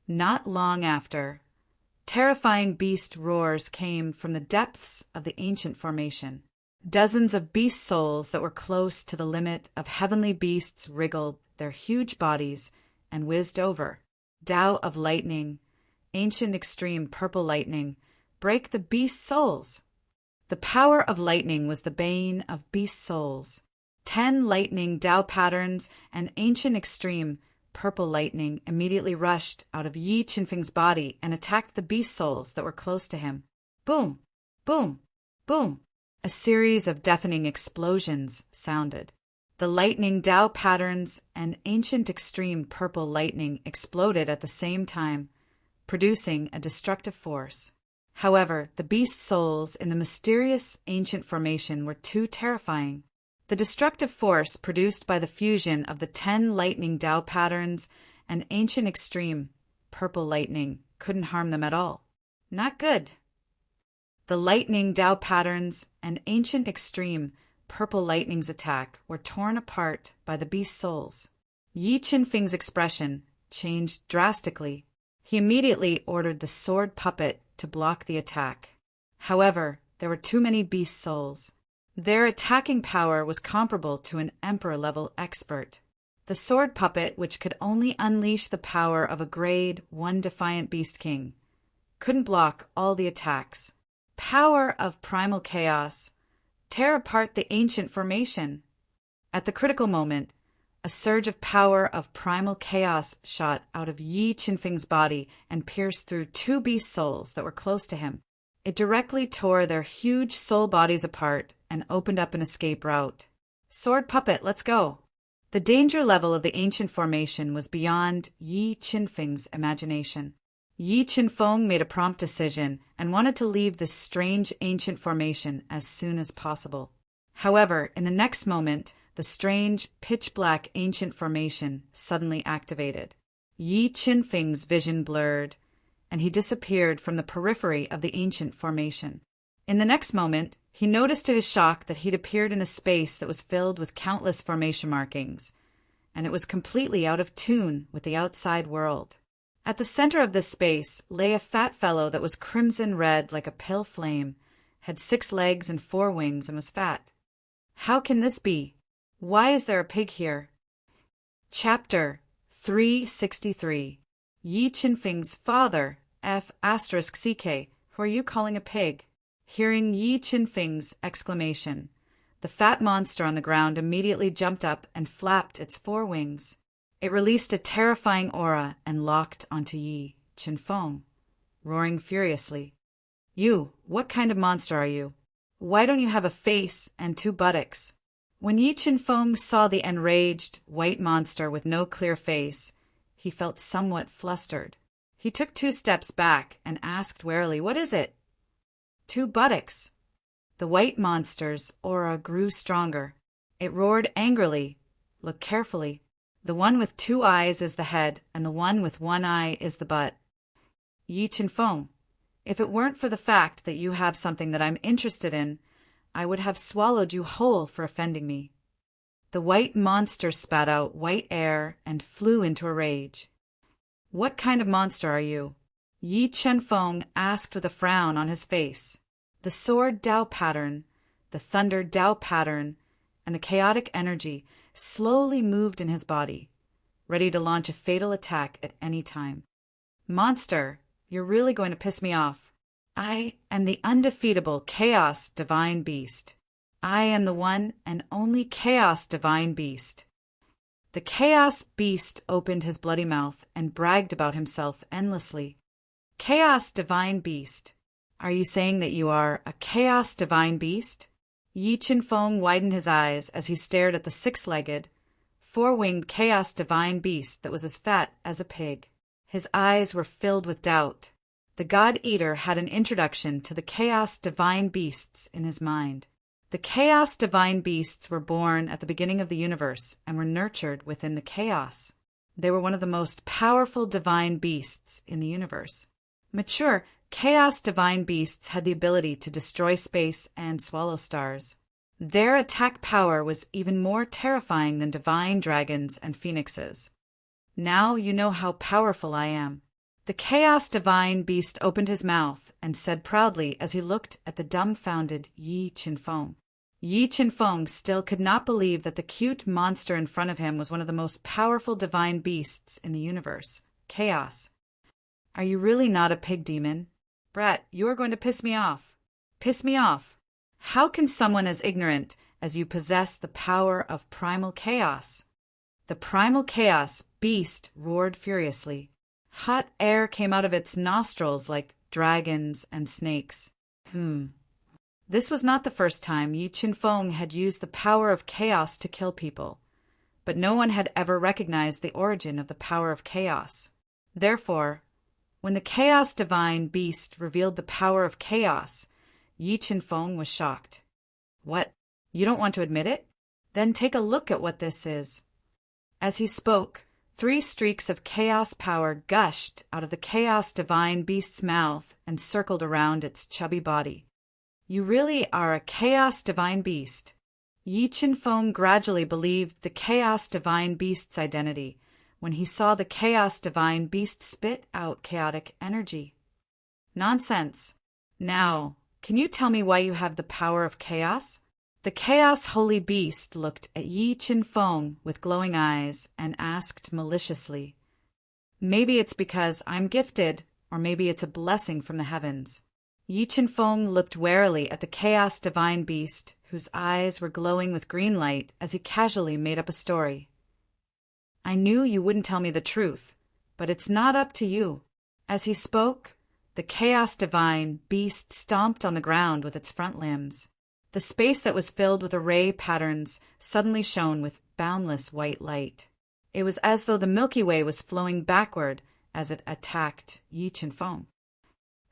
Not long after, terrifying beast roars came from the depths of the ancient formation. Dozens of beast souls that were close to the limit of heavenly beasts wriggled their huge bodies and whizzed over. Tao of lightning, ancient extreme purple lightning, break the beast souls. The power of lightning was the bane of beast souls. 10 lightning Tao patterns and ancient extreme purple lightning immediately rushed out of Yi Qinfeng's body and attacked the beast souls that were close to him. Boom, boom, boom. A series of deafening explosions sounded. The lightning Tao patterns and ancient extreme purple lightning exploded at the same time, producing a destructive force. However, the beast souls in the mysterious ancient formation were too terrifying. The destructive force produced by the fusion of the 10 lightning Tao patterns and ancient extreme purple lightning couldn't harm them at all. Not good. The lightning Tao patterns and ancient extreme purple lightning's attack were torn apart by the beast souls. Yi Qinfeng's expression changed drastically. He immediately ordered the sword puppet to block the attack. However, there were too many beast souls. Their attacking power was comparable to an emperor-level expert. The sword puppet, which could only unleash the power of a grade 1 defiant beast king, couldn't block all the attacks. Power of primal chaos, tear apart the ancient formation. At the critical moment, a surge of power of primal chaos shot out of Yi Qinfeng's body and pierced through 2 beast souls that were close to him. It directly tore their huge soul bodies apart and opened up an escape route. Sword puppet, let's go. The danger level of the ancient formation was beyond Yi Qinfeng's imagination. Yi Qinfeng made a prompt decision and wanted to leave this strange ancient formation as soon as possible. However, in the next moment, the strange, pitch-black ancient formation suddenly activated. Yi Qinfeng's vision blurred, and he disappeared from the periphery of the ancient formation. In the next moment, he noticed to his shock that he'd appeared in a space that was filled with countless formation markings, and it was completely out of tune with the outside world. At the center of this space lay a fat fellow that was crimson red like a pale flame, had 6 legs and 4 wings, and was fat. How can this be? Why is there a pig here? Chapter 363. Yi Qinfeng's father, F***CK, who are you calling a pig? Hearing Yi Qinfeng's exclamation, the fat monster on the ground immediately jumped up and flapped its 4 wings. It released a terrifying aura and locked onto Yi Qinfeng, roaring furiously. You, what kind of monster are you? Why don't you have a face and 2 buttocks? When Yi Qinfeng saw the enraged, white monster with no clear face, he felt somewhat flustered. He took 2 steps back and asked warily, "What is it?" 2 buttocks. The white monster's aura grew stronger. It roared angrily. Look carefully. The one with 2 eyes is the head, and the one with 1 eye is the butt. Yi Qinfeng, if it weren't for the fact that you have something that I'm interested in, I would have swallowed you whole for offending me. The white monster spat out white air and flew into a rage. What kind of monster are you? Yi Qinfeng asked with a frown on his face. The sword Tao pattern, the thunder Tao pattern, and the chaotic energy slowly moved in his body, ready to launch a fatal attack at any time. Monster, you're really going to piss me off. I am the undefeatable Chaos Divine Beast. I am the one and only Chaos Divine Beast. The Chaos Beast opened his bloody mouth and bragged about himself endlessly. Chaos Divine Beast, are you saying that you are a Chaos Divine Beast? Yi Qinfeng widened his eyes as he stared at the 6-legged, 4-winged Chaos Divine Beast that was as fat as a pig. His eyes were filled with doubt. The God-Eater had an introduction to the Chaos Divine Beasts in his mind. The Chaos Divine Beasts were born at the beginning of the universe and were nurtured within the chaos. They were one of the most powerful divine beasts in the universe. Mature Chaos Divine Beasts had the ability to destroy space and swallow stars. Their attack power was even more terrifying than divine dragons and phoenixes. Now you know how powerful I am. The Chaos Divine Beast opened his mouth and said proudly as he looked at the dumbfounded Yi Qinfeng. Yi Qinfeng still could not believe that the cute monster in front of him was one of the most powerful divine beasts in the universe, Chaos. Are you really not a pig demon? Brett, you are going to piss me off. Piss me off. How can someone as ignorant as you possess the power of primal chaos? The primal chaos beast roared furiously. Hot air came out of its nostrils like dragons and snakes. This was not the first time Yi Qinfeng had used the power of chaos to kill people, but no one had ever recognized the origin of the power of chaos. Therefore, when the Chaos Divine Beast revealed the power of chaos, Yi Qinfeng was shocked. What? You don't want to admit it? Then take a look at what this is. As he spoke, 3 streaks of chaos power gushed out of the Chaos Divine Beast's mouth and circled around its chubby body. You really are a Chaos Divine Beast. Yi Qinfeng gradually believed the Chaos Divine Beast's identity when he saw the Chaos Divine Beast spit out chaotic energy. Nonsense. Now, can you tell me why you have the power of chaos? The Chaos Holy Beast looked at Yi Qinfeng with glowing eyes and asked maliciously, Maybe it's because I'm gifted, or maybe it's a blessing from the heavens. Yi Qinfeng looked warily at the Chaos Divine Beast, whose eyes were glowing with green light as he casually made up a story. I knew you wouldn't tell me the truth, but it's not up to you. As he spoke, the Chaos Divine Beast stomped on the ground with its front limbs. The space that was filled with array patterns suddenly shone with boundless white light. It was as though the Milky Way was flowing backward as it attacked Yi Qinfeng.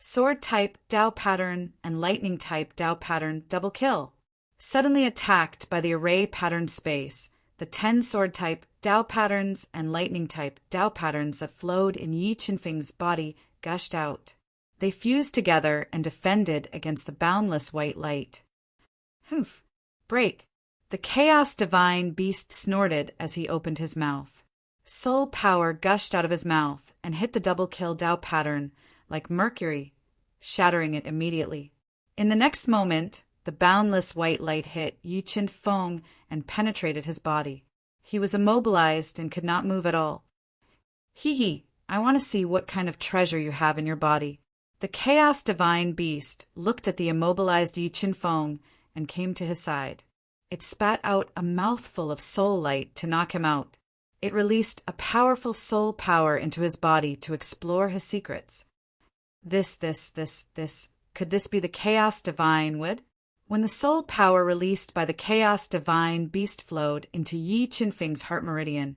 Sword-type Dao pattern and lightning-type Dao pattern double kill. Suddenly attacked by the array pattern space, the 10 sword-type Dao patterns and lightning-type Dao patterns that flowed in Yi Qinfeng's body gushed out. They fused together and defended against the boundless white light. Humph! Break! The Chaos Divine Beast snorted as he opened his mouth. Soul power gushed out of his mouth and hit the double-kill Dao pattern like mercury, shattering it immediately. In the next moment, the boundless white light hit Yi Qinfeng and penetrated his body. He was immobilized and could not move at all. Hee, I want to see what kind of treasure you have in your body. The Chaos Divine Beast looked at the immobilized Yi Qinfeng and came to his side. It spat out a mouthful of soul light to knock him out. It released a powerful soul power into his body to explore his secrets. Could this be the Chaos Divine Wood? When the soul power released by the Chaos Divine Beast flowed into Yi Qinfeng's heart meridian,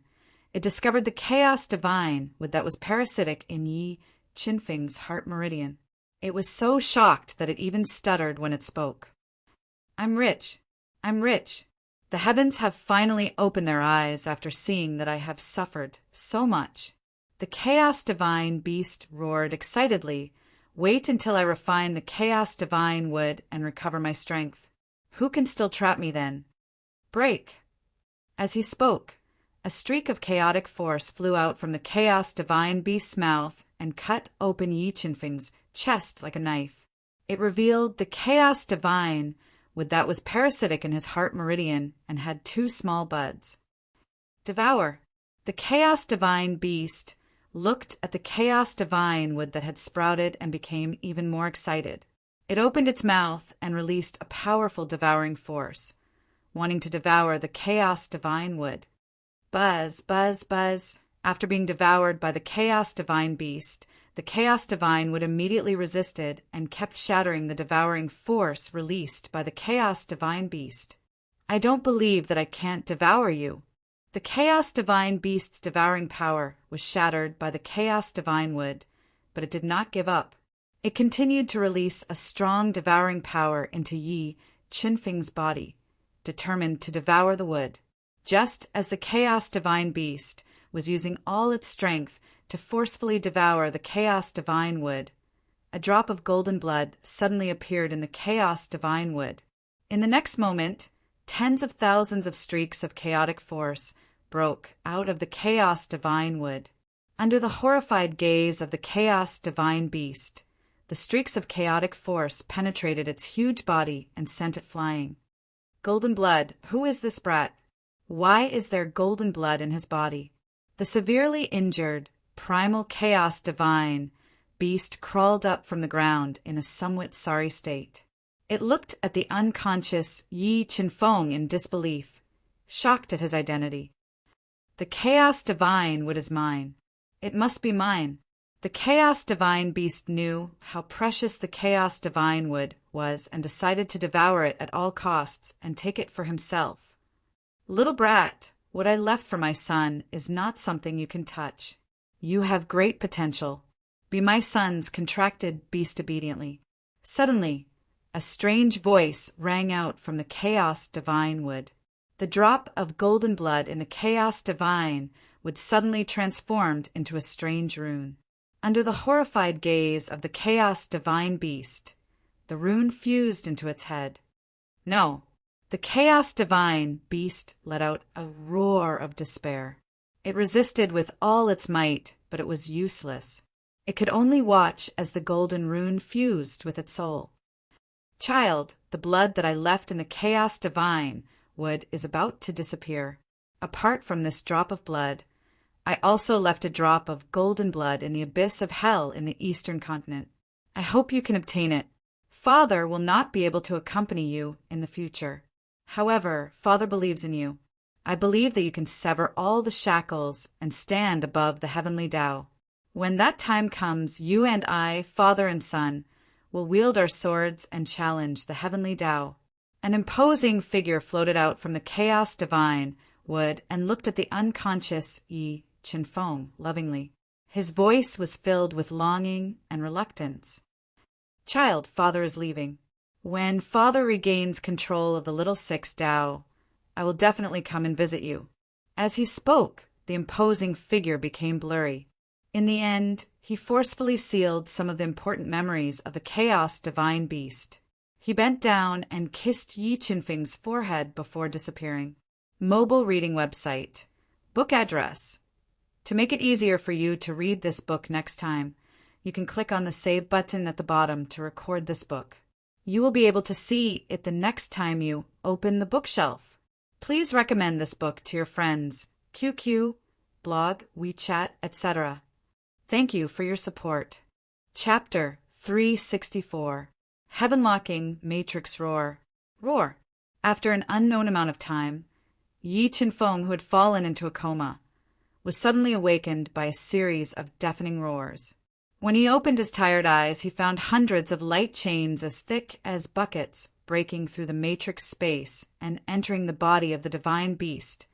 it discovered the Chaos Divine Wood that was parasitic in Yi Qinfeng's heart meridian. It was so shocked that it even stuttered when it spoke. I'm rich. The heavens have finally opened their eyes after seeing that I have suffered so much. The Chaos Divine Beast roared excitedly. Wait until I refine the Chaos Divine Wood and recover my strength. Who can still trap me then? Break! As he spoke, a streak of chaotic force flew out from the Chaos Divine Beast's mouth and cut open Yi Qinfeng's chest like a knife. It revealed the Chaos Divine Wood that was parasitic in his heart meridian and had 2 small buds. Devour! The Chaos Divine Beast looked at the Chaos Divine Wood that had sprouted and became even more excited. It opened its mouth and released a powerful devouring force, wanting to devour the Chaos Divine Wood. Buzz, buzz, buzz. After being devoured by the Chaos Divine Beast, the Chaos Divine Wood immediately resisted and kept shattering the devouring force released by the Chaos Divine Beast. I don't believe that I can't devour you. The Chaos Divine Beast's devouring power was shattered by the Chaos Divine Wood, but it did not give up. It continued to release a strong devouring power into Yi Qinfeng's body, determined to devour the wood. Just as the Chaos Divine Beast was using all its strength to forcefully devour the Chaos Divine Wood, a drop of golden blood suddenly appeared in the Chaos Divine Wood. In the next moment, tens of thousands of streaks of chaotic force broke out of the chaos divine wood. Under the horrified gaze of the chaos divine beast, the streaks of chaotic force penetrated its huge body and sent it flying. Golden blood, who is this brat? Why is there golden blood in his body? The severely injured, primal chaos divine beast crawled up from the ground in a somewhat sorry state. It looked at the unconscious Yi Chinfeng in disbelief, shocked at his identity. The chaos divine wood is mine. It must be mine. The chaos divine beast knew how precious the chaos divine wood was and decided to devour it at all costs and take it for himself. Little brat, what I left for my son is not something you can touch. You have great potential. Be my son's, contracted beast obediently. Suddenly, a strange voice rang out from the chaos divine wood. The drop of golden blood in the chaos divine would suddenly transformed into a strange rune. Under the horrified gaze of the chaos divine beast, the rune fused into its head. No, the chaos divine beast let out a roar of despair. It resisted with all its might, but it was useless. It could only watch as the golden rune fused with its soul. Child, the blood that I left in the chaos divine wood is about to disappear. Apart from this drop of blood, I also left a drop of golden blood in the abyss of hell in the eastern continent. I hope you can obtain it. Father will not be able to accompany you in the future. However, Father believes in you. I believe that you can sever all the shackles and stand above the heavenly Tao. When that time comes, you and I, Father and Son, will wield our swords and challenge the heavenly Tao. An imposing figure floated out from the chaos divine wood and looked at the unconscious Yi Chinfeng lovingly. His voice was filled with longing and reluctance. Child, Father is leaving. When Father regains control of the little six Tao, I will definitely come and visit you. As he spoke, the imposing figure became blurry. In the end, he forcefully sealed some of the important memories of the chaos divine beast. He bent down and kissed Yi Chinfeng's forehead before disappearing. Mobile reading website. Book address. To make it easier for you to read this book next time, you can click on the Save button at the bottom to record this book. You will be able to see it the next time you open the bookshelf. Please recommend this book to your friends, QQ, blog, WeChat, etc. Thank you for your support. Chapter 364. Heaven-locking Matrix Roar. Roar. After an unknown amount of time, Yi Chinfeng, who had fallen into a coma, was suddenly awakened by a series of deafening roars. When he opened his tired eyes, he found hundreds of light chains as thick as buckets breaking through the matrix space and entering the body of the divine beast,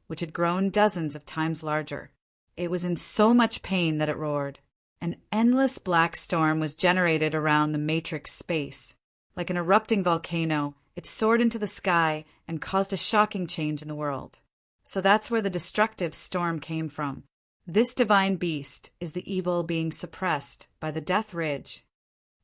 which had grown dozens of times larger. It was in so much pain that it roared. An endless black storm was generated around the matrix space. Like an erupting volcano, it soared into the sky and caused a shocking change in the world. So that's where the destructive storm came from. This divine beast is the evil being suppressed by the Death Ridge.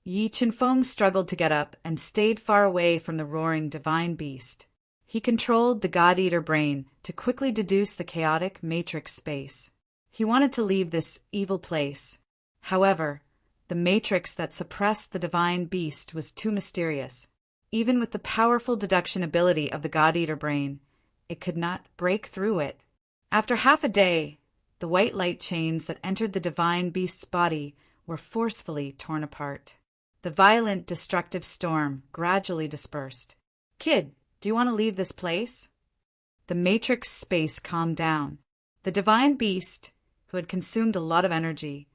Yi Chinfeng struggled to get up and stayed far away from the roaring divine beast. He controlled the God-Eater brain to quickly deduce the chaotic matrix space. He wanted to leave this evil place. However, the matrix that suppressed the divine beast was too mysterious. Even with the powerful deduction ability of the God-Eater brain, it could not break through it. After half a day, the white light chains that entered the divine beast's body were forcefully torn apart. The violent, destructive storm gradually dispersed. Kid, do you want to leave this place? The matrix space calmed down. The divine beast, who had consumed a lot of energy,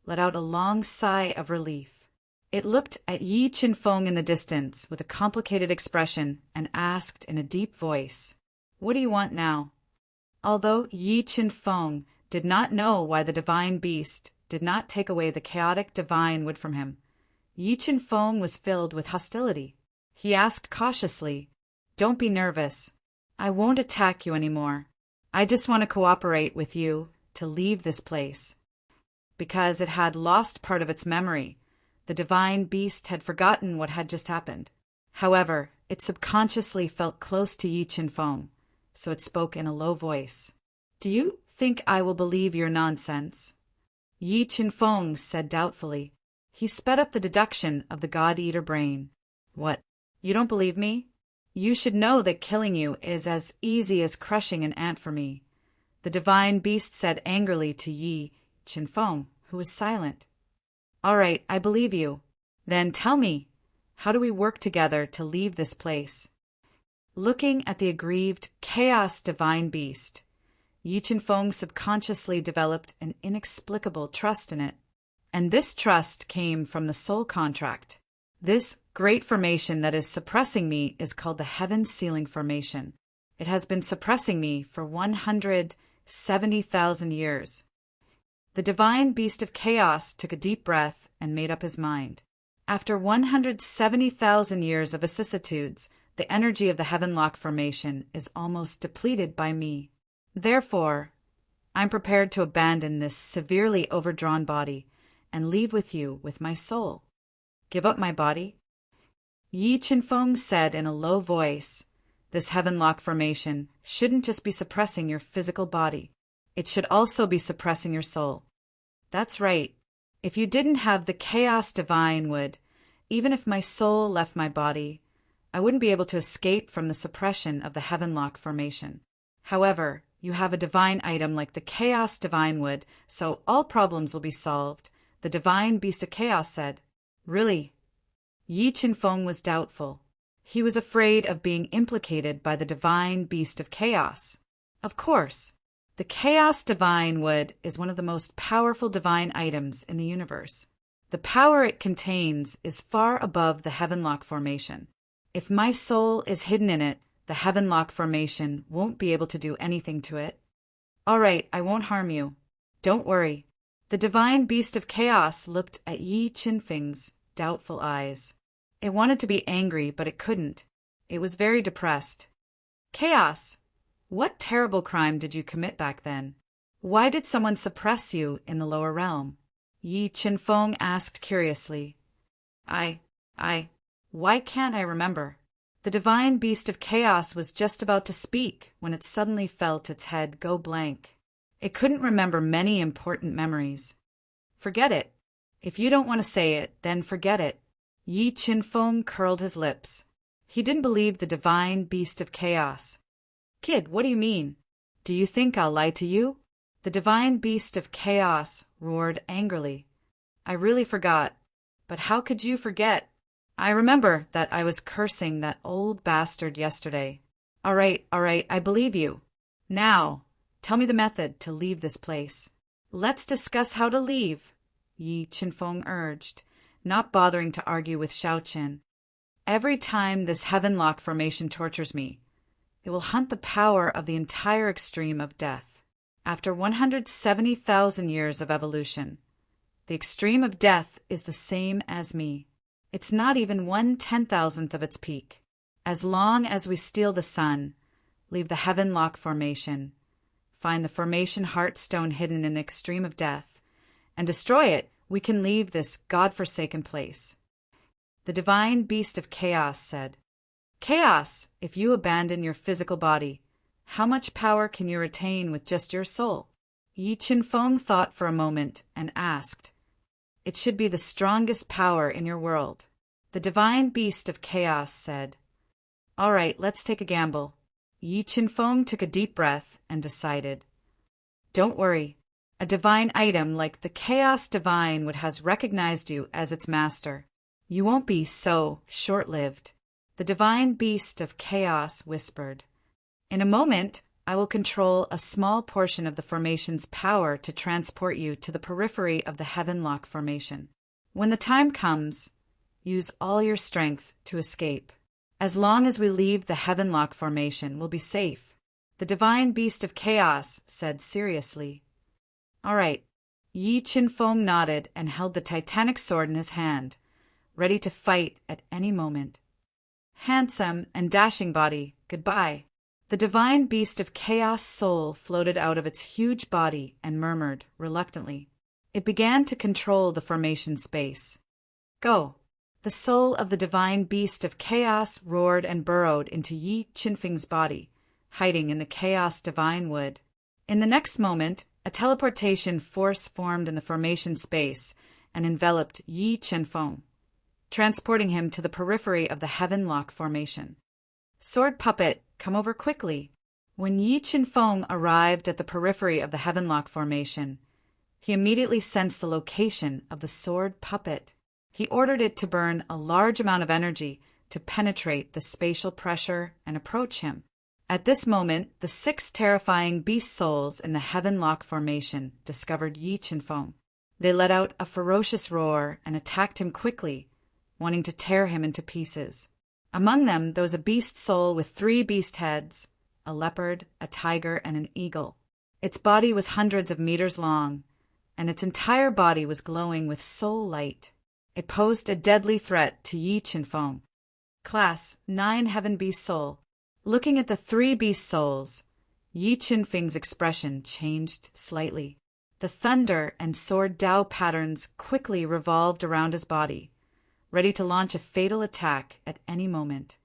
let out a long sigh of relief. It looked at Yi Chinfeng in the distance with a complicated expression and asked in a deep voice, "What do you want now?" Although Yi Chinfeng did not know why the divine beast did not take away the chaotic divine wood from him, Yi Chinfeng was filled with hostility. He asked cautiously, "Don't be nervous. I won't attack you anymore. I just want to cooperate with you to leave this place." Because it had lost part of its memory, the divine beast had forgotten what had just happened. However, it subconsciously felt close to Yi Qinfeng, so it spoke in a low voice. Do you think I will believe your nonsense? Yi Qinfeng said doubtfully. He sped up the deduction of the God-Eater brain. What? You don't believe me? You should know that killing you is as easy as crushing an ant for me. The divine beast said angrily to Yi Qinfeng, who was silent. All right, I believe you. Then tell me, how do we work together to leave this place? Looking at the aggrieved, chaos divine beast, Yi Qinfeng subconsciously developed an inexplicable trust in it. And this trust came from the soul contract. This great formation that is suppressing me is called the heaven sealing formation. It has been suppressing me for 170,000 years. The divine beast of chaos took a deep breath and made up his mind. After 170,000 years of vicissitudes, the energy of the heavenlock formation is almost depleted by me. Therefore, I'm prepared to abandon this severely overdrawn body and leave with you with my soul. Give up my body? Yi Qinfeng said in a low voice, this heavenlock formation shouldn't just be suppressing your physical body. It should also be suppressing your soul. That's right. If you didn't have the chaos divine would, even if my soul left my body, I wouldn't be able to escape from the suppression of the heavenlock formation. However, you have a divine item like the chaos divine would, so all problems will be solved. The divine beast of chaos said. Really? Yi Qinfeng was doubtful. He was afraid of being implicated by the divine beast of chaos. Of course, the chaos divine wood is one of the most powerful divine items in the universe. The power it contains is far above the heavenlock formation. If my soul is hidden in it, the heavenlock formation won't be able to do anything to it. All right, I won't harm you. Don't worry. The divine beast of chaos looked at Yi Qinfeng's doubtful eyes. It wanted to be angry, but it couldn't. It was very depressed. Chaos, what terrible crime did you commit back then? Why did someone suppress you in the lower realm? Yi Qinfeng asked curiously. Why can't I remember? The divine beast of chaos was just about to speak when it suddenly felt its head go blank. It couldn't remember many important memories. Forget it. If you don't want to say it, then forget it. Yi Qinfeng curled his lips. He didn't believe the divine beast of chaos. Kid, what do you mean? Do you think I'll lie to you? The divine beast of chaos roared angrily. I really forgot. But how could you forget? I remember that I was cursing that old bastard yesterday. All right, I believe you. Now, tell me the method to leave this place. Let's discuss how to leave, Yi Qinfeng urged, not bothering to argue with Shaoqin. Every time this heavenlock formation tortures me, it will hunt the power of the entire extreme of death. After 170,000 years of evolution, the extreme of death is the same as me. It's not even 1/10,000th of its peak. As long as we steal the sun, leave the heavenlock formation, find the formation heartstone hidden in the extreme of death, and destroy it, we can leave this God-forsaken place. The divine beast of chaos said, Chaos, if you abandon your physical body, how much power can you retain with just your soul? Yi Qinfeng thought for a moment and asked, It should be the strongest power in your world. The divine beast of chaos said, All right, let's take a gamble. Yi Qinfeng took a deep breath and decided, Don't worry. A divine item like the Chaos Divine would has recognized you as its master. You won't be so short-lived. The divine beast of chaos whispered, In a moment, I will control a small portion of the formation's power to transport you to the periphery of the heavenlock formation. When the time comes, use all your strength to escape. As long as we leave the heavenlock formation, we'll be safe. The divine beast of chaos said seriously. All right. Yi Qinfeng nodded and held the titanic sword in his hand, ready to fight at any moment. Handsome and dashing body, goodbye. The divine beast of chaos soul floated out of its huge body and murmured reluctantly. It began to control the formation space. Go. The soul of the divine beast of chaos roared and burrowed into Yi Qinfeng's body, hiding in the chaos divine wood. In the next moment, a teleportation force formed in the formation space and enveloped Yi Qinfeng, transporting him to the periphery of the Heavenlock formation. Sword puppet, come over quickly. When Yi Qinfeng arrived at the periphery of the Heavenlock formation, he immediately sensed the location of the sword puppet. He ordered it to burn a large amount of energy to penetrate the spatial pressure and approach him. At this moment, the 6 terrifying beast souls in the Heavenlock formation discovered Yi Qinfeng. They let out a ferocious roar and attacked him quickly, wanting to tear him into pieces. Among them, there was a beast soul with 3 beast heads, a leopard, a tiger, and an eagle. Its body was hundreds of meters long, and its entire body was glowing with soul light. It posed a deadly threat to Yi Qinfeng. Class 9 Heaven Beast Soul. Looking at the 3 beast souls, Yi Qinfeng's expression changed slightly. The thunder and sword Dao patterns quickly revolved around his body, ready to launch a fatal attack at any moment.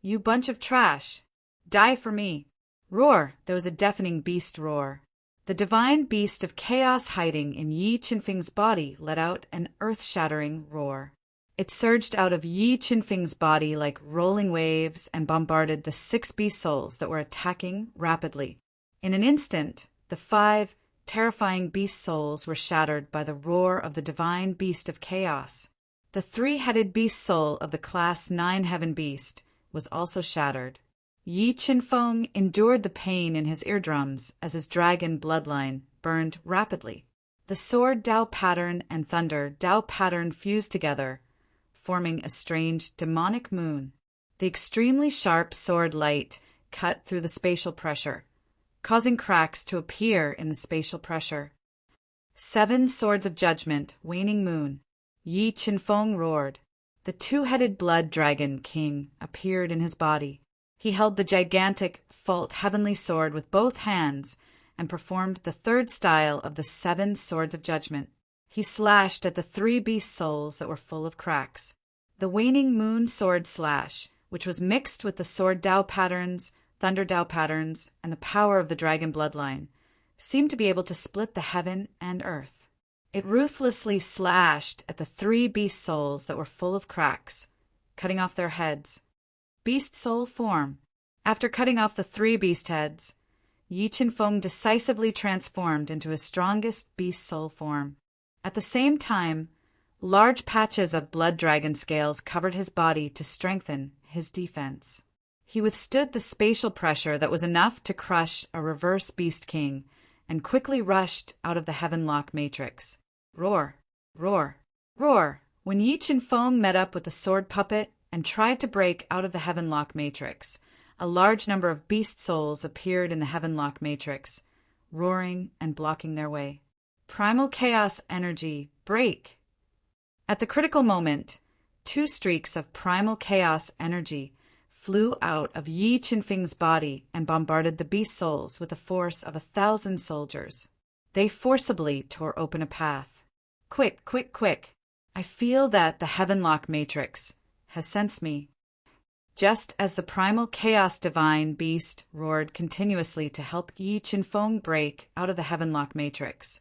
You bunch of trash! Die for me! Roar! There was a deafening beast roar. The divine beast of chaos hiding in Yi Qinfeng's body let out an earth-shattering roar. It surged out of Yi Qinfeng's body like rolling waves and bombarded the 6 beast souls that were attacking rapidly. In an instant, the 5 terrifying beast souls were shattered by the roar of the divine beast of chaos. The 3-headed beast soul of the Class 9 Heaven Beast was also shattered. Yi Qinfeng endured the pain in his eardrums as his dragon bloodline burned rapidly. The sword Dao pattern and thunder Dao pattern fused together, forming a strange demonic moon. The extremely sharp sword light cut through the spatial pressure, causing cracks to appear in the spatial pressure. 7 swords of judgment, waning moon. Yi Qinfeng roared. The 2-headed blood dragon king appeared in his body. He held the gigantic fault heavenly sword with both hands and performed the 3rd style of the 7 swords of judgment. He slashed at the 3 beast souls that were full of cracks. The waning moon sword slash, which was mixed with the sword Dao patterns, thunder Dao patterns, and the power of the dragon bloodline, seemed to be able to split the heaven and earth. It ruthlessly slashed at the 3 beast souls that were full of cracks, cutting off their heads. Beast soul form. After cutting off the 3 beast heads, Yi Qinfeng decisively transformed into his strongest beast soul form. At the same time, large patches of blood dragon scales covered his body to strengthen his defense. He withstood the spatial pressure that was enough to crush a reverse beast king and quickly rushed out of the Heavenlock matrix. Roar, roar, roar! When Yi Qinfeng met up with the sword puppet and tried to break out of the Heavenlock matrix, a large number of beast souls appeared in the Heavenlock matrix, roaring and blocking their way. Primal chaos energy, break! At the critical moment, 2 streaks of primal chaos energy flew out of Yi Qinfeng's body and bombarded the beast souls with a force of 1,000 soldiers. They forcibly tore open a path. Quick, quick, quick! I feel that the Heavenlock matrix has sensed me. Just as the primal chaos divine beast roared continuously to help Yi Qinfeng break out of the Heavenlock matrix,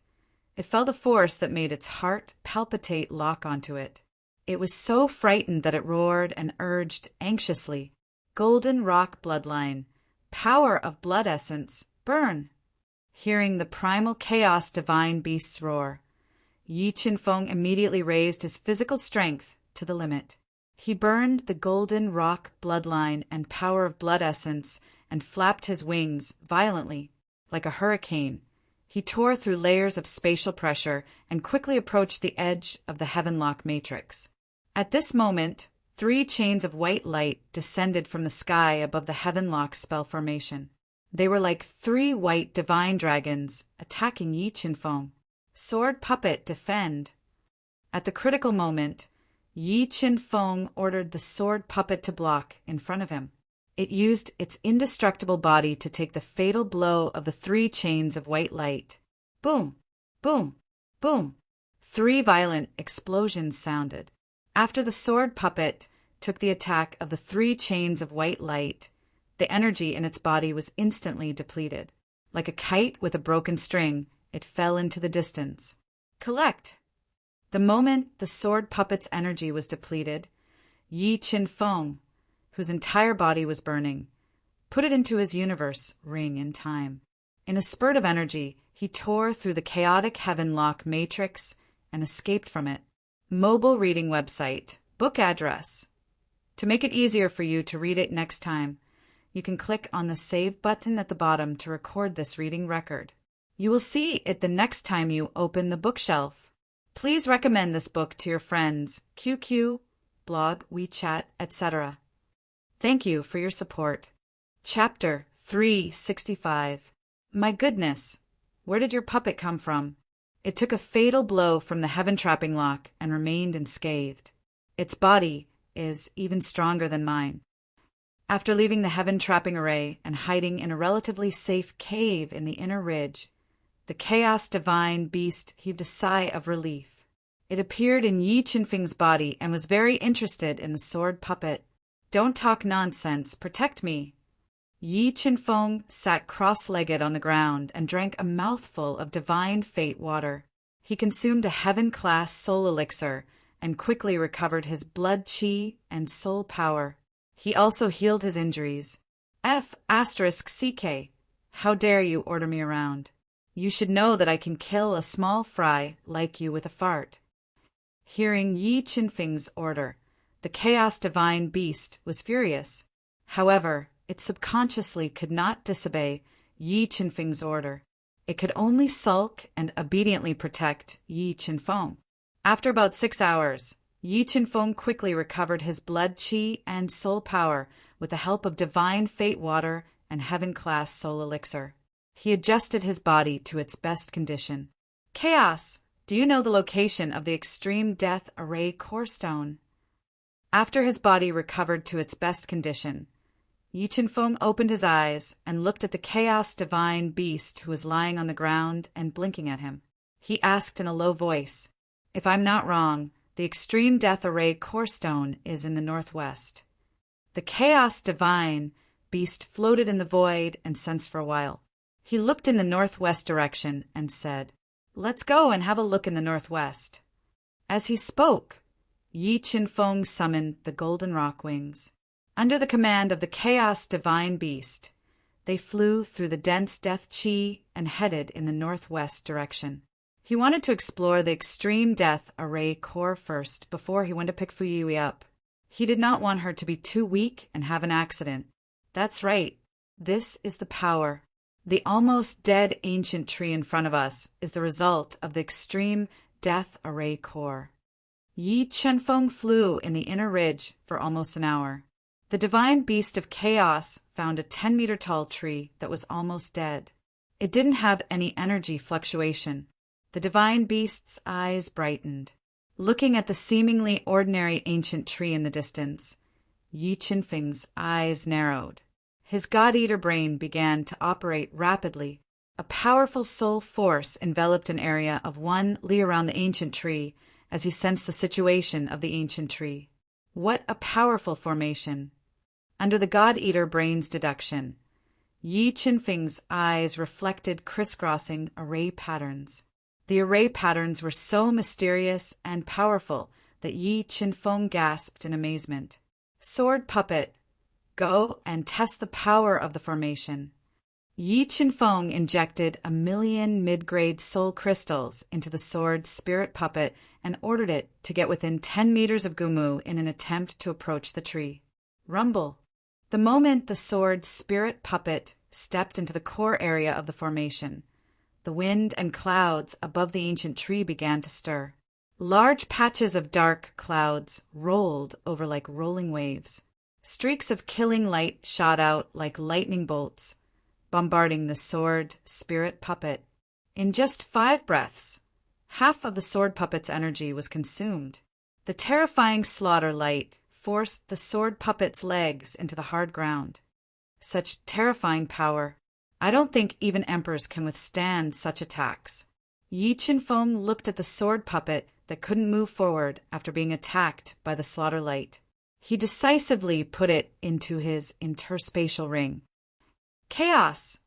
it felt a force that made its heart palpitate lock onto it. It was so frightened that it roared and urged anxiously, "Golden rock bloodline, power of blood essence, burn!" Hearing the primal chaos divine beast's roar, Yi Qinfeng immediately raised his physical strength to the limit. He burned the golden rock bloodline and power of blood essence and flapped his wings violently. Like a hurricane, he tore through layers of spatial pressure and quickly approached the edge of the Heavenlock matrix. At this moment, 3 chains of white light descended from the sky above the Heavenlock spell formation. They were like 3 white divine dragons attacking Yi Qinfeng. Sword puppet, defend! At the critical moment, Yi Qinfeng ordered the sword puppet to block in front of him. It used its indestructible body to take the fatal blow of the 3 chains of white light. Boom! Boom! Boom! 3 violent explosions sounded. After the sword puppet took the attack of the 3 chains of white light, the energy in its body was instantly depleted. Like a kite with a broken string, it fell into the distance. Collect! The moment the sword puppet's energy was depleted, Yi Qin-feng, whose entire body was burning, put it into his universe ring in time. In a spurt of energy, he tore through the chaotic heaven-lock matrix and escaped from it. Mobile reading website, book address. To make it easier for you to read it next time, you can click on the Save button at the bottom to record this reading record. You will see it the next time you open the bookshelf. Please recommend this book to your friends, QQ, blog, WeChat, etc. Thank you for your support. Chapter 365. My goodness, where did your puppet come from? It took a fatal blow from the heaven-trapping lock and remained unscathed. Its body is even stronger than mine. After leaving the heaven-trapping array and hiding in a relatively safe cave in the inner ridge, the chaos divine beast heaved a sigh of relief. It appeared in Yi Qinfeng's body and was very interested in the sword puppet. Don't talk nonsense, protect me. Yi Qinfeng sat cross-legged on the ground and drank a mouthful of divine fate water. He consumed a heaven-class soul elixir and quickly recovered his blood chi and soul power. He also healed his injuries. F***CK. How dare you order me around? You should know that I can kill a small fry like you with a fart. Hearing Yi Qinfeng's order, the chaos divine beast was furious. However, it subconsciously could not disobey Yi Qinfeng's order. It could only sulk and obediently protect Yi Qinfeng. After about 6 hours, Yi Qinfeng quickly recovered his blood chi and soul power with the help of divine fate water and heaven-class soul elixir. He adjusted his body to its best condition. Chaos, do you know the location of the extreme death array core stone? After his body recovered to its best condition, Yi Qinfeng opened his eyes and looked at the chaos divine beast who was lying on the ground and blinking at him. He asked in a low voice, "If I'm not wrong, the extreme death array core stone is in the northwest." The chaos divine beast floated in the void and sensed for a while. He looked in the northwest direction and said, "Let's go and have a look in the northwest." As he spoke, Yi Qinfeng summoned the golden rock wings. Under the command of the chaos divine beast, they flew through the dense death chi and headed in the northwest direction. He wanted to explore the extreme death array core first before he went to pick Fuyui up. He did not want her to be too weak and have an accident. That's right. This is the power. The almost dead ancient tree in front of us is the result of the extreme death array core. Yi Qinfeng flew in the inner ridge for almost an hour. The divine beast of chaos found a 10-meter-tall tree that was almost dead. It didn't have any energy fluctuation. The divine beast's eyes brightened. Looking at the seemingly ordinary ancient tree in the distance, Yi Qinfeng's eyes narrowed. His God-eater brain began to operate rapidly. A powerful soul force enveloped an area of 1 li around the ancient tree as he sensed the situation of the ancient tree. What a powerful formation! Under the God-eater brain's deduction, Yi Qinfeng's eyes reflected crisscrossing array patterns. The array patterns were so mysterious and powerful that Yi Qinfeng gasped in amazement. Sword puppet, go and test the power of the formation. Yi Qinfeng injected 1,000,000 mid-grade soul crystals into the sword spirit puppet and ordered it to get within 10 meters of Gumu in an attempt to approach the tree. Rumble. The moment the sword spirit puppet stepped into the core area of the formation, the wind and clouds above the ancient tree began to stir. Large patches of dark clouds rolled over like rolling waves. Streaks of killing light shot out like lightning bolts, bombarding the sword spirit puppet. In just 5 breaths, half of the sword puppet's energy was consumed. The terrifying slaughter light forced the sword puppet's legs into the hard ground. Such terrifying power. I don't think even emperors can withstand such attacks. Yi Qinfeng looked at the sword puppet that couldn't move forward after being attacked by the slaughter light. He decisively put it into his interspatial ring. Chaos!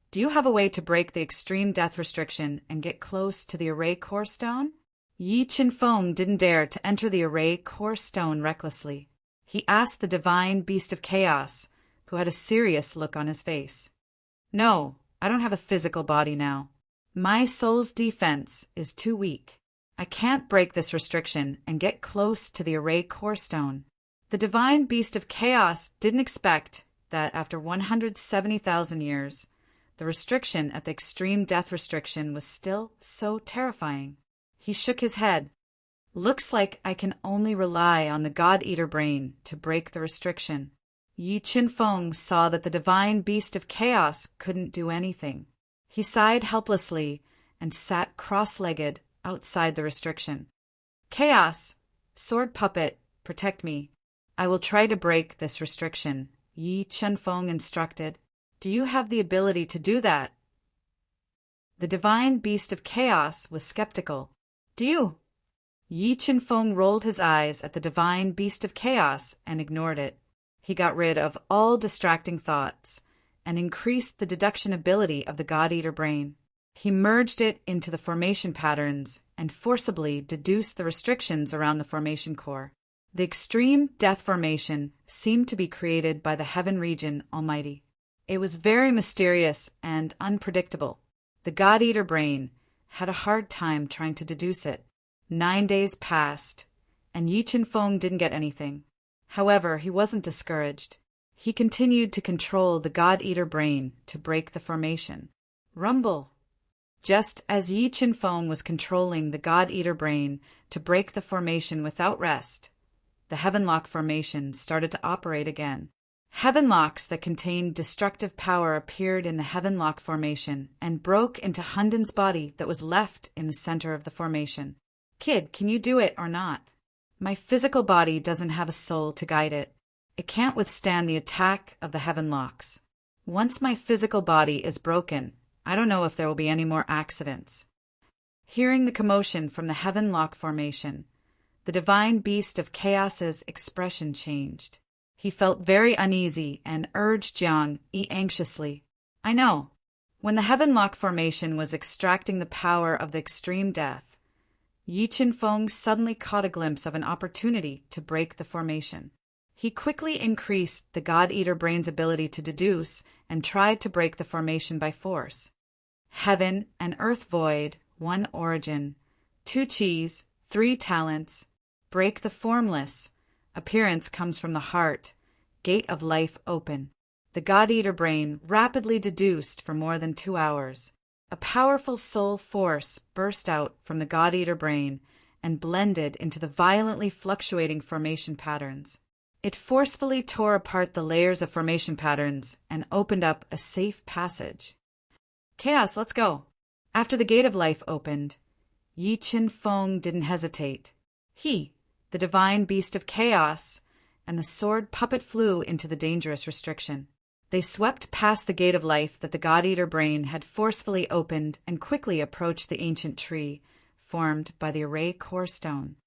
Do you have a way to break the extreme death restriction and get close to the array core stone? Yi Qinfeng didn't dare to enter the array core stone recklessly. He asked the divine beast of chaos, who had a serious look on his face. No, I don't have a physical body now. My soul's defense is too weak. I can't break this restriction and get close to the array core stone. The divine beast of chaos didn't expect that after 170,000 years, the restriction at the extreme death restriction was still so terrifying. He shook his head. Looks like I can only rely on the God-Eater brain to break the restriction. Yi Qinfeng saw that the divine beast of chaos couldn't do anything. He sighed helplessly and sat cross-legged outside the restriction. Chaos, sword puppet, protect me. I will try to break this restriction, Yi Qinfeng instructed. Do you have the ability to do that? The divine beast of chaos was skeptical. Do you? Yi Qinfeng rolled his eyes at the divine beast of chaos and ignored it. He got rid of all distracting thoughts and increased the deduction ability of the God-Eater brain. He merged it into the formation patterns and forcibly deduced the restrictions around the formation core. The extreme death formation seemed to be created by the Heaven Region Almighty. It was very mysterious and unpredictable. The God-Eater brain had a hard time trying to deduce it. 9 days passed, and Yi Qinfeng didn't get anything. However, he wasn't discouraged. He continued to control the God-Eater brain to break the formation. Rumble! Just as Yi Qinfeng was controlling the God-Eater brain to break the formation without rest, the Heavenlock formation started to operate again. Heavenlocks that contained destructive power appeared in the Heavenlock formation and broke into Hunden's body that was left in the center of the formation. Kid, can you do it or not? My physical body doesn't have a soul to guide it. It can't withstand the attack of the Heavenlocks. Once my physical body is broken, I don't know if there will be any more accidents. Hearing the commotion from the Heavenlock formation, the divine beast of chaos's expression changed. He felt very uneasy and urged Jiang Yi anxiously. I know. When the Heavenlock formation was extracting the power of the extreme death, Yi Qinfeng suddenly caught a glimpse of an opportunity to break the formation. He quickly increased the God-Eater brain's ability to deduce and tried to break the formation by force. Heaven and Earth void, 1 origin, 2 chis, 3 talents, break the formless. Appearance comes from the heart. Gate of life open. The God-Eater brain rapidly deduced for more than 2 hours. A powerful soul force burst out from the God-Eater brain and blended into the violently fluctuating formation patterns. It forcefully tore apart the layers of formation patterns and opened up a safe passage. Chaos, let's go. After the Gate of Life opened, Yi Qinfeng didn't hesitate. He, the divine beast of chaos, and the sword puppet flew into the dangerous restriction. They swept past the Gate of Life that the God-Eater brain had forcefully opened and quickly approached the ancient tree formed by the array core stone.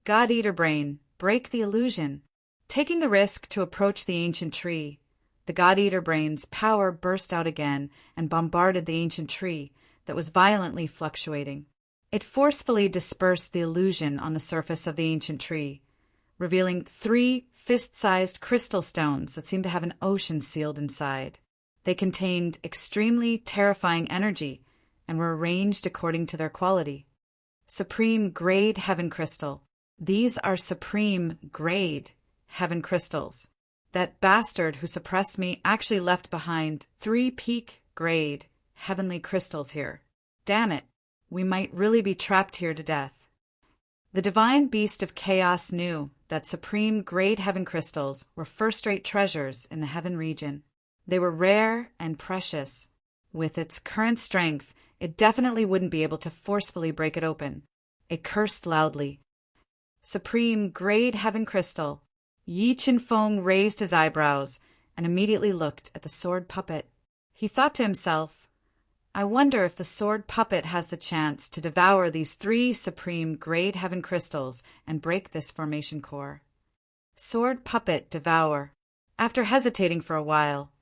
God-Eater brain, break the illusion. Taking the risk to approach the ancient tree, the God-Eater brain's power burst out again and bombarded the ancient tree that was violently fluctuating. It forcefully dispersed the illusion on the surface of the ancient tree, revealing 3 fist-sized crystal stones that seemed to have an ocean sealed inside. They contained extremely terrifying energy and were arranged according to their quality. Supreme Grade Heaven Crystal. These are Supreme Grade Heaven Crystals. That bastard who suppressed me actually left behind 3 peak grade heavenly crystals here. Damn it, we might really be trapped here to death. The divine beast of chaos knew that supreme grade heaven crystals were first-rate treasures in the heaven region. They were rare and precious. With its current strength, it definitely wouldn't be able to forcefully break it open. It cursed loudly. Supreme grade heaven crystal. Yi Qinfeng raised his eyebrows and immediately looked at the sword puppet. He thought to himself, I wonder if the sword puppet has the chance to devour these 3 supreme grade heaven crystals and break this formation core. Sword puppet devour. After hesitating for a while,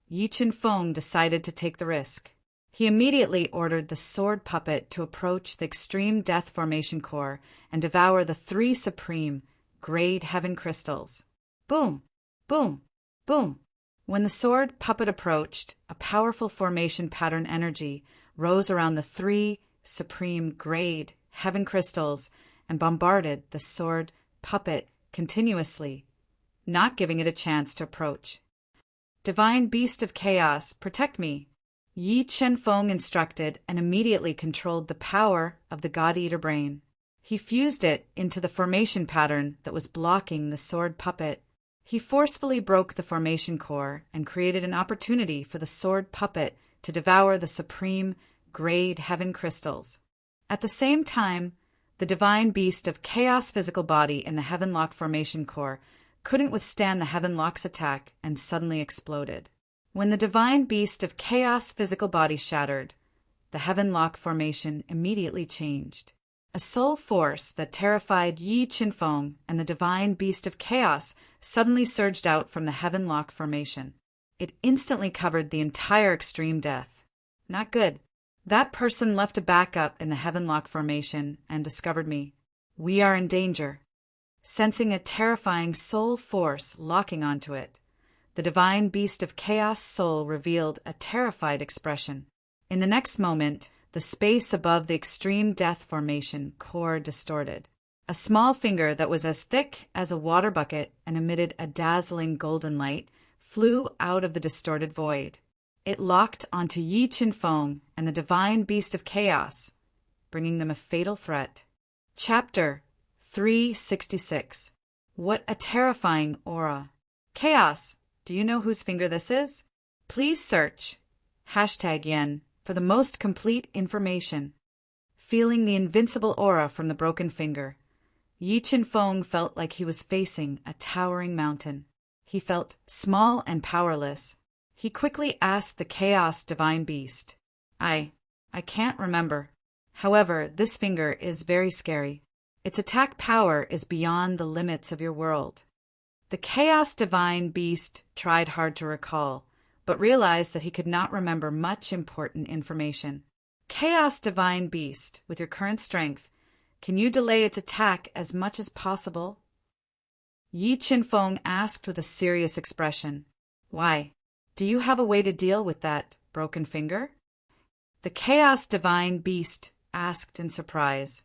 Yi Qinfeng decided to take the risk. He immediately ordered the sword puppet to approach the extreme death formation core and devour the 3 supreme grade heaven crystals. Boom! Boom! Boom! When the sword puppet approached, a powerful formation pattern energy rose around the 3 supreme grade heaven crystals and bombarded the sword puppet continuously, not giving it a chance to approach. Divine Beast of Chaos, protect me! Yi Qinfeng instructed and immediately controlled the power of the God-Eater brain. He fused it into the formation pattern that was blocking the sword puppet. He forcefully broke the formation core and created an opportunity for the sword puppet to devour the supreme grade heaven crystals. At the same time, the Divine Beast of Chaos physical body in the Heavenlock formation core couldn't withstand the Heavenlock's attack and suddenly exploded. When the Divine Beast of Chaos physical body shattered, the Heavenlock formation immediately changed. A soul force that terrified Yi Qinfeng and the Divine Beast of Chaos suddenly surged out from the Heavenlock formation. It instantly covered the entire extreme death. Not good. That person left a backup in the Heavenlock formation and discovered me. We are in danger. Sensing a terrifying soul force locking onto it, the Divine Beast of Chaos soul revealed a terrified expression. In the next moment, the space above the extreme death formation core distorted. A small finger that was as thick as a water bucket and emitted a dazzling golden light flew out of the distorted void. It locked onto Yi Qinfeng and the Divine Beast of Chaos, bringing them a fatal threat. Chapter 366. What a terrifying aura. Chaos, do you know whose finger this is? Please search #Yen for the most complete information. Feeling the invincible aura from the broken finger, Yi Qinfeng felt like he was facing a towering mountain. He felt small and powerless. He quickly asked the Chaos Divine Beast, I can't remember. However, this finger is very scary. Its attack power is beyond the limits of your world. The Chaos Divine Beast tried hard to recall, but realized that he could not remember much important information. Chaos Divine Beast, with your current strength, can you delay its attack as much as possible? Yi Qinfeng asked with a serious expression. Why? Do you have a way to deal with that broken finger? The Chaos Divine Beast asked in surprise.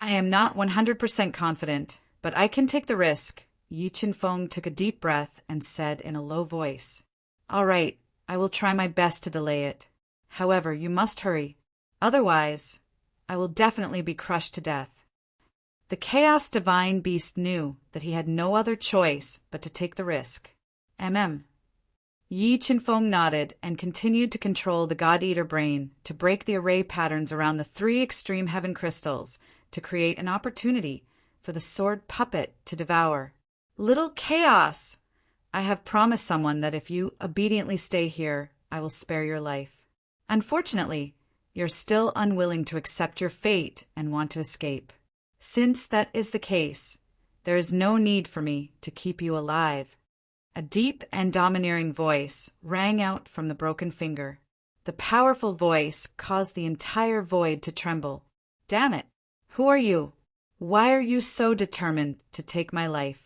I am not 100% confident, but I can take the risk. Yi Qinfeng took a deep breath and said in a low voice, All right, I will try my best to delay it. However, you must hurry. Otherwise, I will definitely be crushed to death. The Chaos Divine Beast knew that he had no other choice but to take the risk. Yi Qinfeng nodded and continued to control the God-Eater brain to break the array patterns around the 3 extreme heaven crystals to create an opportunity for the sword puppet to devour. Little Chaos! I have promised someone that if you obediently stay here, I will spare your life. Unfortunately, you're still unwilling to accept your fate and want to escape. Since that is the case, there is no need for me to keep you alive. A deep and domineering voice rang out from the broken finger. The powerful voice caused the entire void to tremble. Damn it! Who are you? Why are you so determined to take my life?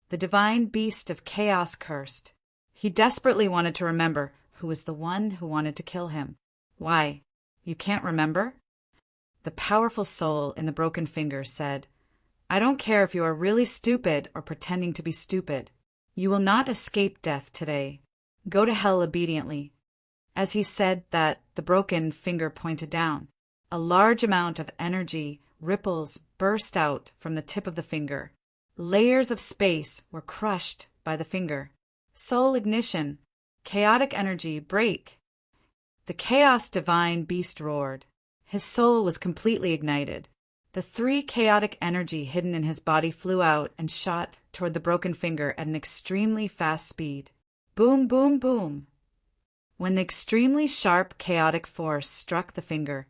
The Divine Beast of Chaos cursed. He desperately wanted to remember who was the one who wanted to kill him. Why? You can't remember? The powerful soul in the broken finger said, I don't care if you are really stupid or pretending to be stupid. You will not escape death today. Go to hell obediently. As he said that, the broken finger pointed down. A large amount of energy ripples burst out from the tip of the finger. Layers of space were crushed by the finger. Soul ignition. Chaotic energy break. The Chaos Divine Beast roared. His soul was completely ignited. The 3 chaotic energy hidden in his body flew out and shot toward the broken finger at an extremely fast speed. Boom, boom, boom. When the extremely sharp chaotic force struck the finger,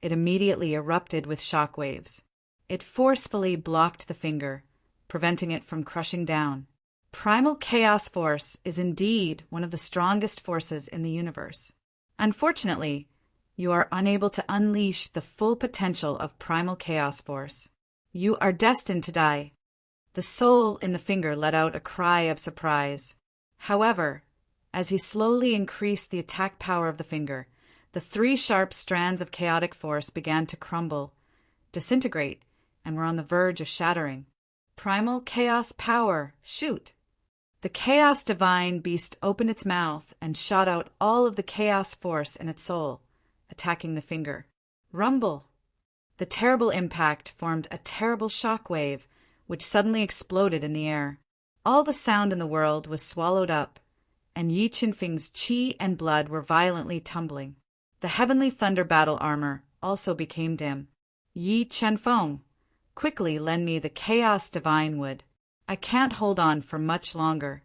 it immediately erupted with shock waves. It forcefully blocked the finger, preventing it from crushing down. Primal chaos force is indeed one of the strongest forces in the universe. Unfortunately, you are unable to unleash the full potential of primal chaos force. You are destined to die. The soul in the finger let out a cry of surprise. However, as he slowly increased the attack power of the finger, the 3 sharp strands of chaotic force began to crumble, disintegrate, and were on the verge of shattering. Primal chaos power, shoot! The chaos divine beast opened its mouth and shot out all of the chaos force in its soul, attacking the finger. Rumble! The terrible impact formed a terrible shock wave, which suddenly exploded in the air. All the sound in the world was swallowed up, and Yi Qinfeng's qi and blood were violently tumbling. The heavenly thunder battle armor also became dim. Yi Qianfeng, quickly lend me the chaos divine wood. I can't hold on for much longer.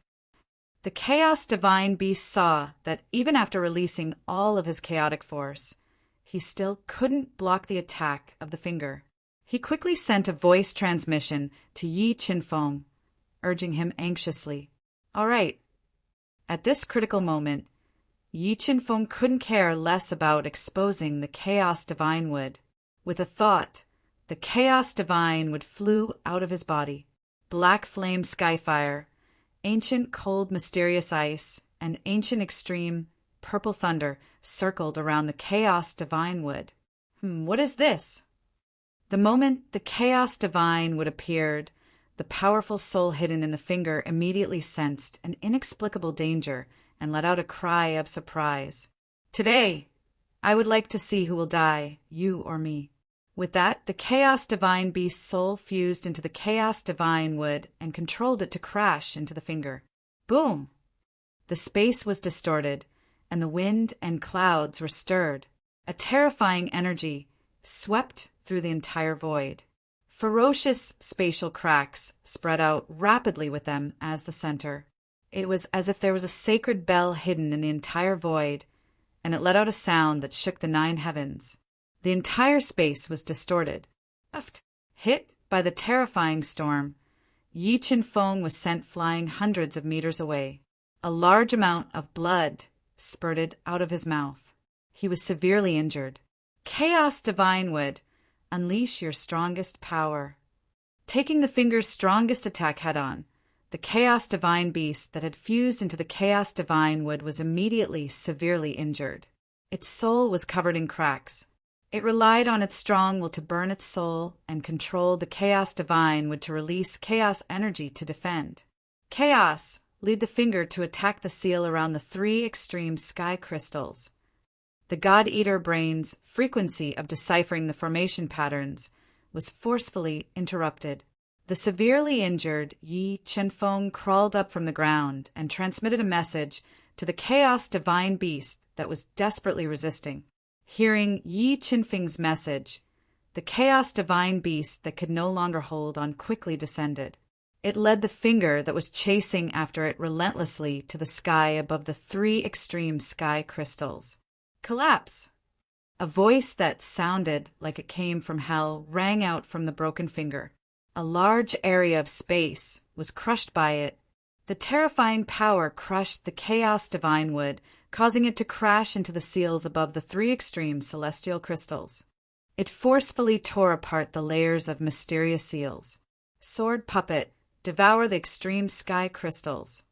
The chaos divine beast saw that even after releasing all of his chaotic force, he still couldn't block the attack of the finger. He quickly sent a voice transmission to Yi Qinfeng, urging him anxiously. All right. At this critical moment, Yi Qinfeng couldn't care less about exposing the chaos divine wood. With a thought, the chaos divine wood flew out of his body. Black flame skyfire, ancient cold mysterious ice, and ancient extreme purple thunder circled around the chaos divine wood. What is this? The moment the chaos divine wood appeared, the powerful soul hidden in the finger immediately sensed an inexplicable danger and let out a cry of surprise. Today, I would like to see who will die, you or me. With that, the Chaos Divine Beast's soul fused into the Chaos Divine wood and controlled it to crash into the finger. Boom! The space was distorted, and the wind and clouds were stirred. A terrifying energy swept through the entire void. Ferocious spatial cracks spread out rapidly with them as the center. It was as if there was a sacred bell hidden in the entire void, and it let out a sound that shook the 9 heavens. The entire space was distorted. Hit by the terrifying storm, Yi Qinfeng was sent flying hundreds of meters away. A large amount of blood spurted out of his mouth. He was severely injured. Chaos Divine would unleash your strongest power. Taking the finger's strongest attack head-on, the Chaos Divine Beast that had fused into the Chaos Divine wood was immediately severely injured. Its soul was covered in cracks. It relied on its strong will to burn its soul and control the Chaos Divine would to release chaos energy to defend. Chaos, lead the finger to attack the seal around the 3 extreme sky crystals. The God-Eater brain's frequency of deciphering the formation patterns was forcefully interrupted. The severely injured Yi Qinfeng crawled up from the ground and transmitted a message to the Chaos Divine Beast that was desperately resisting. Hearing Yi Qinfeng's message, the Chaos Divine Beast that could no longer hold on quickly descended. It led the finger that was chasing after it relentlessly to the sky above the 3 extreme sky crystals. Collapse! A voice that sounded like it came from hell rang out from the broken finger. A large area of space was crushed by it. The terrifying power crushed the Chaos Divine wood, causing it to crash into the seals above the 3 extreme celestial crystals. It forcefully tore apart the layers of mysterious seals. Sword puppet, devour the extreme sky crystals.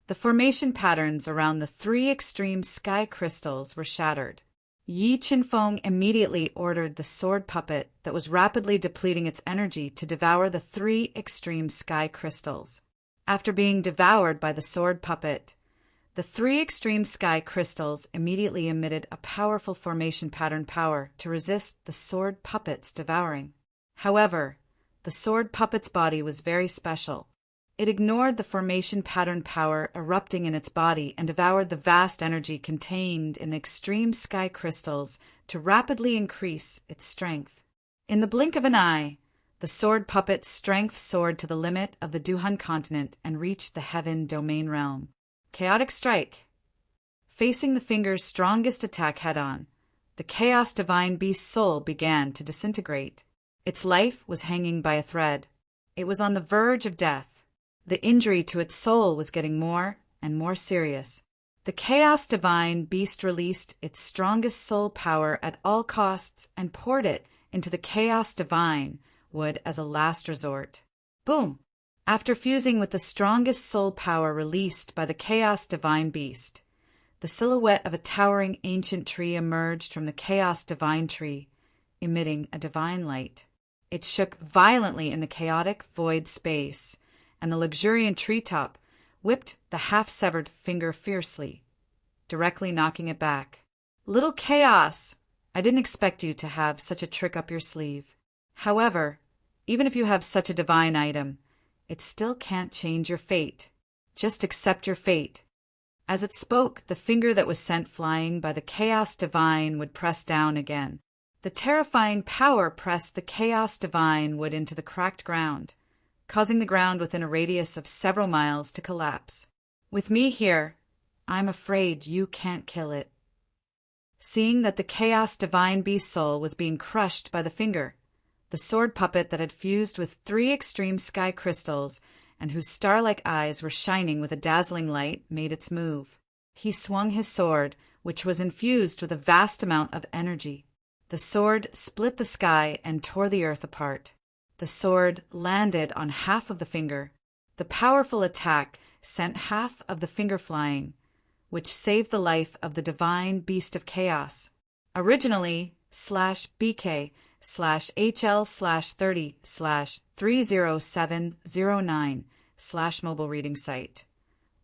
The formation patterns around the 3 extreme sky crystals were shattered. Yi Qinfeng immediately ordered the sword puppet that was rapidly depleting its energy to devour the 3 extreme sky crystals. After being devoured by the sword puppet, the 3 extreme sky crystals immediately emitted a powerful formation pattern power to resist the sword puppet's devouring. However, the sword puppet's body was very special. It ignored the formation pattern power erupting in its body and devoured the vast energy contained in the extreme sky crystals to rapidly increase its strength. In the blink of an eye, the sword puppet's strength soared to the limit of the Duhan continent and reached the heaven domain realm. Chaotic strike. Facing the finger's strongest attack head-on, the Chaos Divine Beast's soul began to disintegrate. Its life was hanging by a thread. It was on the verge of death. The injury to its soul was getting more and more serious. The Chaos Divine Beast released its strongest soul power at all costs and poured it into the Chaos Divine Wood as a last resort. Boom! After fusing with the strongest soul power released by the Chaos Divine Beast, the silhouette of a towering ancient tree emerged from the Chaos Divine Tree, emitting a divine light. It shook violently in the chaotic void space, and the luxuriant treetop whipped the half-severed finger fiercely, directly knocking it back. Little Chaos! I didn't expect you to have such a trick up your sleeve. However, even if you have such a divine item, it still can't change your fate. Just accept your fate. As it spoke, the finger that was sent flying by the Chaos Divine would press down again. The terrifying power pressed the Chaos Divine Wood into the cracked ground, causing the ground within a radius of several miles to collapse. With me here, I'm afraid you can't kill it. Seeing that the Chaos Divine Beast soul was being crushed by the finger, the sword puppet that had fused with 3 extreme sky crystals and whose star-like eyes were shining with a dazzling light made its move. He swung his sword, which was infused with a vast amount of energy. The sword split the sky and tore the earth apart. The sword landed on half of the finger. The powerful attack sent half of the finger flying, which saved the life of the Divine Beast of Chaos. Originally /BK/HL/30/30709/ mobile reading site.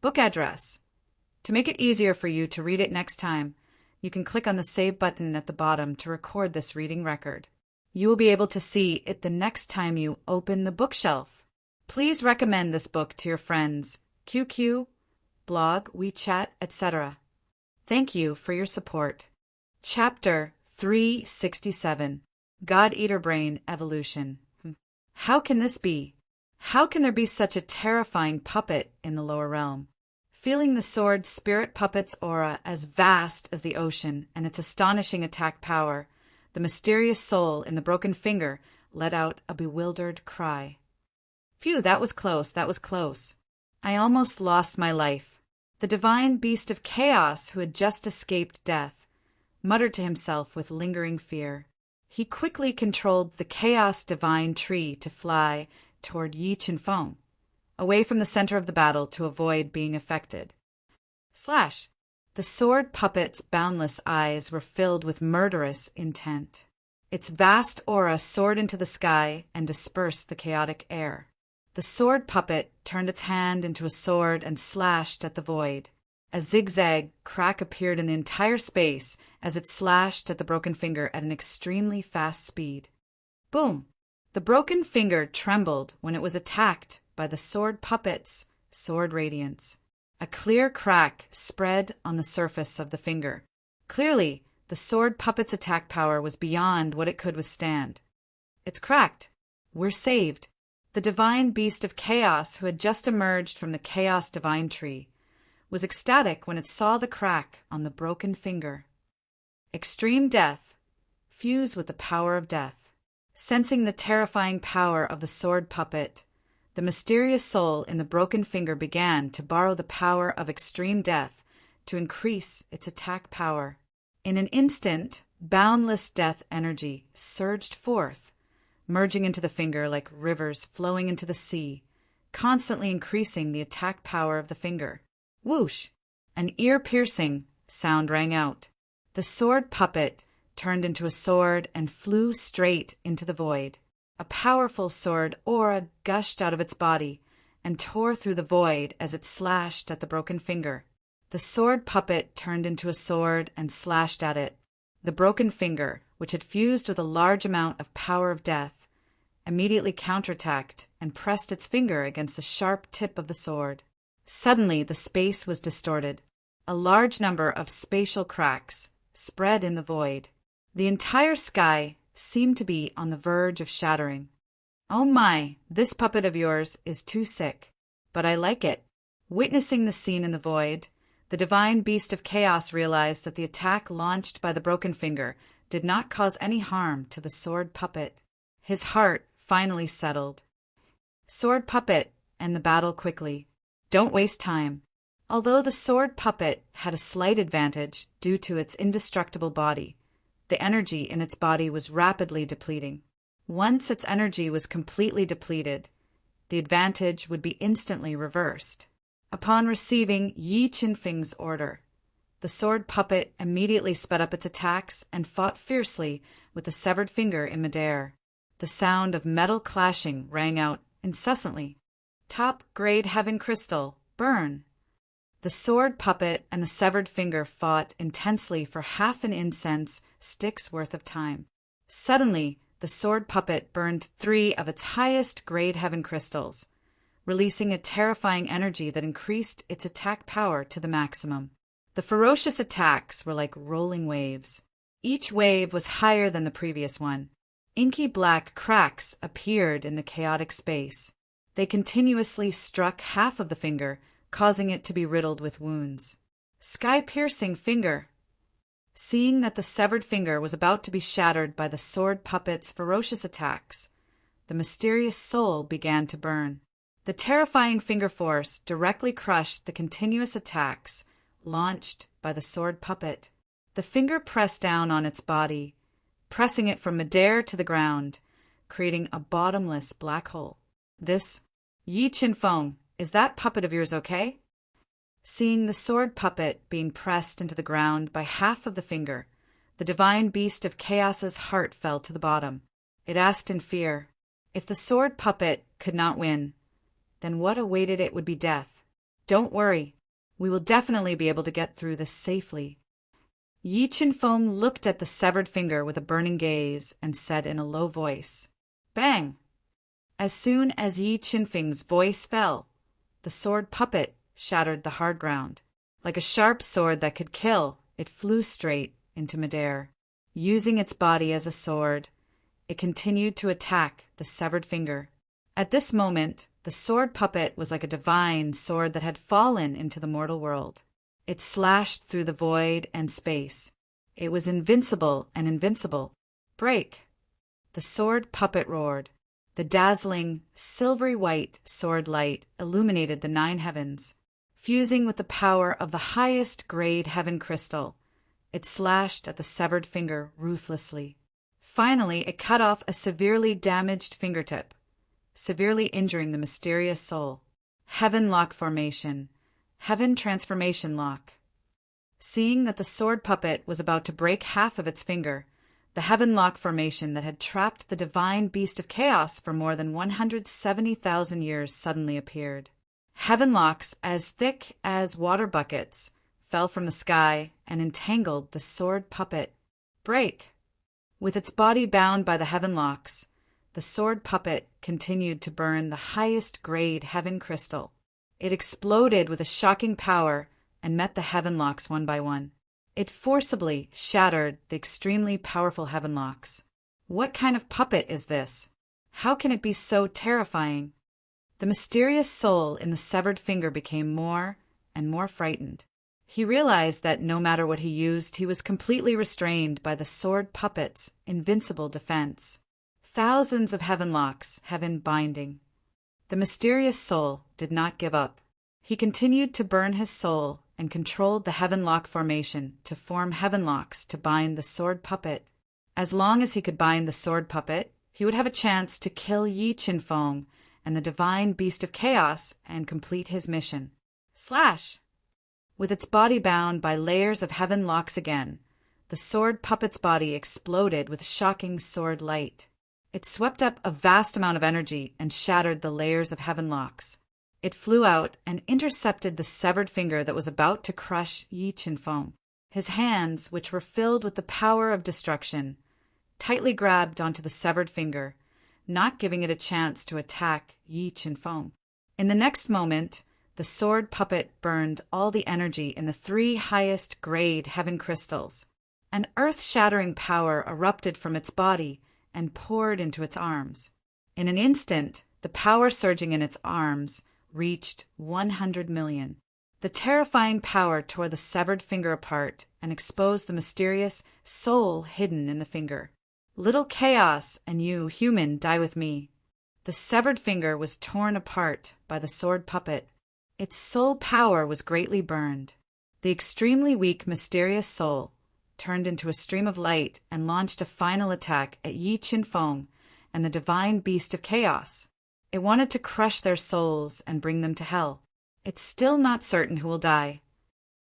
Book address. To make it easier for you to read it next time, you can click on the Save button at the bottom to record this reading record. You will be able to see it the next time you open the bookshelf. Please recommend this book to your friends, QQ, blog, WeChat, etc. Thank you for your support. Chapter 367, God-Eater Brain Evolution. How can this be? How can there be such a terrifying puppet in the lower realm? Feeling the sword spirit puppet's aura as vast as the ocean and its astonishing attack power, the mysterious soul in the broken finger let out a bewildered cry. Phew, that was close, that was close. I almost lost my life. The Divine Beast of Chaos, who had just escaped death, muttered to himself with lingering fear. He quickly controlled the Chaos Divine Tree to fly toward Yi Chinfeng, away from the center of the battle to avoid being affected. The sword puppet's boundless eyes were filled with murderous intent. Its vast aura soared into the sky and dispersed the chaotic air. The sword puppet turned its hand into a sword and slashed at the void. A zigzag crack appeared in the entire space as it slashed at the broken finger at an extremely fast speed. Boom! The broken finger trembled when it was attacked by the sword puppet's sword radiance. A clear crack spread on the surface of the finger. Clearly, the sword puppet's attack power was beyond what it could withstand. It's cracked. We're saved. The Divine Beast of Chaos, who had just emerged from the Chaos Divine Tree, was ecstatic when it saw the crack on the broken finger. Extreme death fused with the power of death. Sensing the terrifying power of the sword puppet, the mysterious soul in the broken finger began to borrow the power of extreme death to increase its attack power. In an instant, boundless death energy surged forth, merging into the finger like rivers flowing into the sea, constantly increasing the attack power of the finger. Whoosh! An ear-piercing sound rang out. The sword puppet turned into a sword and flew straight into the void. A powerful sword aura gushed out of its body and tore through the void as it slashed at the broken finger. The sword puppet turned into a sword and slashed at it. The broken finger, which had fused with a large amount of power of death, immediately counterattacked and pressed its finger against the sharp tip of the sword. Suddenly, the space was distorted. A large number of spatial cracks spread in the void. The entire sky seemed to be on the verge of shattering. Oh my, this puppet of yours is too sick, but I like it. Witnessing the scene in the void, The divine beast of chaos realized that the attack launched by the broken finger did not cause any harm to the sword puppet. His heart finally settled. Sword puppet, end the battle quickly. Don't waste time. Although the sword puppet had a slight advantage due to its indestructible body, the energy in its body was rapidly depleting. Once its energy was completely depleted, the advantage would be instantly reversed. Upon receiving Yi Qinfeng's order, the sword puppet immediately sped up its attacks and fought fiercely with the severed finger in midair. The sound of metal clashing rang out incessantly. Top-grade heaven crystal, burn! The sword puppet and the severed finger fought intensely for half an incense stick's worth of time. Suddenly, the sword puppet burned 3 of its highest grade heaven crystals, releasing a terrifying energy that increased its attack power to the maximum. The ferocious attacks were like rolling waves. Each wave was higher than the previous one. Inky black cracks appeared in the chaotic space. They continuously struck half of the finger, causing it to be riddled with wounds. Sky-piercing finger! Seeing that the severed finger was about to be shattered by the sword puppet's ferocious attacks, the mysterious soul began to burn. The terrifying finger force directly crushed the continuous attacks launched by the sword puppet. The finger pressed down on its body, pressing it from midair to the ground, creating a bottomless black hole. This, Yi Qinfeng, is that puppet of yours okay? Seeing the sword puppet being pressed into the ground by half of the finger, the divine beast of chaos's heart fell to the bottom. It asked in fear, if the sword puppet could not win, then what awaited it would be death. Don't worry, we will definitely be able to get through this safely. Yi Qinfeng looked at the severed finger with a burning gaze and said in a low voice, Bang! As soon as Yi Qinfeng's voice fell, the sword puppet shattered the hard ground. Like a sharp sword that could kill, it flew straight into midair. Using its body as a sword, it continued to attack the severed finger. At this moment, the sword puppet was like a divine sword that had fallen into the mortal world. It slashed through the void and space. It was invincible and invincible. Break! The sword puppet roared. The dazzling, silvery white sword light illuminated the 9 heavens. Fusing with the power of the highest grade heaven crystal, it slashed at the severed finger ruthlessly. Finally, it cut off a severely damaged fingertip, severely injuring the mysterious soul. Heaven lock formation. Heaven transformation lock. Seeing that the sword puppet was about to break half of its finger, the heaven lock formation that had trapped the divine beast of chaos for more than 170,000 years suddenly appeared. Heaven locks as thick as water buckets fell from the sky and entangled the sword puppet. Break! With its body bound by the heaven locks, the sword puppet continued to burn the highest grade heaven crystal. It exploded with a shocking power and met the heaven locks one by one. It forcibly shattered the extremely powerful heaven locks. What kind of puppet is this? How can it be so terrifying? The mysterious soul in the severed finger became more and more frightened. He realized that no matter what he used, he was completely restrained by the sword puppet's invincible defense. Thousands of heaven locks, heaven binding. The mysterious soul did not give up. He continued to burn his soul and controlled the heaven lock formation to form heaven locks to bind the sword puppet. As long as he could bind the sword puppet, he would have a chance to kill Yi Qinfeng and the divine beast of chaos and complete his mission. Slash! With its body bound by layers of heaven locks again, the sword puppet's body exploded with shocking sword light. It swept up a vast amount of energy and shattered the layers of heaven locks. It flew out and intercepted the severed finger that was about to crush Yi Qinfeng. His hands, which were filled with the power of destruction, tightly grabbed onto the severed finger, not giving it a chance to attack Yi Qinfeng. In the next moment, the sword puppet burned all the energy in the 3 highest grade heaven crystals. An earth-shattering power erupted from its body and poured into its arms. In an instant, the power surging in its arms reached 100 million. The terrifying power tore the severed finger apart and exposed the mysterious soul hidden in the finger. Little chaos, and you, human, die with me. The severed finger was torn apart by the sword puppet. Its soul power was greatly burned. The extremely weak, mysterious soul turned into a stream of light and launched a final attack at Yi Qinfeng and the divine beast of chaos. It wanted to crush their souls and bring them to hell. It's still not certain who will die.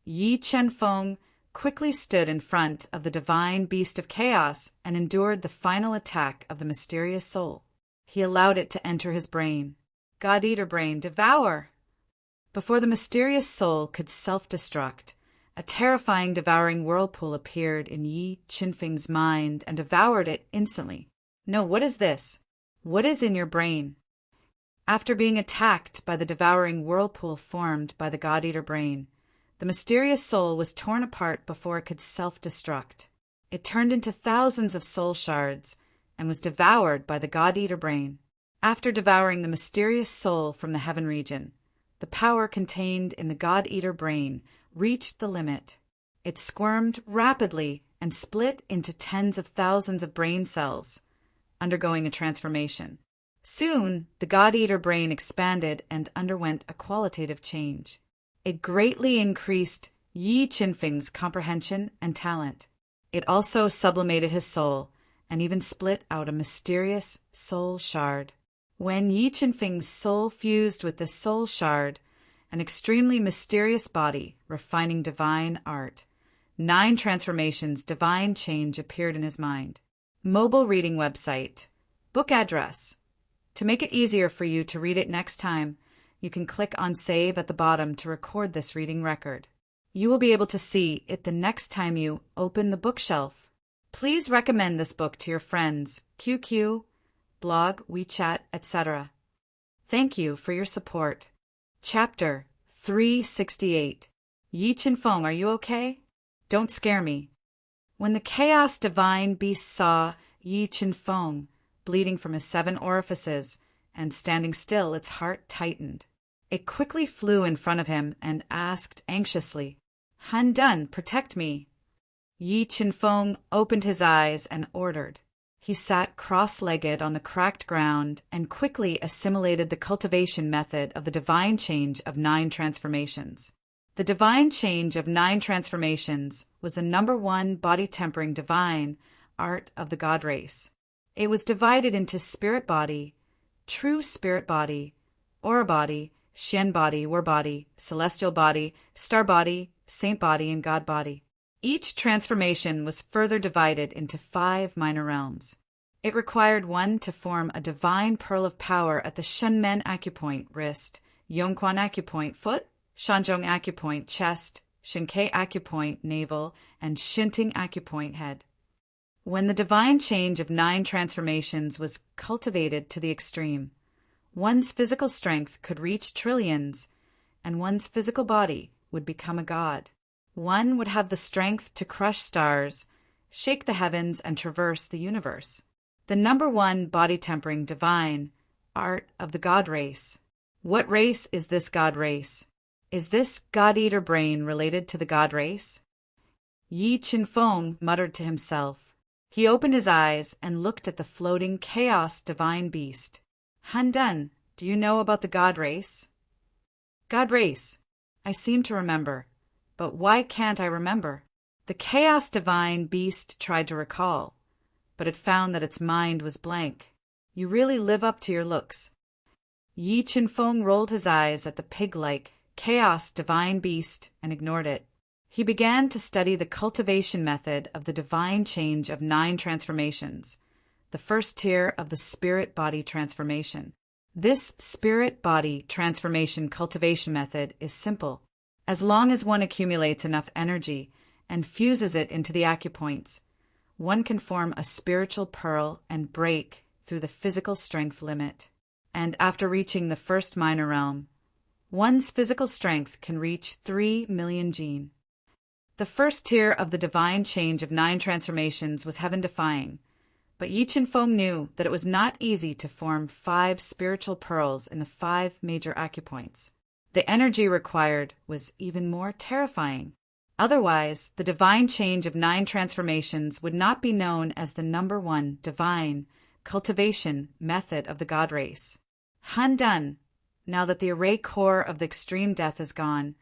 Yi Qinfeng quickly stood in front of the divine beast of chaos and endured the final attack of the mysterious soul. He allowed it to enter his brain. God-eater brain, devour! Before the mysterious soul could self-destruct, a terrifying devouring whirlpool appeared in Yi Qinfeng's mind and devoured it instantly. No, what is this? What is in your brain? After being attacked by the devouring whirlpool formed by the God-eater brain, the mysterious soul was torn apart before it could self-destruct. It turned into thousands of soul shards and was devoured by the God-eater brain. After devouring the mysterious soul from the heaven region, the power contained in the God-eater brain reached the limit. It squirmed rapidly and split into tens of thousands of brain cells, undergoing a transformation. Soon, the God-eater brain expanded and underwent a qualitative change. It greatly increased Yi Qinfeng's comprehension and talent. It also sublimated his soul and even split out a mysterious soul shard. When Yi Qinfeng's soul fused with the soul shard, an extremely mysterious body, refining divine art, 9 transformations, divine change appeared in his mind. Mobile reading website. Book address. To make it easier for you to read it next time, you can click on Save at the bottom to record this reading record. You will be able to see it the next time you open the bookshelf. Please recommend this book to your friends, QQ, blog, WeChat, etc. Thank you for your support. Chapter 368. Yi Qinfeng, are you okay? Don't scare me. When the chaos divine beast saw Yi Qinfeng bleeding from his 7 orifices and standing still, its heart tightened. It quickly flew in front of him and asked anxiously, Han Dun, protect me. Yi Qinfeng opened his eyes and ordered. He sat cross-legged on the cracked ground and quickly assimilated the cultivation method of the divine change of 9 transformations. The divine change of 9 transformations was the #1 body-tempering divine art of the God race. It was divided into spirit body, true spirit body, aura body, Xian body, war body, celestial body, star body, saint body, and God body. Each transformation was further divided into 5 minor realms. It required 1 to form a divine pearl of power at the Shenmen acupoint wrist, Yongquan acupoint foot, Shanzhong acupoint chest, Shinkei acupoint navel, and Shinting acupoint head. When the divine change of 9 transformations was cultivated to the extreme, one's physical strength could reach trillions, and one's physical body would become a god. One would have the strength to crush stars, shake the heavens, and traverse the universe. The #1 body-tempering divine art of the God race. What race is this God race? Is this God-eater brain related to the God race? Yi Qinfeng muttered to himself. He opened his eyes and looked at the floating chaos divine beast. Han Dun, do you know about the God race? God race. I seem to remember. But why can't I remember? The chaos divine beast tried to recall, but it found that its mind was blank. You really live up to your looks. Yi Qinfeng rolled his eyes at the pig-like chaos divine beast and ignored it. He began to study the cultivation method of the divine change of 9 transformations, the first tier of the spirit body transformation. This spirit body transformation cultivation method is simple. As long as one accumulates enough energy and fuses it into the acupoints, one can form a spiritual pearl and break through the physical strength limit. And after reaching the first minor realm, one's physical strength can reach 3 million jin. The first tier of the divine change of 9 transformations was heaven-defying, but Yi Qinfeng knew that it was not easy to form 5 spiritual pearls in the 5 major acupoints. The energy required was even more terrifying. Otherwise, the divine change of 9 transformations would not be known as the number 1 divine cultivation method of the god race. Han done. Now that the array core of the extreme death is gone,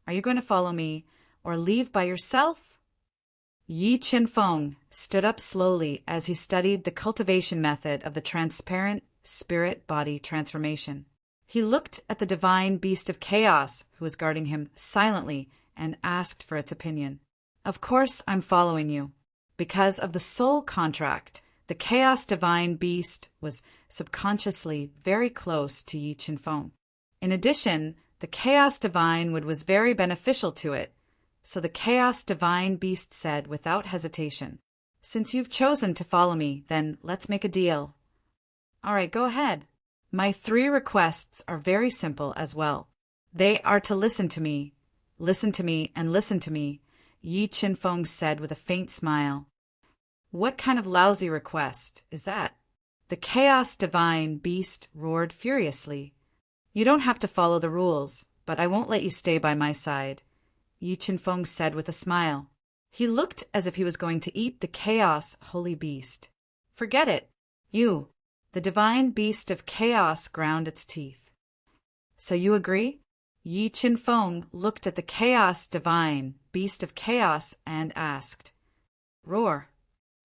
are you going to follow me or leave by yourself? Yi Qinfeng stood up slowly as he studied the cultivation method of the transparent spirit-body transformation. He looked at the divine beast of chaos who was guarding him silently and asked for its opinion. Of course I'm following you. Because of the soul contract, the chaos divine beast was subconsciously very close to Yi Qinfeng. In addition, the chaos divine wood was very beneficial to it, so the chaos divine beast said without hesitation, "Since you've chosen to follow me, then let's make a deal." "All right, go ahead. My 3 requests are very simple as well. They are to listen to me, and listen to me," Yi Qinfeng said with a faint smile. "What kind of lousy request is that?" The chaos divine beast roared furiously. "You don't have to follow the rules, but I won't let you stay by my side," Yi Qinfeng said with a smile. He looked as if he was going to eat the chaos holy beast. "Forget it. You." The divine beast of chaos ground its teeth. "So you agree?" Yi Qinfeng looked at the chaos divine beast of chaos and asked. "Roar."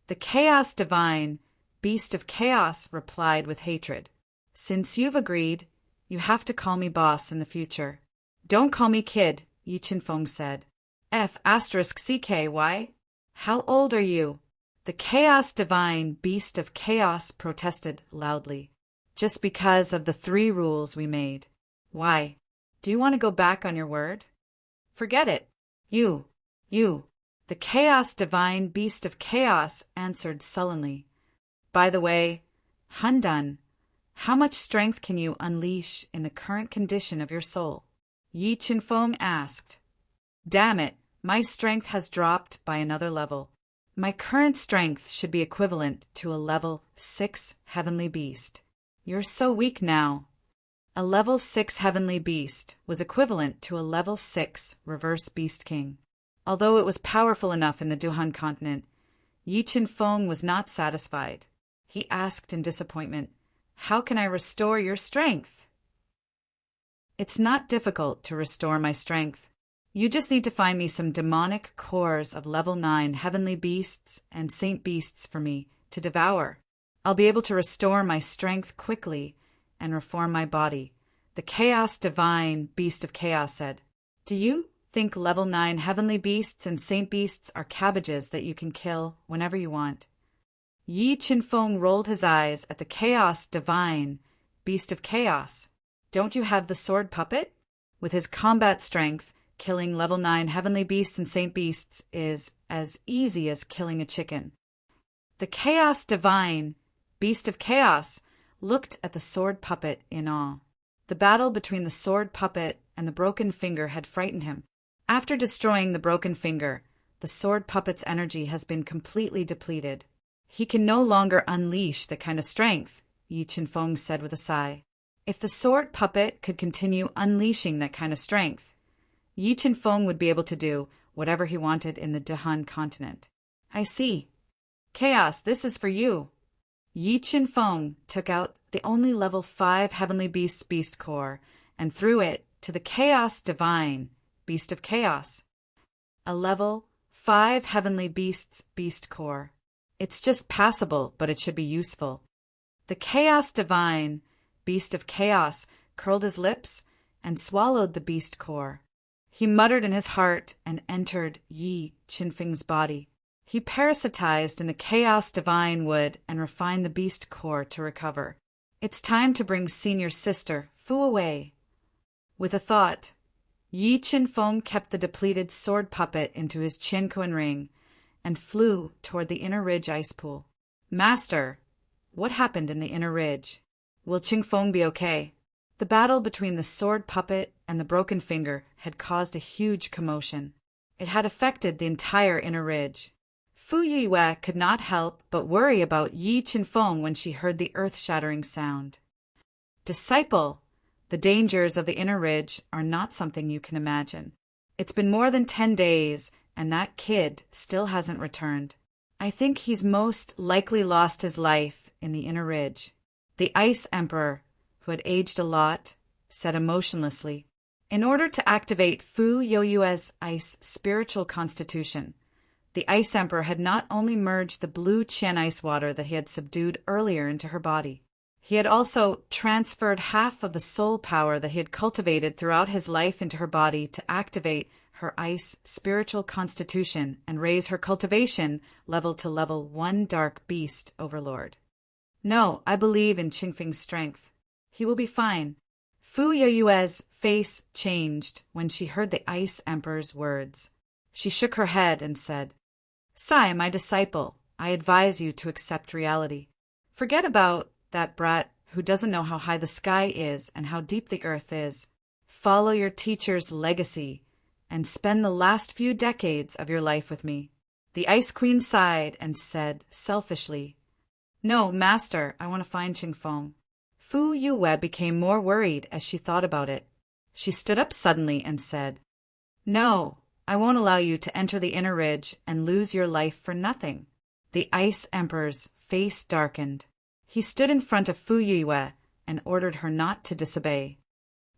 The chaos divine beast of chaos replied with hatred. "Since you've agreed, you have to call me boss in the future." "Don't call me kid," Yi Qinfeng said. F***CKY? How old are you? The chaos divine beast of chaos protested loudly. "Just because of the 3 rules we made." "Why? Do you want to go back on your word?" "Forget it. You. The chaos divine beast of chaos answered sullenly. "By the way, Handan, how much strength can you unleash in the current condition of your soul?" Yi Qinfeng asked. "Damn it, my strength has dropped by another level. My current strength should be equivalent to a level 6 heavenly beast. You're so weak now." A level 6 heavenly beast was equivalent to a level 6 reverse beast king. Although it was powerful enough in the Duhan continent, Yi Qinfeng was not satisfied. He asked in disappointment, "How can I restore your strength?" "It's not difficult to restore my strength. You just need to find me some demonic cores of level 9 heavenly beasts and saint beasts for me to devour. I'll be able to restore my strength quickly and reform my body," the chaos divine beast of chaos said. "Do you think level 9 heavenly beasts and saint beasts are cabbages that you can kill whenever you want?" Yi Qinfeng rolled his eyes at the chaos divine beast of chaos. "Don't you have the sword puppet? With his combat strength, killing level 9 heavenly beasts and saint beasts is as easy as killing a chicken." The chaos divine beast of chaos looked at the sword puppet in awe. The battle between the sword puppet and the broken finger had frightened him. After destroying the broken finger, the sword puppet's energy has been completely depleted. He can no longer unleash that kind of strength, Yi Qinfeng said with a sigh. If the sword puppet could continue unleashing that kind of strength, Yi Qinfeng would be able to do whatever he wanted in the Dahan continent. "I see. Chaos, this is for you." Yi Qinfeng took out the only level 5 heavenly beast core and threw it to the chaos divine beast of chaos. A level 5 heavenly beast core. It's just passable, but it should be useful. The chaos divine beast of chaos curled his lips and swallowed the beast core. He muttered in his heart and entered Yi Qinfeng's body. He parasitized in the chaos divine wood and refined the beast core to recover. "It's time to bring senior sister Fu away." With a thought, Yi Qinfeng kept the depleted sword puppet into his Qianquan ring and flew toward the inner ridge ice pool. "Master, what happened in the inner ridge? Will Qingfeng be okay?" The battle between the sword puppet and the broken finger had caused a huge commotion. It had affected the entire inner ridge. Fu Yue could not help but worry about Yi Qinfeng when she heard the earth-shattering sound. "Disciple!" The dangers of the inner ridge are not something you can imagine. It's been more than 10 days, and that kid still hasn't returned. I think he's most likely lost his life in the inner ridge. The Ice Emperor, who had aged a lot, said emotionlessly, in order to activate Fu Yoyue's ice spiritual constitution, the Ice Emperor had not only merged the blue Qian ice water that he had subdued earlier into her body, he had also transferred half of the soul power that he had cultivated throughout his life into her body to activate her ice spiritual constitution and raise her cultivation level to level 1 dark beast overlord. No, I believe in Qingfeng's strength. He will be fine. Fu Yoyue's face changed when she heard the Ice Emperor's words. She shook her head and said, "Sai, my disciple, I advise you to accept reality. Forget about that brat who doesn't know how high the sky is and how deep the earth is. Follow your teacher's legacy and spend the last few decades of your life with me." The Ice Queen sighed and said selfishly, "No, Master, I want to find Qingfeng." Fu Yue became more worried as she thought about it. She stood up suddenly and said, "No, I won't allow you to enter the inner ridge and lose your life for nothing." The Ice Emperor's face darkened. He stood in front of Fu Yue and ordered her not to disobey.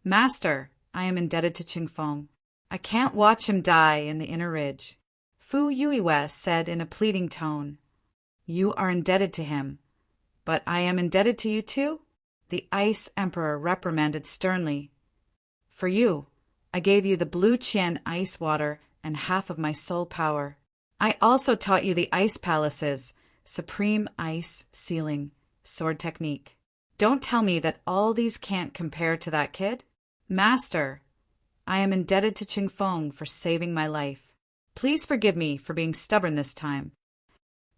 "Master, I am indebted to Qingfeng. I can't watch him die in the inner ridge." Fu Yue said in a pleading tone, "You are indebted to him, but I am indebted to you too?" The Ice Emperor reprimanded sternly. "For you, I gave you the blue Qian ice water and half of my soul power. I also taught you the Ice Palace's supreme ice sealing sword technique. Don't tell me that all these can't compare to that kid? Master, I am indebted to Qingfeng for saving my life. Please forgive me for being stubborn this time."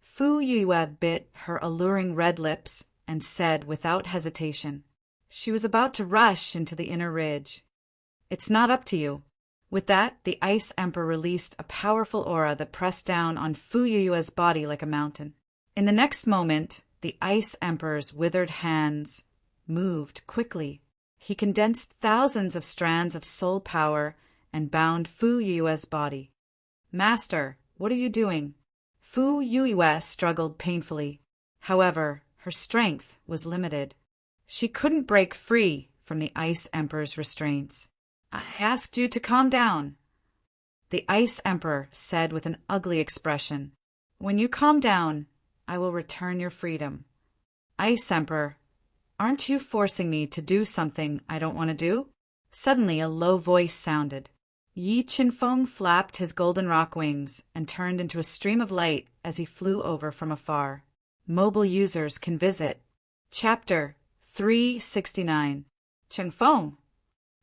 Fu Yue bit her alluring red lips and said without hesitation. She was about to rush into the inner ridge. "It's not up to you." With that, the Ice Emperor released a powerful aura that pressed down on Fu Yue's body like a mountain. In the next moment, the Ice Emperor's withered hands moved quickly. He condensed thousands of strands of soul power and bound Fu Yue's body. "Master, what are you doing?" Fu Yue struggled painfully. However, her strength was limited. She couldn't break free from the Ice Emperor's restraints. "I asked you to calm down." The Ice Emperor said with an ugly expression, "When you calm down, I will return your freedom." "Ice Emperor, aren't you forcing me to do something I don't want to do?" Suddenly a low voice sounded. Yi Qinfeng flapped his golden rock wings and turned into a stream of light as he flew over from afar. Mobile users can visit Chapter 369. Qingfeng.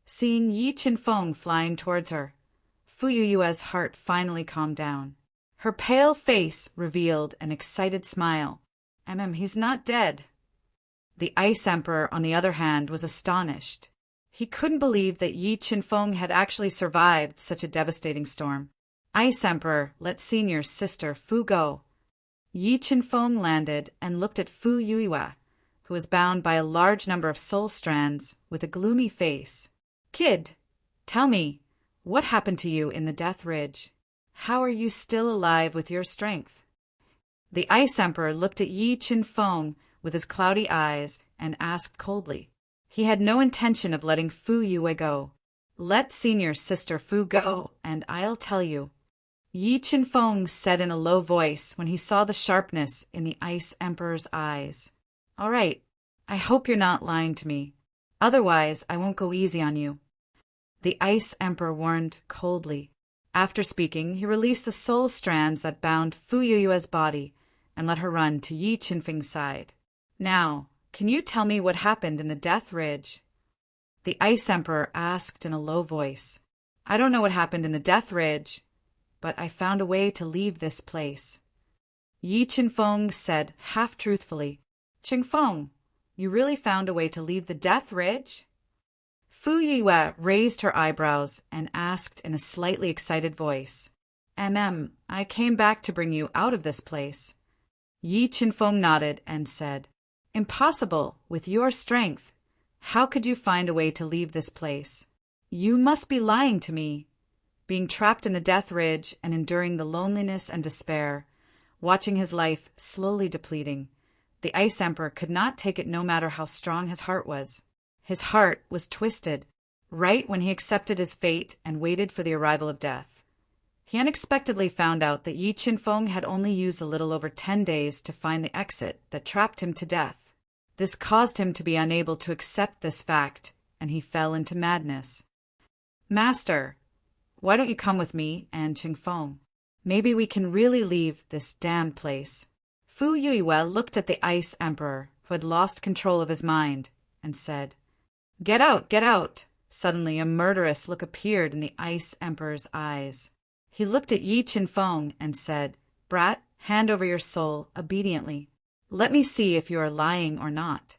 Seeing Yi Qinfeng flying towards her, Fu Yue's heart finally calmed down. Her pale face revealed an excited smile. He's not dead." The Ice Emperor, on the other hand, was astonished. He couldn't believe that Yi Qinfeng had actually survived such a devastating storm. "Ice Emperor, let Senior's sister Fu go." Yi Qinfeng landed and looked at Fu Yue, who was bound by a large number of soul strands, with a gloomy face. "Kid, tell me, what happened to you in the Death Ridge? How are you still alive with your strength?" The Ice Emperor looked at Yi Qinfeng with his cloudy eyes and asked coldly. He had no intention of letting Fu Yue go. "Let Senior's sister Fu go, and I'll tell you," Yi Qinfeng said in a low voice when he saw the sharpness in the Ice Emperor's eyes. "All right, I hope you're not lying to me. Otherwise, I won't go easy on you." The Ice Emperor warned coldly. After speaking, he released the soul strands that bound Fu Yue's body and let her run to Yi Qinfeng's side. "Now, can you tell me what happened in the Death Ridge?" The Ice Emperor asked in a low voice. "I don't know what happened in the Death Ridge, but I found a way to leave this place." Yi Qinfeng said half-truthfully, "Qingfeng, you really found a way to leave the Death Ridge?" Fu Yue raised her eyebrows and asked in a slightly excited voice, I came back to bring you out of this place." Yi Qinfeng nodded and said, "Impossible with your strength. How could you find a way to leave this place? You must be lying to me. Being trapped in the death ridge and enduring the loneliness and despair, watching his life slowly depleting, the Ice Emperor could not take it no matter how strong his heart was. His heart was twisted, right when he accepted his fate and waited for the arrival of death. He unexpectedly found out that Yi Qinfeng had only used a little over 10 days to find the exit that trapped him to death. This caused him to be unable to accept this fact, and he fell into madness. Master, why don't you come with me and Qingfeng? Maybe we can really leave this damned place. Fu Yuiwe looked at the Ice Emperor, who had lost control of his mind, and said, "Get out, get out!" Suddenly a murderous look appeared in the Ice Emperor's eyes. He looked at Yi Qinfeng and said, "Brat, hand over your soul obediently. Let me see if you are lying or not."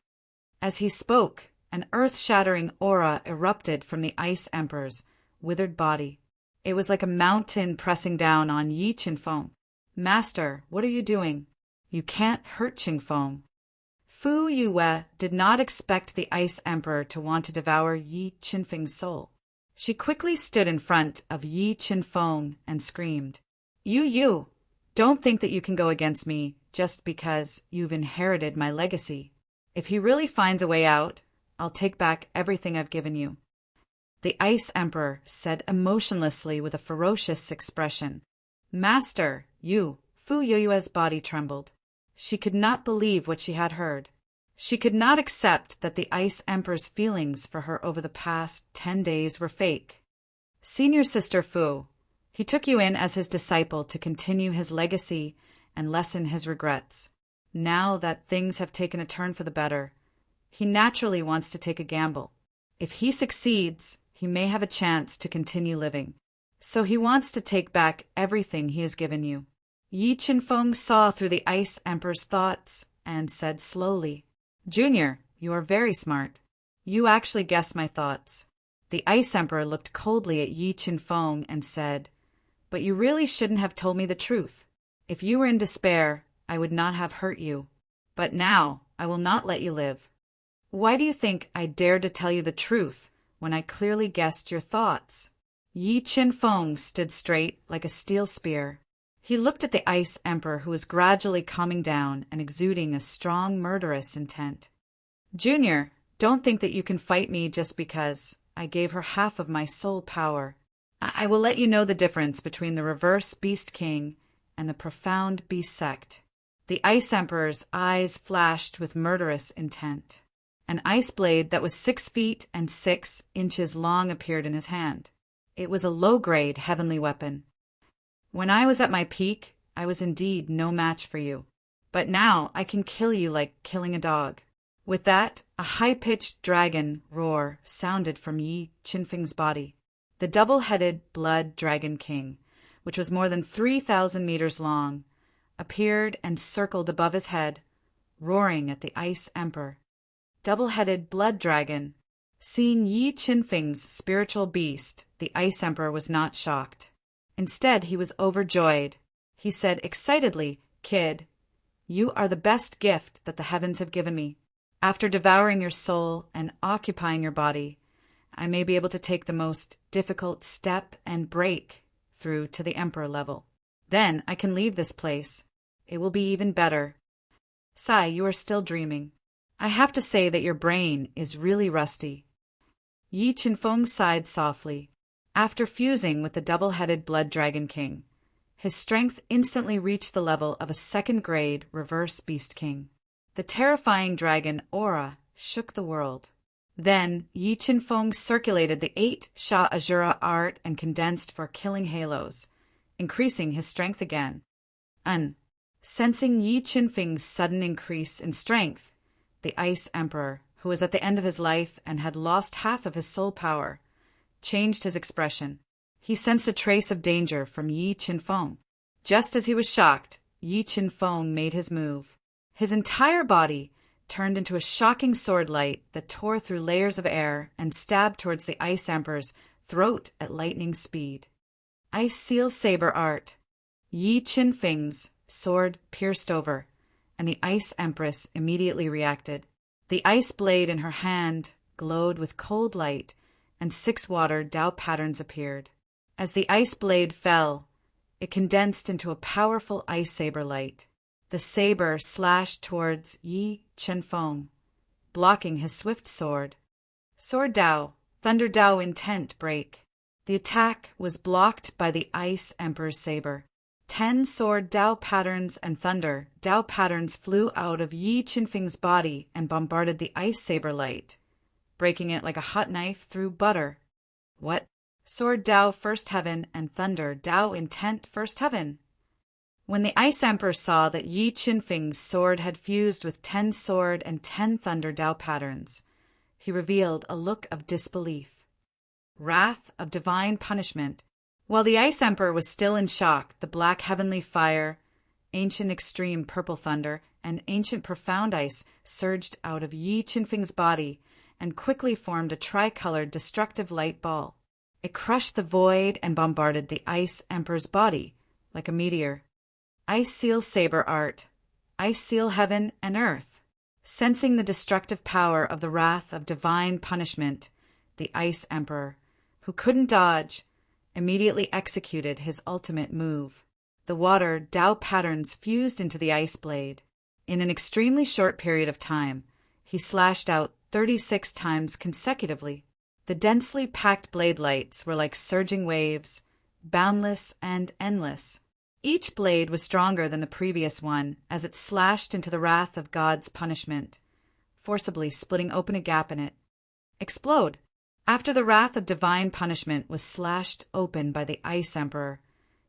As he spoke, an earth-shattering aura erupted from the Ice Emperor's withered body. It was like a mountain pressing down on Yi Qinfeng. "Master, what are you doing? You can't hurt Qingfeng." Fu Yuwe did not expect the Ice Emperor to want to devour Yi Qinfeng's soul. She quickly stood in front of Yi Qinfeng and screamed, You, don't think that you can go against me just because you've inherited my legacy. If he really finds a way out, I'll take back everything I've given you." The Ice Emperor said emotionlessly with a ferocious expression, "Master, you." Fu Yuiwe's body trembled. She could not believe what she had heard. She could not accept that the Ice Emperor's feelings for her over the past 10 days were fake. "Senior Sister Fu, he took you in as his disciple to continue his legacy and lessen his regrets. Now that things have taken a turn for the better, he naturally wants to take a gamble. If he succeeds, he may have a chance to continue living. So he wants to take back everything he has given you." Yi Qinfeng saw through the Ice Emperor's thoughts and said slowly, "Junior, you are very smart. You actually guessed my thoughts." The Ice Emperor looked coldly at Yi Qinfeng and said, "But you really shouldn't have told me the truth. If you were in despair, I would not have hurt you. But now, I will not let you live. Why do you think I dared to tell you the truth when I clearly guessed your thoughts?" Yi Qinfeng stood straight like a steel spear. He looked at the Ice Emperor, who was gradually calming down and exuding a strong, murderous intent. "Junior, don't think that you can fight me just because I gave her half of my soul power. I will let you know the difference between the reverse Beast King and the profound Beast Sect." The Ice Emperor's eyes flashed with murderous intent. An ice blade that was 6 feet and 6 inches long appeared in his hand. It was a low-grade heavenly weapon. "When I was at my peak, I was indeed no match for you. But now I can kill you like killing a dog." With that, a high-pitched dragon roar sounded from Yi Qinfeng's body. The double-headed Blood Dragon King, which was more than 3,000 meters long, appeared and circled above his head, roaring at the Ice Emperor. Double-headed Blood Dragon. Seeing Yi Qinfeng's spiritual beast, the Ice Emperor was not shocked. Instead, he was overjoyed. He said excitedly, "Kid, you are the best gift that the heavens have given me. After devouring your soul and occupying your body, I may be able to take the most difficult step and break through to the Emperor level. Then I can leave this place. It will be even better." "Sai, you are still dreaming. I have to say that your brain is really rusty." Yi Qinfeng sighed softly. After fusing with the double-headed Blood Dragon King, his strength instantly reached the level of a second-grade Reverse Beast King. The terrifying dragon aura shook the world. Then Yi Qinfeng circulated the 8 Sha Azura art and condensed for killing halos, increasing his strength again. Sensing Yi Qinfeng's sudden increase in strength, the Ice Emperor, who was at the end of his life and had lost half of his soul power, changed his expression. He sensed a trace of danger from Yi Qinfeng. Just as he was shocked, Yi Qinfeng made his move. His entire body turned into a shocking sword light that tore through layers of air and stabbed towards the Ice Emperor's throat at lightning speed. Ice Seal Saber Art. Yi Qinfeng's sword pierced over, and the Ice Empress immediately reacted. The ice blade in her hand glowed with cold light, and 6 water Tao patterns appeared. As the ice blade fell, it condensed into a powerful ice saber light. The saber slashed towards Yi Chenfeng, blocking his swift sword. Sword Tao, Thunder Tao intent break. The attack was blocked by the Ice Emperor's saber. 10 sword Tao patterns and Thunder Tao patterns flew out of Yi Chenfeng's body and bombarded the ice saber light, breaking it like a hot knife through butter. What? Sword Tao First Heaven and Thunder Tao Intent First Heaven. When the Ice Emperor saw that Yi Chenfeng's sword had fused with 10 sword and 10 Thunder Tao patterns, he revealed a look of disbelief. Wrath of divine punishment. While the Ice Emperor was still in shock, the black heavenly fire, ancient extreme purple thunder, and ancient profound ice surged out of Yi Chenfeng's body and quickly formed a tricolored destructive light ball. It crushed the void and bombarded the Ice Emperor's body like a meteor. Ice Seal Saber Art. Ice Seal Heaven and Earth. Sensing the destructive power of the wrath of divine punishment, the Ice Emperor, who couldn't dodge, immediately executed his ultimate move. The water Tao patterns fused into the ice blade. In an extremely short period of time, he slashed out 36 times consecutively. The densely packed blade lights were like surging waves, boundless and endless. Each blade was stronger than the previous one as it slashed into the wrath of God's punishment, forcibly splitting open a gap in it. Explode! After the wrath of divine punishment was slashed open by the Ice Emperor,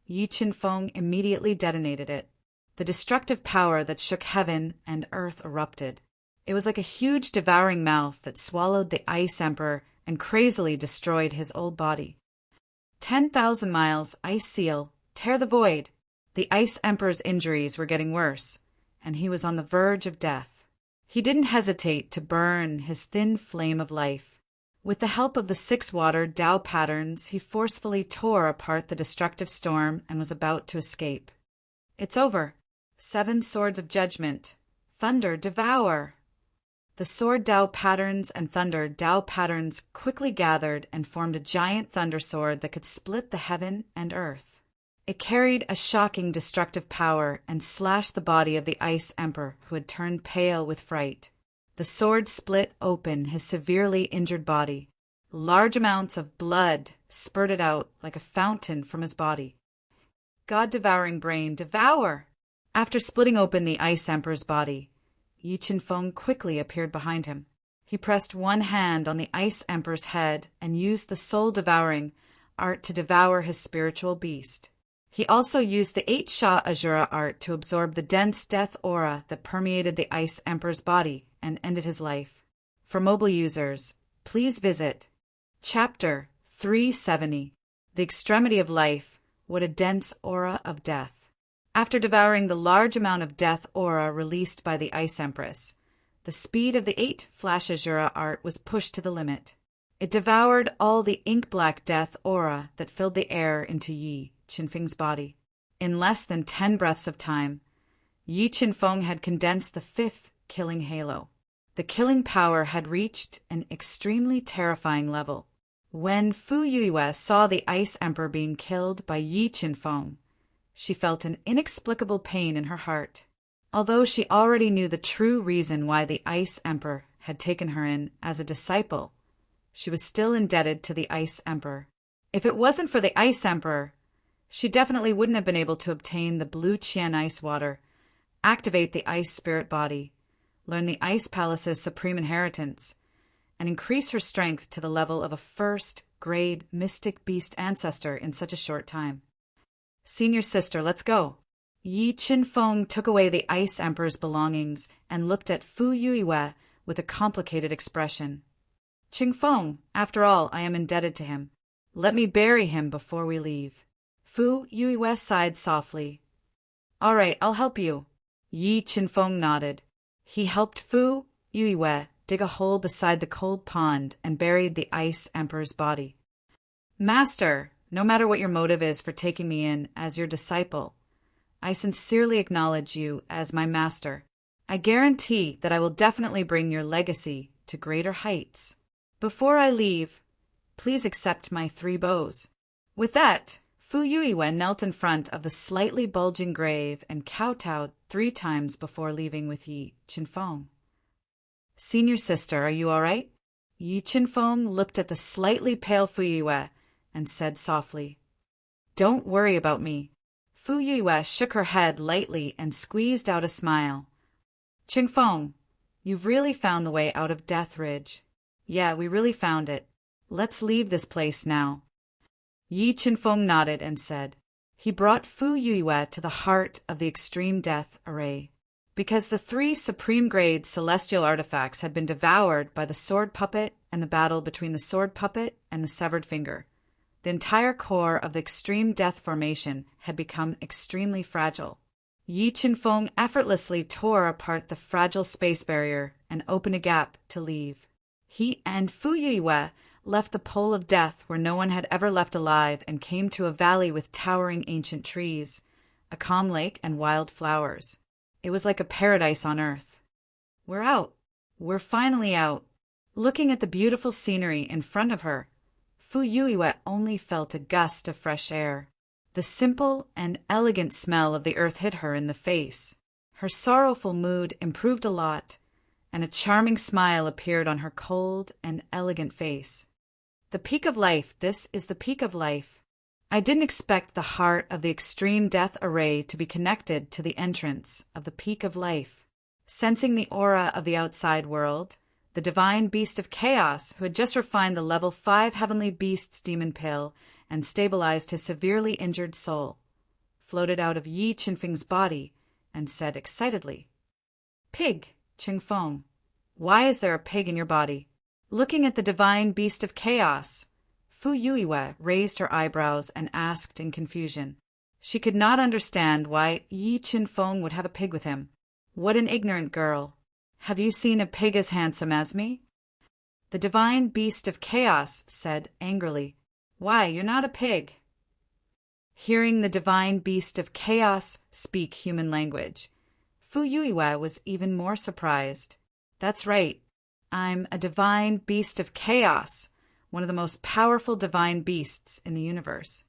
Yi Chenfeng immediately detonated it. The destructive power that shook heaven and earth erupted. It was like a huge devouring mouth that swallowed the Ice Emperor and crazily destroyed his old body. 10,000 miles, Ice Seal, tear the void. The Ice Emperor's injuries were getting worse, and he was on the verge of death. He didn't hesitate to burn his thin flame of life. With the help of the 6 water Tao patterns, he forcefully tore apart the destructive storm and was about to escape. It's over. 7 swords of judgment. Thunder devour. The sword Tao patterns and Thunder Tao patterns quickly gathered and formed a giant thunder sword that could split the heaven and earth. It carried a shocking destructive power and slashed the body of the Ice Emperor, who had turned pale with fright. The sword split open his severely injured body. Large amounts of blood spurted out like a fountain from his body. God-devouring brain, devour! After splitting open the Ice Emperor's body, Yi Chenfeng quickly appeared behind him. He pressed one hand on the Ice Emperor's head and used the soul-devouring art to devour his spiritual beast. He also used the 8 Sha Azura art to absorb the dense death aura that permeated the Ice Emperor's body and ended his life. For mobile users, please visit Chapter 370, The Extremity of Life, What a Dense Aura of Death. After devouring the large amount of death aura released by the Ice Empress, the speed of the 8 Flash Azura art was pushed to the limit. It devoured all the ink-black death aura that filled the air into Yi Chenfeng's body. In less than 10 breaths of time, Yi Chenfeng had condensed the 5th killing halo. The killing power had reached an extremely terrifying level. When Fu Yuiwe saw the Ice Emperor being killed by Yi Chenfeng, she felt an inexplicable pain in her heart. Although she already knew the true reason why the Ice Emperor had taken her in as a disciple, she was still indebted to the Ice Emperor. If it wasn't for the Ice Emperor, she definitely wouldn't have been able to obtain the Blue Qian ice water, activate the Ice Spirit body, learn the Ice Palace's supreme inheritance, and increase her strength to the level of a first-grade mystic beast ancestor in such a short time. Senior sister, let's go. Yi Chenfeng took away the Ice Emperor's belongings and looked at Fu Yuiwe with a complicated expression. Qingfeng, after all, I am indebted to him. Let me bury him before we leave. Fu Yuiwe sighed softly. All right, I'll help you. Yi Chenfeng nodded. He helped Fu Yuiwe dig a hole beside the cold pond and buried the Ice Emperor's body. Master, no matter what your motive is for taking me in as your disciple, I sincerely acknowledge you as my master. I guarantee that I will definitely bring your legacy to greater heights. Before I leave, please accept my 3 bows." With that, Fu Yuiwen knelt in front of the slightly bulging grave and kowtowed 3 times before leaving with Yi Qinfeng. "Senior sister, are you all right?" Yi Qinfeng looked at the slightly pale Fu Yuiwen and said softly, "Don't worry about me." Fu Yuiwen shook her head lightly and squeezed out a smile. "Qinfeng, you've really found the way out of Death Ridge." "Yeah, we really found it. Let's leave this place now." Yi Qinfeng nodded and said, he brought Fu Yuiwen to the heart of the extreme death array. Because the 3 supreme-grade celestial artifacts had been devoured by the sword puppet and the battle between the sword puppet and the severed finger, the entire core of the extreme death formation had become extremely fragile. Yi Qinfeng effortlessly tore apart the fragile space barrier and opened a gap to leave. He and Fu Yuiwen left the pole of death where no one had ever left alive and came to a valley with towering ancient trees, a calm lake, and wild flowers. It was like a paradise on earth. "We're out. We're finally out." Looking at the beautiful scenery in front of her, Fu Yuiwen only felt a gust of fresh air. The simple and elegant smell of the earth hit her in the face. Her sorrowful mood improved a lot, and a charming smile appeared on her cold and elegant face. "The peak of life, this is the peak of life." I didn't expect the heart of the extreme death array to be connected to the entrance of the peak of life. Sensing the aura of the outside world, the divine beast of chaos, who had just refined the level 5 heavenly beast's demon pill and stabilized his severely injured soul, floated out of Yi Qinfeng's body and said excitedly, "Pig, Qinfeng, why is there a pig in your body?" Looking at the divine beast of chaos, Fu Yuiwen raised her eyebrows and asked in confusion. She could not understand why Yi Qinfeng would have a pig with him. What an ignorant girl. "Have you seen a pig as handsome as me?" The divine beast of chaos said angrily, "Why, you're not a pig." Hearing the divine beast of chaos speak human language, Fu Yuiwen was even more surprised. "That's right. I'm a divine beast of chaos, one of the most powerful divine beasts in the universe."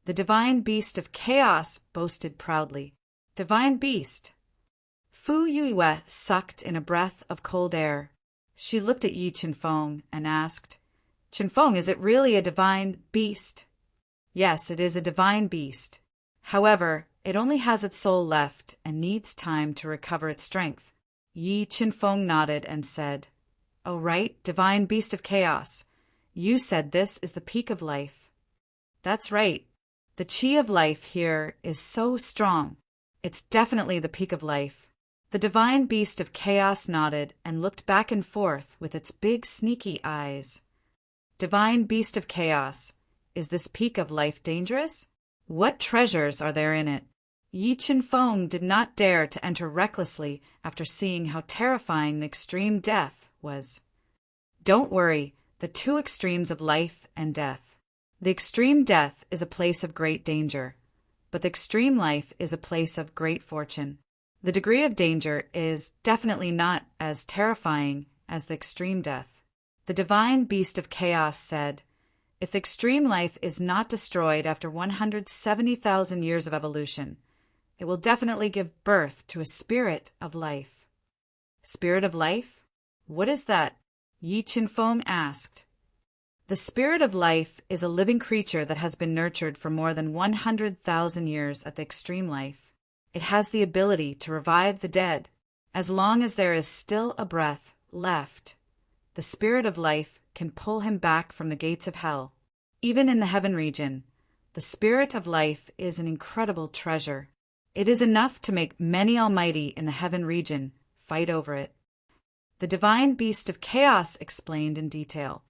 The divine beast of chaos boasted proudly. "Divine beast." Fu Yuiwen sucked in a breath of cold air. She looked at Yi Qinfeng and asked, "Qinfeng, is it really a divine beast?" "Yes, it is a divine beast. However, it only has its soul left and needs time to recover its strength." Yi Qinfeng nodded and said, "Oh right, divine beast of chaos. You said this is the peak of life." "That's right. The chi of life here is so strong. It's definitely the peak of life." The divine beast of chaos nodded and looked back and forth with its big sneaky eyes. "Divine beast of chaos, is this peak of life dangerous? What treasures are there in it?" Yi Qinfeng did not dare to enter recklessly after seeing how terrifying the extreme death was. "Don't worry, the 2 extremes of life and death. The extreme death is a place of great danger, but the extreme life is a place of great fortune. The degree of danger is definitely not as terrifying as the extreme death." The divine beast of chaos said, "If the extreme life is not destroyed after 170,000 years of evolution, it will definitely give birth to a spirit of life." "Spirit of life? What is that?" Yi Qinfeng asked. "The spirit of life is a living creature that has been nurtured for more than 100,000 years at the extreme life. It has the ability to revive the dead. As long as there is still a breath left, the spirit of life can pull him back from the gates of hell. Even in the heaven region, the spirit of life is an incredible treasure. It is enough to make many almighty in the heaven region fight over it." The divine beast of chaos explained in detail.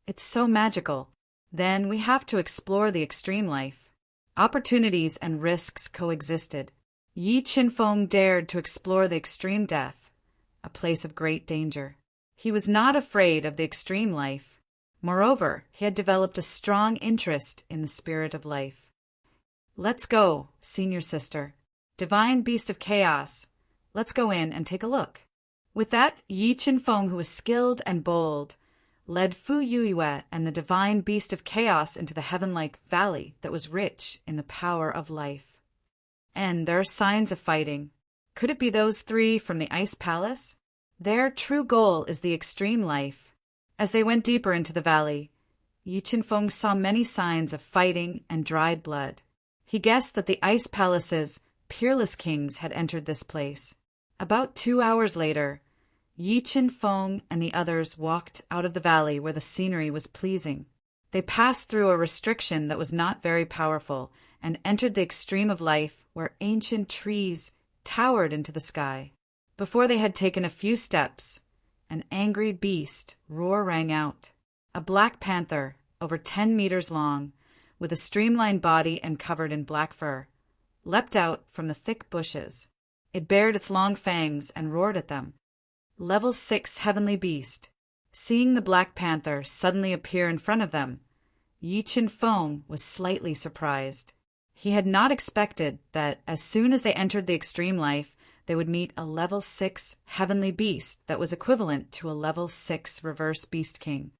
"It's so magical. Then we have to explore the extreme life." Opportunities and risks coexisted. Yi Qinfeng dared to explore the extreme death, a place of great danger. He was not afraid of the extreme life. Moreover, he had developed a strong interest in the spirit of life. "Let's go, senior sister. Divine beast of chaos. Let's go in and take a look." With that, Yi Qinfeng, who was skilled and bold, led Fu Yuiwe and the divine beast of chaos into the heaven-like valley that was rich in the power of life. And there are signs of fighting. Could it be those three from the Ice Palace? Their true goal is the extreme life. As they went deeper into the valley, Yi Qinfeng saw many signs of fighting and dried blood. He guessed that the Ice Palace's peerless kings had entered this place. About 2 hours later, Yi Qinfeng and the others walked out of the valley where the scenery was pleasing. They passed through a restriction that was not very powerful and entered the extreme of life where ancient trees towered into the sky. Before they had taken a few steps, an angry beast roar rang out. A black panther, over 10 meters long, with a streamlined body and covered in black fur, leapt out from the thick bushes. It bared its long fangs and roared at them. Level 6 Heavenly Beast. Seeing the Black Panther suddenly appear in front of them, Yi Qinfeng was slightly surprised. He had not expected that as soon as they entered the extreme life, they would meet a Level 6 Heavenly Beast that was equivalent to a Level 6 Reverse Beast King.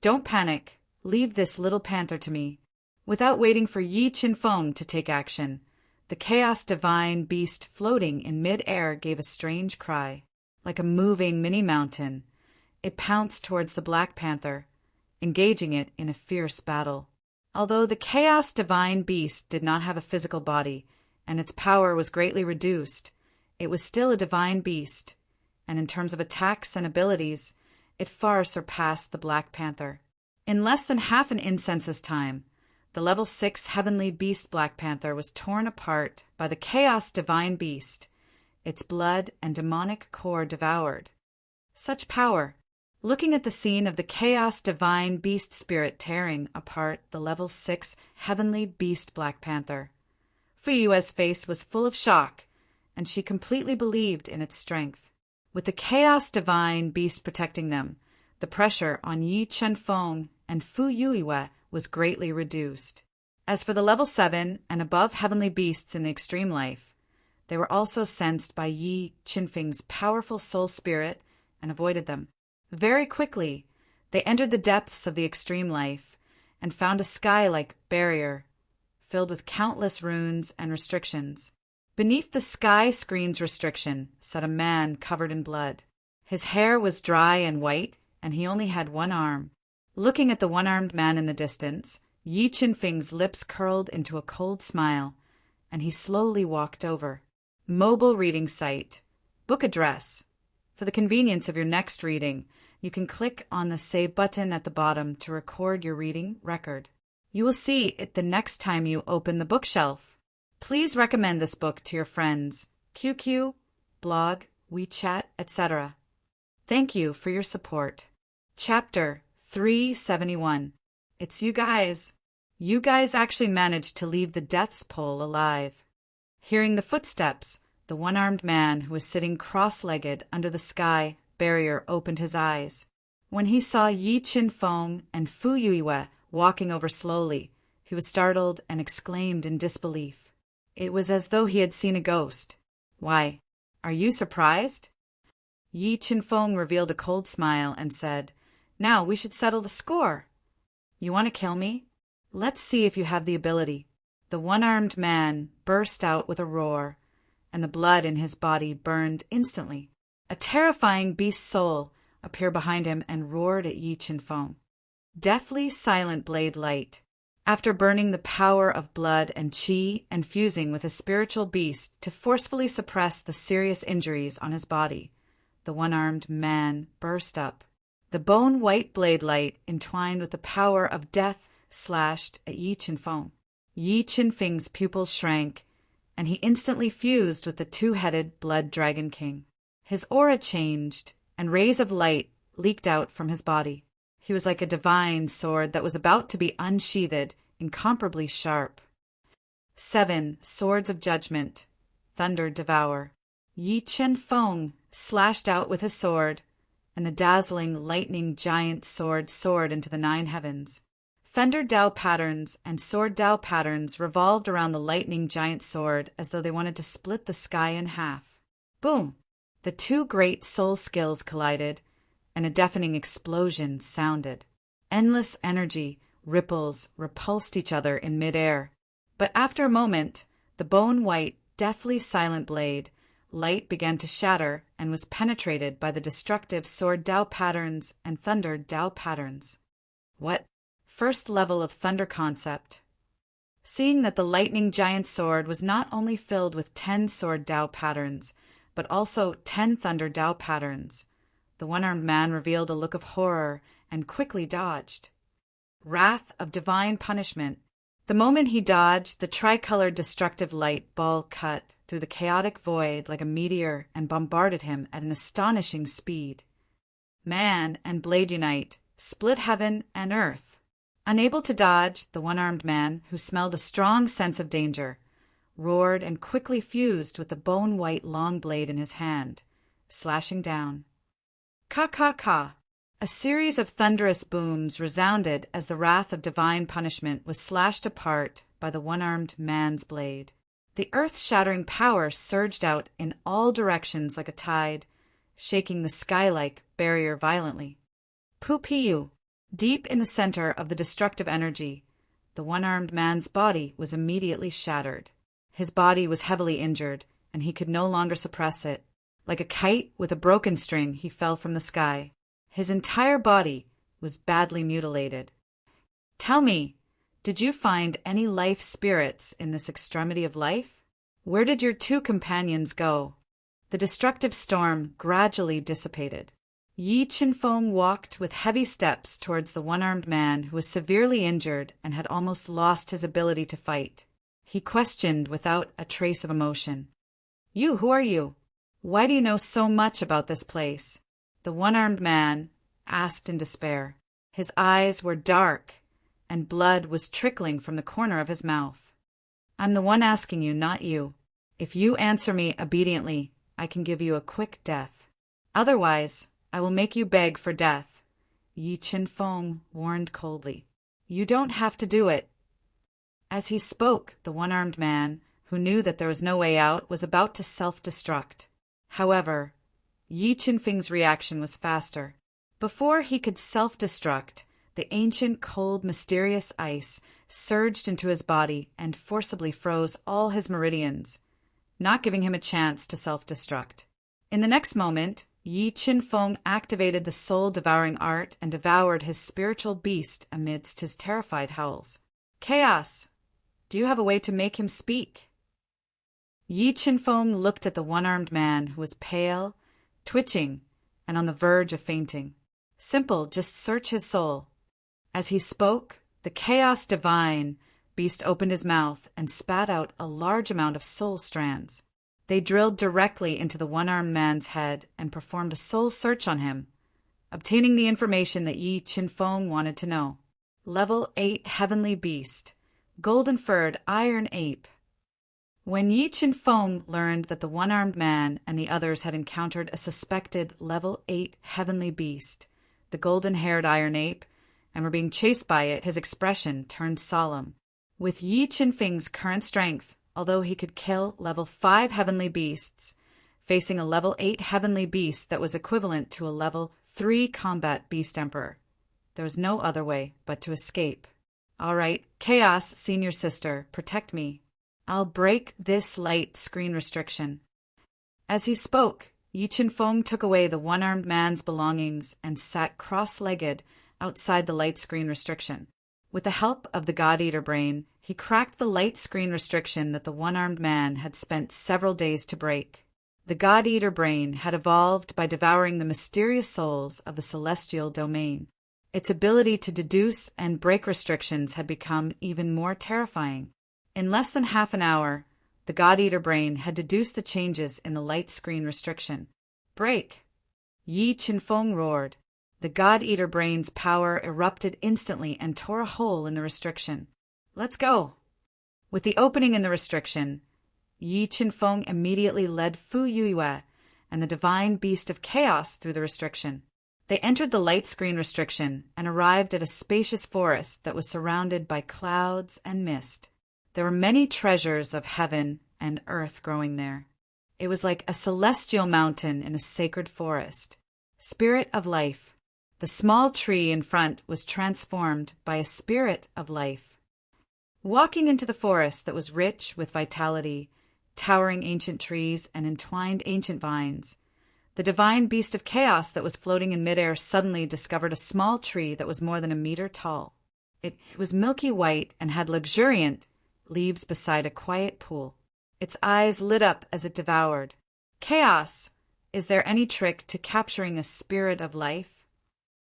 Don't panic. Leave this little panther to me. Without waiting for Yi Qinfeng to take action, the Chaos Divine Beast floating in mid-air gave a strange cry. Like a moving mini-mountain, it pounced towards the Black Panther, engaging it in a fierce battle. Although the Chaos Divine Beast did not have a physical body, and its power was greatly reduced, it was still a divine beast, and in terms of attacks and abilities, it far surpassed the Black Panther. In less than half an incense's time, the Level 6 Heavenly Beast Black Panther was torn apart by the Chaos Divine Beast, its blood and demonic core devoured. Such power! Looking at the scene of the Chaos Divine Beast Spirit tearing apart the Level 6 Heavenly Beast Black Panther, Fuyue's face was full of shock, and she completely believed in its strength. With the Chaos Divine Beast protecting them, the pressure on Yi Qinfeng and Fu Yuiwe was greatly reduced. As for the Level 7 and above Heavenly Beasts in the extreme life, they were also sensed by Yi Qinfeng's powerful soul spirit and avoided them. Very quickly, they entered the depths of the extreme life and found a sky-like barrier filled with countless runes and restrictions. Beneath the sky screen's restriction sat a man covered in blood. His hair was dry and white, and he only had one arm. Looking at the one-armed man in the distance, Yi Qinfeng's lips curled into a cold smile, and he slowly walked over. Mobile reading site. Book address. For the convenience of your next reading, you can click on the Save button at the bottom to record your reading record. You will see it the next time you open the bookshelf. Please recommend this book to your friends, QQ, blog, WeChat, etc. Thank you for your support. Chapter 371. It's you guys. You guys actually managed to leave the death's pole alive. Hearing the footsteps, the one-armed man who was sitting cross-legged under the sky barrier opened his eyes. When he saw Yi Qinfeng and Fu Yuiwe walking over slowly, he was startled and exclaimed in disbelief. It was as though he had seen a ghost. Why, are you surprised? Yi Qinfeng revealed a cold smile and said, Now we should settle the score. You want to kill me? Let's see if you have the ability. The one-armed man burst out with a roar, and the blood in his body burned instantly. A terrifying beast soul appeared behind him and roared at Yi Qinfeng. Deathly silent blade light. After burning the power of blood and qi and fusing with a spiritual beast to forcefully suppress the serious injuries on his body, the one-armed man burst up. The bone-white blade light entwined with the power of death slashed at Yi Qinfeng. Yi Qinfeng's pupils shrank, and he instantly fused with the two-headed Blood Dragon King. His aura changed, and rays of light leaked out from his body. He was like a divine sword that was about to be unsheathed, incomparably sharp. 7 Swords of Judgment. Thunder Devour. Yi Qinfeng slashed out with his sword, and the dazzling lightning giant sword soared into the 9 heavens. Thunder Dao patterns and Sword Dao patterns revolved around the lightning giant sword as though they wanted to split the sky in half. Boom! The two great soul skills collided, and a deafening explosion sounded. Endless energy, ripples, repulsed each other in midair. But after a moment, the bone-white, deathly silent blade, light began to shatter and was penetrated by the destructive sword Dao patterns and thunder Dao patterns. What? First level of thunder concept. Seeing that the lightning giant sword was not only filled with 10 sword Dao patterns, but also 10 thunder Dao patterns, the one-armed man revealed a look of horror and quickly dodged. Wrath of divine punishment. The moment he dodged, the tricolored destructive light ball cut through the chaotic void like a meteor and bombarded him at an astonishing speed. Man and blade unite, split heaven and earth. Unable to dodge, the one-armed man, who smelled a strong sense of danger, roared and quickly fused with the bone-white long blade in his hand, slashing down. Ka-ka-ka! A series of thunderous booms resounded as the wrath of divine punishment was slashed apart by the one-armed man's blade. The earth-shattering power surged out in all directions like a tide, shaking the sky-like barrier violently. Pu-piu! Deep in the center of the destructive energy, the one-armed man's body was immediately shattered. His body was heavily injured, and he could no longer suppress it. Like a kite with a broken string, he fell from the sky. His entire body was badly mutilated. Tell me, did you find any life spirits in this extremity of life? Where did your 2 companions go? The destructive storm gradually dissipated. Yi Qinfeng walked with heavy steps towards the one-armed man who was severely injured and had almost lost his ability to fight. He questioned without a trace of emotion. You, who are you? Why do you know so much about this place? The one-armed man asked in despair. His eyes were dark, and blood was trickling from the corner of his mouth. I'm the one asking you, not you. If you answer me obediently, I can give you a quick death. Otherwise, I will make you beg for death, Yi Qinfeng warned coldly. You don't have to do it. As he spoke, the one-armed man, who knew that there was no way out, was about to self-destruct. However, Yi Qinfeng's reaction was faster. Before he could self-destruct, the ancient, cold, mysterious ice surged into his body and forcibly froze all his meridians, not giving him a chance to self-destruct. In the next moment, Yi Qinfeng activated the soul-devouring art and devoured his spiritual beast amidst his terrified howls. Chaos! Do you have a way to make him speak? Yi Qinfeng looked at the one-armed man who was pale, twitching, and on the verge of fainting. Simple, just search his soul. As he spoke, the chaos divine beast opened his mouth and spat out a large amount of soul strands. They drilled directly into the one-armed man's head and performed a soul search on him, obtaining the information that Yi Qinfeng wanted to know. Level 8 Heavenly Beast, Golden-Furred Iron Ape. When Yi Qinfeng learned that the one-armed man and the others had encountered a suspected Level 8 Heavenly Beast, the golden-haired Iron Ape, and were being chased by it, his expression turned solemn. With Yi Qinfeng's current strength, although he could kill Level 5 Heavenly Beasts, facing a Level 8 Heavenly Beast that was equivalent to a Level 3 Combat Beast Emperor, there was no other way but to escape. All right, Chaos, Senior Sister, protect me. I'll break this light screen restriction. As he spoke, Yi Qinfeng took away the one-armed man's belongings and sat cross-legged outside the light screen restriction. With the help of the God-Eater brain, he cracked the light screen restriction that the one-armed man had spent several days to break. The God-Eater brain had evolved by devouring the mysterious souls of the celestial domain. Its ability to deduce and break restrictions had become even more terrifying. In less than half an hour, the God-Eater brain had deduced the changes in the light screen restriction. Break! Yi Qinfeng roared. The God-Eater brain's power erupted instantly and tore a hole in the restriction. Let's go! With the opening in the restriction, Yi Qinfeng immediately led Fu Yueyue and the divine beast of chaos through the restriction. They entered the light screen restriction and arrived at a spacious forest that was surrounded by clouds and mist. There were many treasures of heaven and earth growing there. It was like a celestial mountain in a sacred forest. Spirit of life. The small tree in front was transformed by a spirit of life. Walking into the forest that was rich with vitality, towering ancient trees and entwined ancient vines, the divine beast of chaos that was floating in midair suddenly discovered a small tree that was more than a meter tall. It was milky white and had luxuriant leaves beside a quiet pool. Its eyes lit up as it devoured. Chaos! Is there any trick to capturing a spirit of life?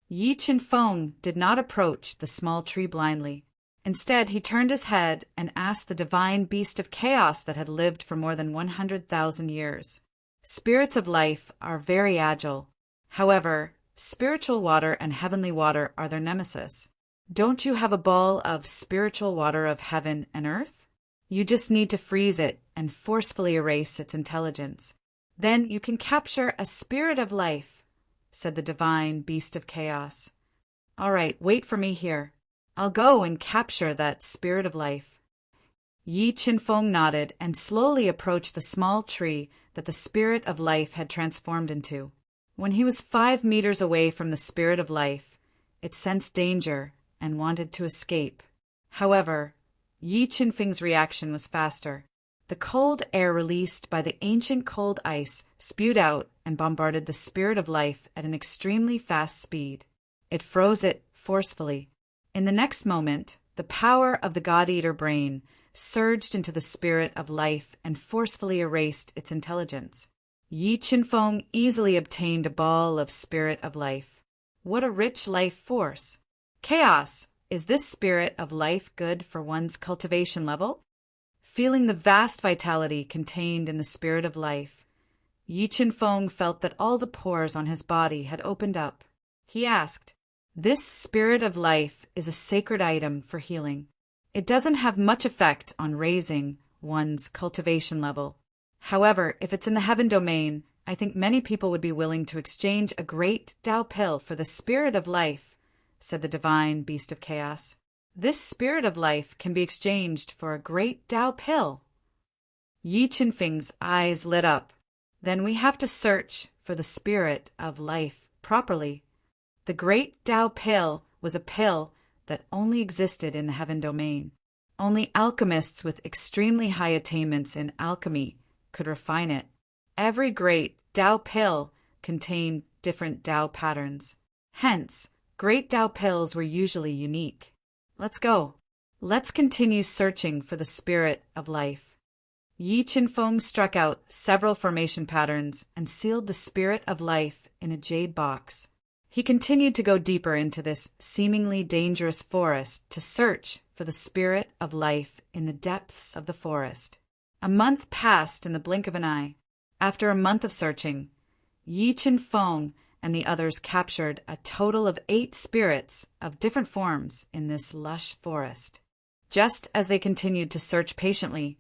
Yi Qinfeng did not approach the small tree blindly. Instead, he turned his head and asked the divine beast of chaos that had lived for more than 100,000 years. Spirits of life are very agile. However, spiritual water and heavenly water are their nemesis. Don't you have a ball of spiritual water of heaven and earth? You just need to freeze it and forcefully erase its intelligence. Then you can capture a spirit of life, said the divine beast of chaos. All right, wait for me here. I'll go and capture that spirit of life. Yi Qinfeng nodded and slowly approached the small tree that the spirit of life had transformed into. When he was 5 meters away from the spirit of life, it sensed danger and wanted to escape. However, Yi Qinfeng's reaction was faster. The cold air released by the ancient cold ice spewed out and bombarded the spirit of life at an extremely fast speed. It froze it forcefully. In the next moment, the power of the God-Eater brain surged into the spirit of life and forcefully erased its intelligence. Yi Qinfeng easily obtained a ball of spirit of life. What a rich life force! Chaos! Is this spirit of life good for one's cultivation level? Feeling the vast vitality contained in the spirit of life, Yi Qinfeng felt that all the pores on his body had opened up. He asked, "This spirit of life is a sacred item for healing. It doesn't have much effect on raising one's cultivation level. However, if it's in the heaven domain, I think many people would be willing to exchange a great Tao pill for the spirit of life," said the divine beast of chaos. "This spirit of life can be exchanged for a great Tao pill." Yi Qinfeng's eyes lit up. Then we have to search for the spirit of life properly. The great Tao pill was a pill that only existed in the heaven domain. Only alchemists with extremely high attainments in alchemy could refine it. Every great Tao pill contained different Tao patterns. Hence, great Tao pills were usually unique. Let's go. Let's continue searching for the spirit of life. Yi Qinfeng struck out several formation patterns and sealed the spirit of life in a jade box. He continued to go deeper into this seemingly dangerous forest to search for the spirit of life in the depths of the forest. A month passed in the blink of an eye. After a month of searching, Yi Qinfeng and the others captured a total of 8 spirits of different forms in this lush forest. Just as they continued to search patiently,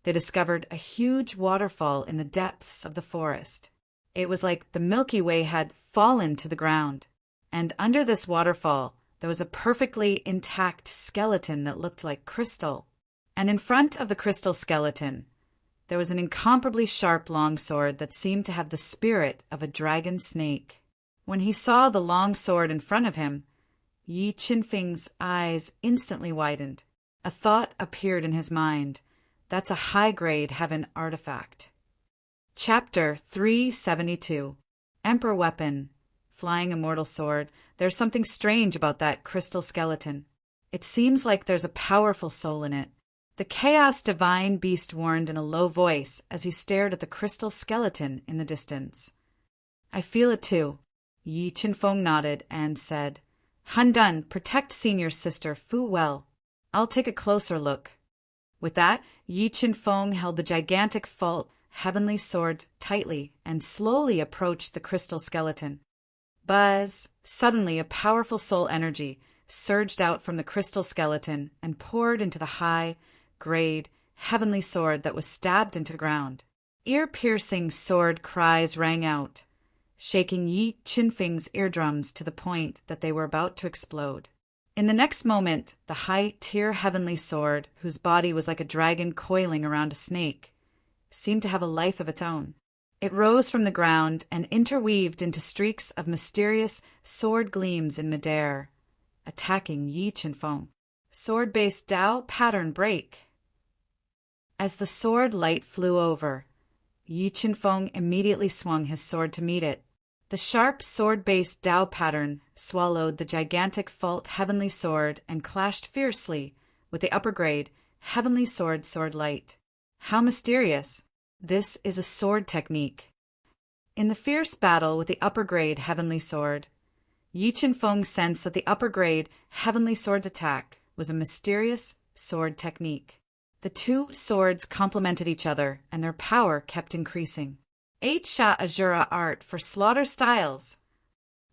they discovered a huge waterfall in the depths of the forest. It was like the Milky Way had fallen to the ground, and under this waterfall there was a perfectly intact skeleton that looked like crystal. And in front of the crystal skeleton, there was an incomparably sharp longsword that seemed to have the spirit of a dragon snake. When he saw the long sword in front of him, Yi Qinfeng's eyes instantly widened. A thought appeared in his mind. That's a high-grade heaven artifact. Chapter 372. Emperor Weapon. Flying immortal sword. There's something strange about that crystal skeleton. It seems like there's a powerful soul in it. The chaos divine beast warned in a low voice as he stared at the crystal skeleton in the distance. "I feel it too." Yi Qinfeng nodded and said, "Han Dan, protect senior sister Fu well. I'll take a closer look." With that, Yi Qinfeng held the gigantic full heavenly sword tightly and slowly approached the crystal skeleton. Buzz! Suddenly a powerful soul energy surged out from the crystal skeleton and poured into the high-grade heavenly sword that was stabbed into the ground. Ear-piercing sword cries rang out, shaking Yi Qinfeng's eardrums to the point that they were about to explode. In the next moment, the high-tier heavenly sword, whose body was like a dragon coiling around a snake, seemed to have a life of its own. It rose from the ground and interweaved into streaks of mysterious sword gleams in midair, attacking Yi Qinfeng. Sword-based Dao pattern break. As the sword light flew over, Yi Qinfeng immediately swung his sword to meet it. The sharp sword-based Dao pattern swallowed the gigantic fault heavenly sword and clashed fiercely with the upper grade heavenly sword light. How mysterious! This is a sword technique. In the fierce battle with the upper grade heavenly sword, Yi Qinfeng sensed that the upper grade heavenly sword's attack was a mysterious sword technique. The two swords complemented each other, and their power kept increasing. 8 Sha Azura art for slaughter styles.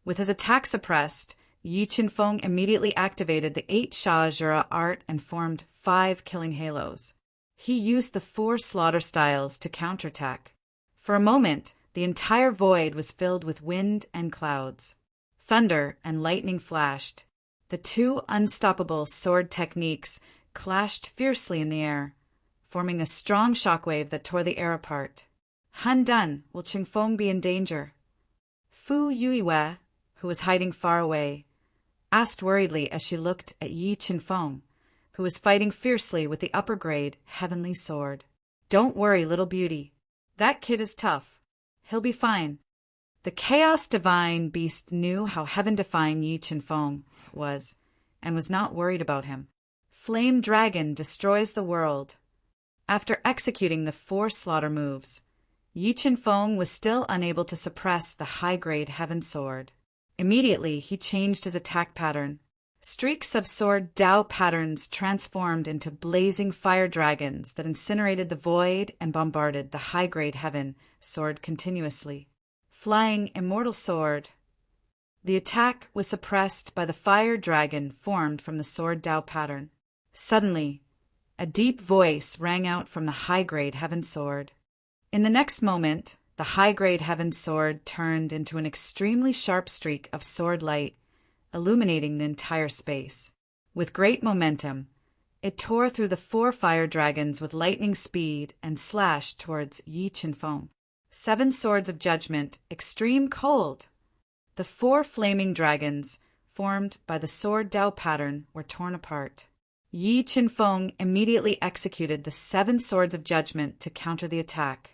With his attack suppressed, Yi Qinfeng immediately activated the 8 Sha Azura art and formed 5 killing halos. He used the 4 slaughter styles to counterattack. For a moment, the entire void was filled with wind and clouds. Thunder and lightning flashed. The two unstoppable sword techniques clashed fiercely in the air, forming a strong shockwave that tore the air apart. Han Dan, will Qingfeng be in danger? Fu Yuiwei, who was hiding far away, asked worriedly as she looked at Yi Qinfeng, who was fighting fiercely with the upper grade heavenly sword. Don't worry, little beauty. That kid is tough. He'll be fine. The chaos divine beast knew how heaven-defying Yi Qinfeng was, and was not worried about him. Flame Dragon destroys the world. After executing the 4 slaughter moves, Yi Qinfeng was still unable to suppress the high-grade heaven sword. Immediately, he changed his attack pattern. Streaks of sword Dao patterns transformed into blazing fire dragons that incinerated the void and bombarded the high-grade heaven sword continuously. Flying Immortal Sword. The attack was suppressed by the fire dragon formed from the sword Dao pattern. Suddenly, a deep voice rang out from the high-grade heaven sword. In the next moment, the high-grade heaven sword turned into an extremely sharp streak of sword light, illuminating the entire space. With great momentum, it tore through the 4 fire dragons with lightning speed and slashed towards Yi Qinfeng. 7 Swords of Judgment, Extreme Cold. The 4 flaming dragons, formed by the sword Dao pattern, were torn apart. Yi Qinfeng immediately executed the 7 Swords of Judgment to counter the attack.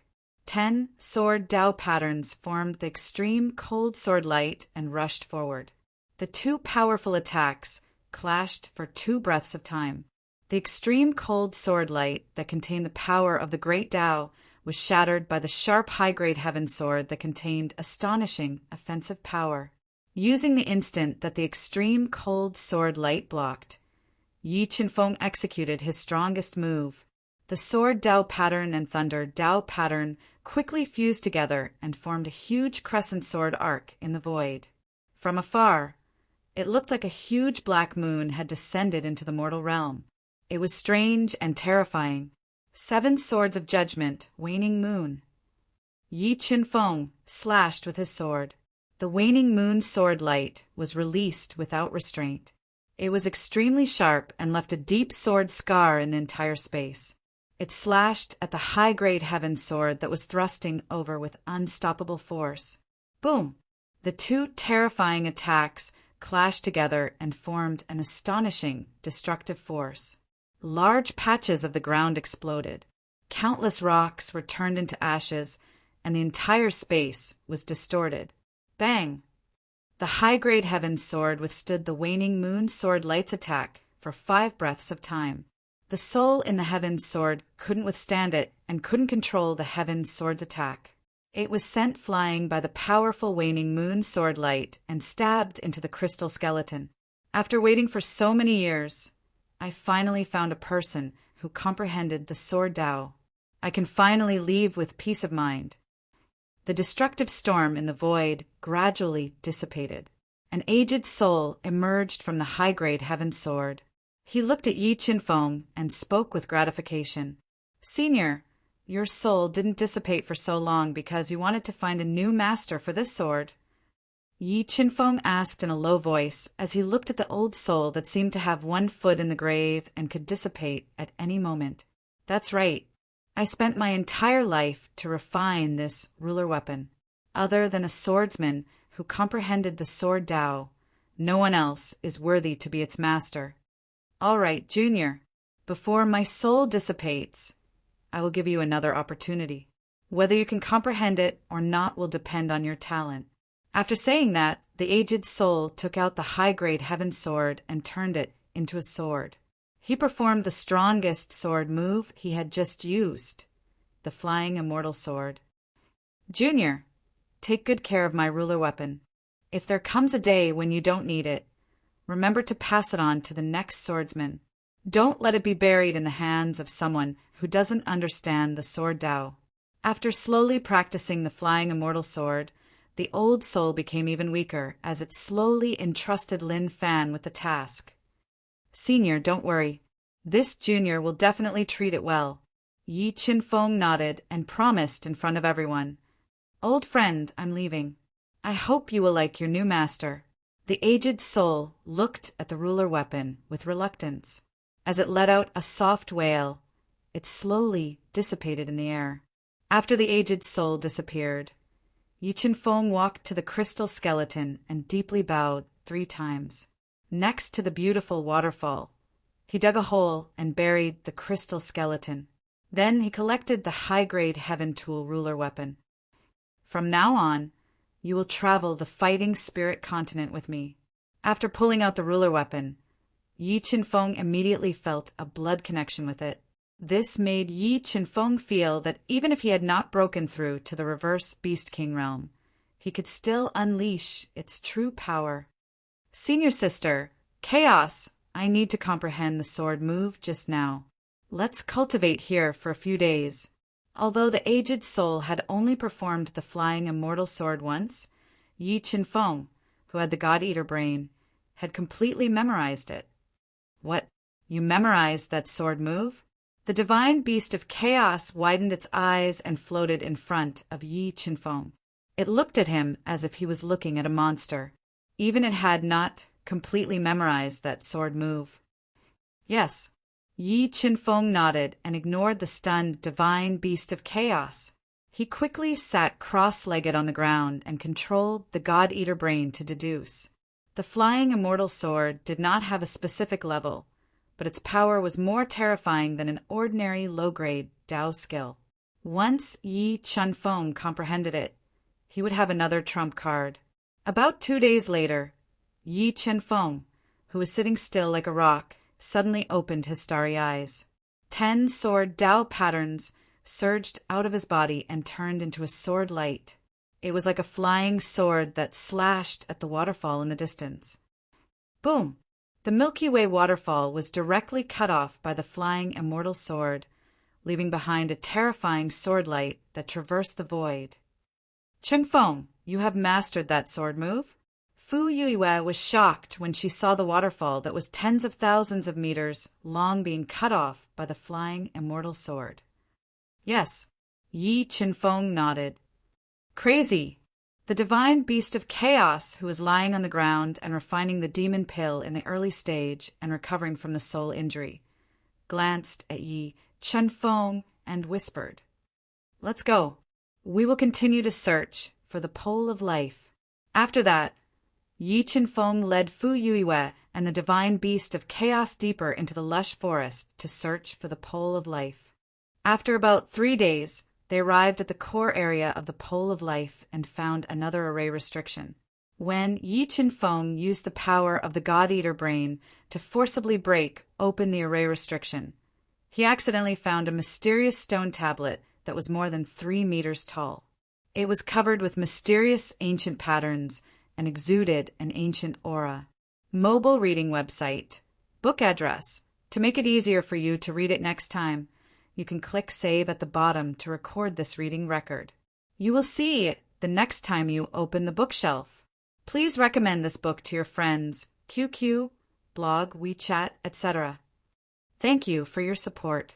10 sword Dao patterns formed the extreme cold sword light and rushed forward. The 2 powerful attacks clashed for 2 breaths of time. The extreme cold sword light that contained the power of the great Dao was shattered by the sharp high-grade heaven sword that contained astonishing offensive power. Using the instant that the extreme cold sword light blocked, Yi Qinfeng executed his strongest move. The sword Dao pattern and thunder Dao pattern quickly fused together and formed a huge crescent sword arc in the void. From afar, it looked like a huge black moon had descended into the mortal realm. It was strange and terrifying. 7 Swords of Judgment, Waning Moon. Yi Qinfeng slashed with his sword. The waning moon sword light was released without restraint. It was extremely sharp and left a deep sword scar in the entire space. It slashed at the high-grade heaven sword that was thrusting over with unstoppable force. Boom! The 2 terrifying attacks clashed together and formed an astonishing destructive force. Large patches of the ground exploded. Countless rocks were turned into ashes, and the entire space was distorted. Bang! The high-grade heaven sword withstood the waning moon sword light's attack for 5 breaths of time. The soul in the heaven sword couldn't withstand it and couldn't control the heaven sword's attack. It was sent flying by the powerful waning moon sword light and stabbed into the crystal skeleton. After waiting for so many years, I finally found a person who comprehended the sword Dao. I can finally leave with peace of mind. The destructive storm in the void gradually dissipated. An aged soul emerged from the high-grade heaven sword. He looked at Yi Qinfeng and spoke with gratification. Senior, your soul didn't dissipate for so long because you wanted to find a new master for this sword. Yi Qinfeng asked in a low voice as he looked at the old soul that seemed to have 1 foot in the grave and could dissipate at any moment. That's right. I spent my entire life to refine this ruler weapon. Other than a swordsman who comprehended the sword Tao, no one else is worthy to be its master. All right, Junior, before my soul dissipates, I will give you another opportunity. Whether you can comprehend it or not will depend on your talent. After saying that, the aged soul took out the high-grade heaven sword and turned it into a sword. He performed the strongest sword move he had just used, the flying immortal sword. Junior, take good care of my ruler weapon. If there comes a day when you don't need it, remember to pass it on to the next swordsman. Don't let it be buried in the hands of someone who doesn't understand the sword Tao. After slowly practicing the flying immortal sword, the old soul became even weaker as it slowly entrusted Lin Fan with the task. Senior, don't worry. This junior will definitely treat it well. Yi Qinfeng nodded and promised in front of everyone. Old friend, I'm leaving. I hope you will like your new master. The aged soul looked at the ruler weapon with reluctance. As it let out a soft wail, it slowly dissipated in the air. After the aged soul disappeared, Yi Qinfeng walked to the crystal skeleton and deeply bowed 3 times. Next to the beautiful waterfall, he dug a hole and buried the crystal skeleton. Then he collected the high-grade heaven tool ruler weapon. From now on, you will travel the fighting spirit continent with me. After pulling out the ruler weapon, Yi Qinfeng immediately felt a blood connection with it. This made Yi Qinfeng feel that even if he had not broken through to the reverse Beast King realm, he could still unleash its true power. Senior sister, Chaos, I need to comprehend the sword move just now. Let's cultivate here for a few days. Although the aged soul had only performed the flying immortal sword once, Yi Qinfeng, who had the God-Eater brain, had completely memorized it. What? You memorized that sword move? The divine beast of chaos widened its eyes and floated in front of Yi Qinfeng. It looked at him as if he was looking at a monster. Even it had not completely memorized that sword move. Yes. Yi Qinfeng nodded and ignored the stunned divine beast of chaos. He quickly sat cross-legged on the ground and controlled the God-Eater brain to deduce. The flying immortal sword did not have a specific level, but its power was more terrifying than an ordinary low-grade Tao skill. Once Yi Qinfeng comprehended it, he would have another trump card. About 2 days later, Yi Qinfeng, who was sitting still like a rock, suddenly opened his starry eyes. 10 sword Tao patterns surged out of his body and turned into a sword light. It was like a flying sword that slashed at the waterfall in the distance. Boom! The Milky Way waterfall was directly cut off by the flying immortal sword, leaving behind a terrifying sword light that traversed the void. Qinfeng, you have mastered that sword move? Fu Yuiwei was shocked when she saw the waterfall that was tens of thousands of meters long being cut off by the flying immortal sword. Yes, Yi Qinfeng nodded. Crazy! The divine beast of chaos, who was lying on the ground and refining the demon pill in the early stage and recovering from the soul injury, glanced at Yi Qinfeng and whispered, "Let's go. We will continue to search for the pole of life." After that, Yi Qinfeng led Fu Yuiwei and the divine beast of chaos deeper into the lush forest to search for the pole of life. After about 3 days, they arrived at the core area of the pole of life and found another array restriction. When Yi Qinfeng used the power of the God-Eater brain to forcibly break open the array restriction, he accidentally found a mysterious stone tablet that was more than 3 meters tall. It was covered with mysterious ancient patterns and exuded an ancient aura. Mobile reading website. Book address. To make it easier for you to read it next time, you can click Save at the bottom to record this reading record. You will see it the next time you open the bookshelf. Please recommend this book to your friends, QQ, blog, WeChat, etc. Thank you for your support.